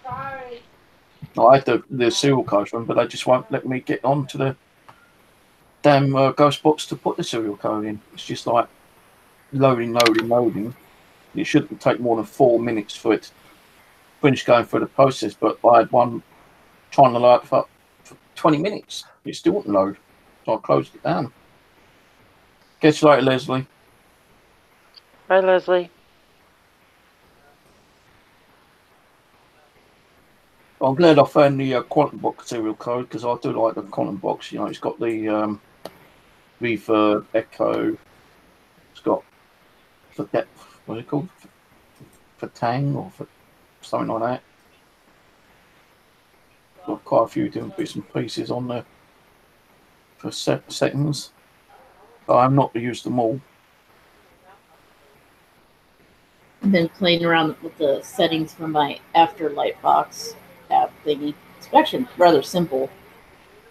I had the serial code one, but they just won't let me get onto the damn ghost box to put the serial code in. It's just like loading. It shouldn't take more than 4 minutes for it to finish going through the process, but I had one trying to load for 20 minutes. It still wouldn't load, so I closed it down. Catch you later, Leslie. Bye, Leslie. I'm glad I found the Quantum box serial code, because I do like the Quantum box. It's got the reverb, echo. It's got for depth. What's it called? For tang or for something like that. Got quite a few different bits and pieces on there for settings. But I've not used them all. I've been playing around with the settings for my Afterlight box app thingy. It's actually rather simple.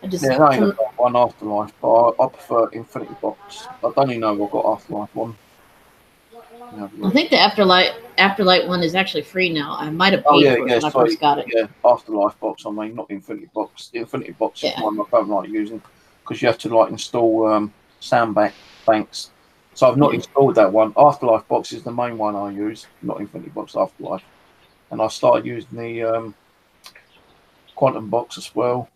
I just Yeah, I ain't got one Afterlife, but I prefer Infinity box. I don't even know I've got Afterlife one. I think the Afterlight one is actually free now. I might have paid for it when I first got it. Yeah, Afterlife box, I mean, not Infinity box. The Infinity box is one I don't like using, because you have to like install sound banks. So I've not installed that one. Afterlife box is the main one I use, not Infinity box, Afterlife. And I started using the Quantum box as well.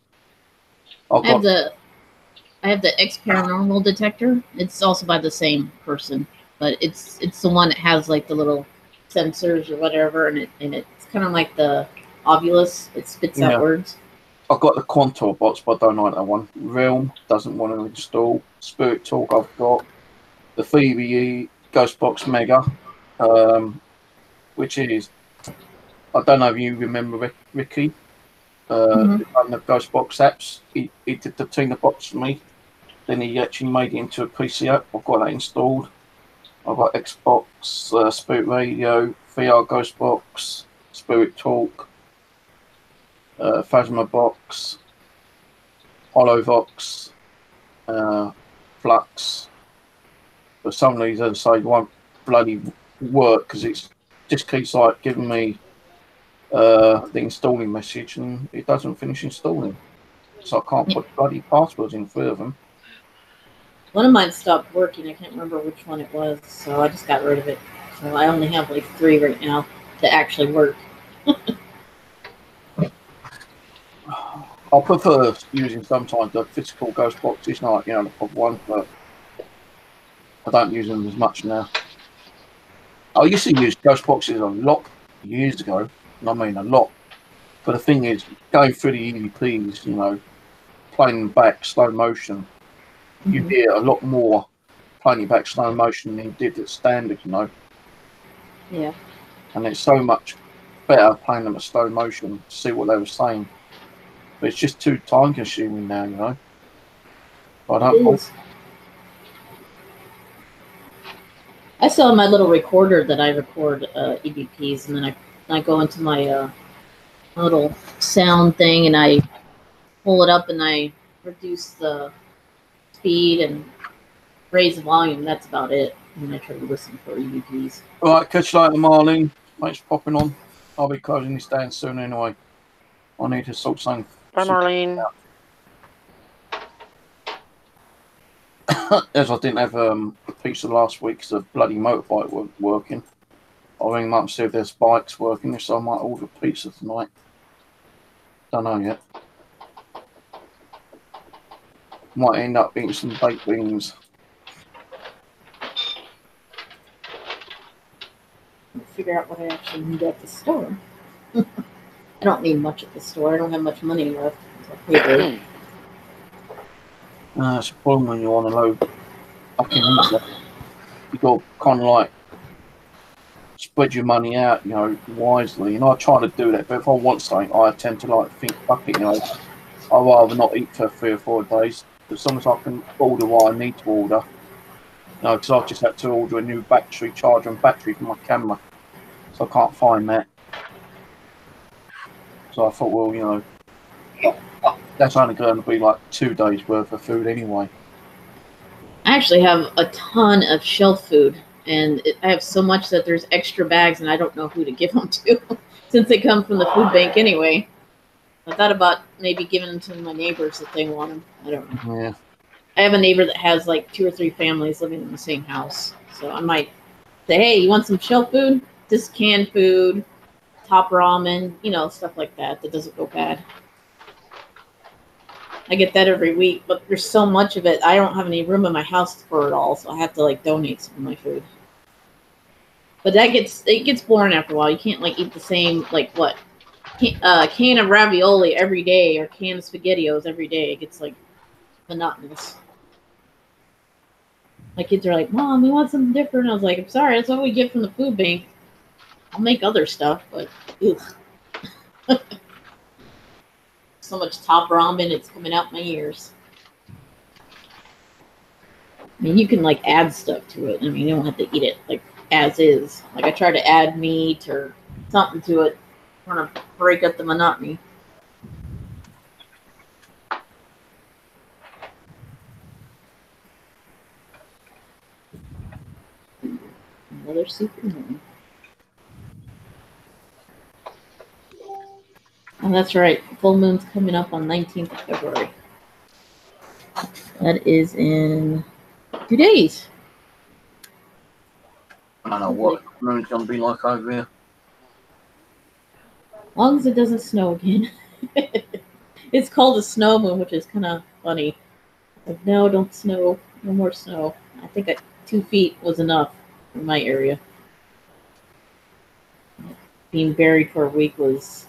I have the X Paranormal detector. It's also by the same person, but it's the one that has like the little sensors or whatever, and it's kind of like the Ovilus. It spits out words. I've got the Quantor box, but I don't like that one. Realm doesn't want to install. Spirit Talk I've got. The Phoebe Ghost Box Mega, which is, I don't know if you remember Ricky, the Ghost Box apps. He did the Tina box for me. Then he actually made it into a PC app. I've got that installed. I've got Xbox, Spirit Radio, VR Ghost Box, Spirit Talk, Phasma Box, Holovox, Flux. But some of these, as I say, won't bloody work, because it just keeps like giving me the installing message, and it doesn't finish installing. So I can't put bloody passwords in 3 of them. One of mine stopped working. I can't remember which one it was, so I just got rid of it. So I only have like 3 right now that actually work. I prefer using sometimes the physical ghost boxes, like the proper ones, but I don't use them as much now. I used to use ghost boxes a lot years ago, and I mean a lot. But the thing is, going through the EVPs, playing them back slow motion, you hear a lot more playing it back slow motion than you did at standard, Yeah. And it's so much better playing them at slow motion to see what they were saying. But it's just too time consuming now, I don't. I still have my little recorder that I record EVPs, and then I go into my little sound thing, and I pull it up, and I reduce the speed and raise the volume. That's about it. And I try to listen for EVPs. All right, catch you later, Marlene. Thanks for popping on. I'll be closing this down soon anyway. I need to sort something. Bye, Marlene. As I didn't have a pizza last week because the bloody motorbike wasn't working. I'll ring them up and see if there's bikes working, so I might order pizza tonight. Don't know yet. Might end up eating some baked beans. figure out what I actually need at the store. I don't need much at the store. I don't have much money left. It's a problem when you're on a low fucking internet. You got to kind of like spread your money out, wisely. And I try to do that, but if I want something, I tend to like think, fuck it, I'd rather not eat for 3 or 4 days. As long as I can order what I need to order. Because I've just had to order a new battery charger and battery for my camera, so I can't find that. So I thought, well, that's only going to be like 2 days worth of food anyway. I actually have a ton of shelf food, and I have so much that there's extra bags, and I don't know who to give them to, since they come from the food bank anyway. I thought about maybe giving them to my neighbors if they want them. I don't know. Yeah. I have a neighbor that has like 2 or 3 families living in the same house, so I might say, hey, you want some shelf food? Just canned food, top ramen, stuff like that doesn't go bad. I get that every week, but there's so much of it. I don't have any room in my house for it all, so I have to like donate some of my food. But it gets boring after a while. You can't like eat the same can of ravioli every day or can of SpaghettiOs every day. It gets like monotonous. My kids are like, Mom, we want something different. I was like, I'm sorry, that's what we get from the food bank. I'll make other stuff, but ugh. So much top ramen, it's coming out my ears. I mean, you can like add stuff to it. I mean, you don't have to eat it like as is. Like I try to add meat or something to it, trying to break up the monotony. Another supermoon. Oh, that's right. Full moon's coming up on 19th of February. That is in 2 days. I don't know what the moon's going to be like over here. As long as it doesn't snow again. It's called a snow moon, which is kind of funny. Like, no, don't snow. No more snow. I think 2 feet was enough in my area. Being buried for a week was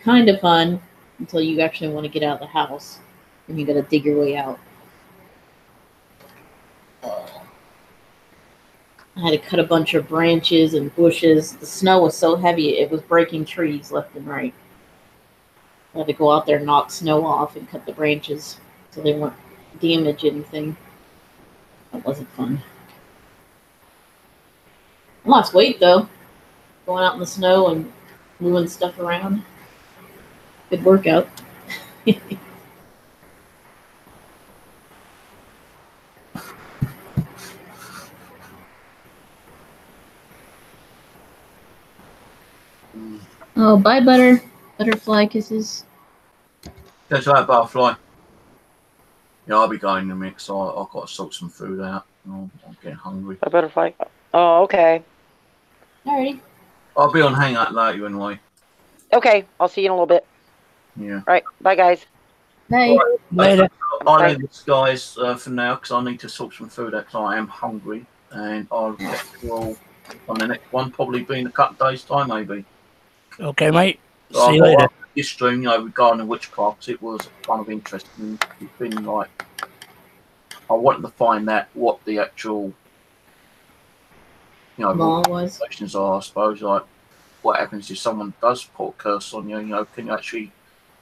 kind of fun until you actually want to get out of the house and you got to dig your way out. I had to cut a bunch of branches and bushes. The snow was so heavy it was breaking trees left and right. I had to go out there and knock snow off and cut the branches so they weren't damage anything. That wasn't fun. I lost weight though, going out in the snow and moving stuff around. Good workout. Oh, bye, butterfly kisses. Catch that butterfly. Yeah, I'll be going in a minute, so I've got to sort some food out. I'm getting hungry. A butterfly. Oh, okay. Alrighty. I'll be on Hangout later anyway. Okay, I'll see you in a little bit. Yeah. All right, bye, guys. Bye. Later. I'll leave this, guys, for now because I need to sort some food out because I am hungry. And I'll get you all on the next one, probably be in a couple of days' time, maybe. Okay, mate. So See you later. This stream, regarding witchcraft, it was kind of interesting. It's been like, I wanted to find out what the actual, Law was. questions are, I suppose. Like, what happens if someone does put a curse on you? Can you actually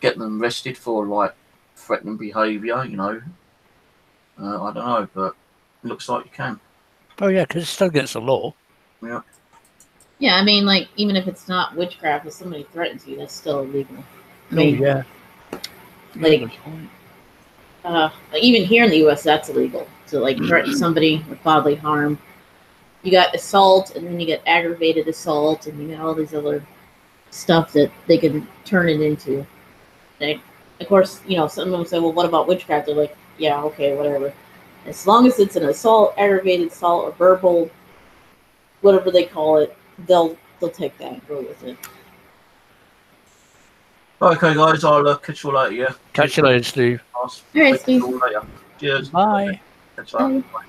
get them arrested for like threatening behaviour? I don't know, but it looks like you can. Oh, yeah, because it's still against the law. Yeah. Yeah, I mean, like, even if it's not witchcraft, if somebody threatens you, that's still illegal. I mean, yeah. like, even here in the U.S., that's illegal. To, like, threaten somebody with bodily harm. You got assault, and then you get aggravated assault, and you got all these other stuff that they can turn it into. And of course, someone will say, well, what about witchcraft? They're like, yeah, okay, whatever. As long as it's an assault, aggravated assault, or verbal, whatever they call it, they'll take that and go with it. Okay, guys, I'll catch you later. Yeah. Catch you later, Steve. All right, Steve. Later. Cheers. Bye. Catch you later. Bye.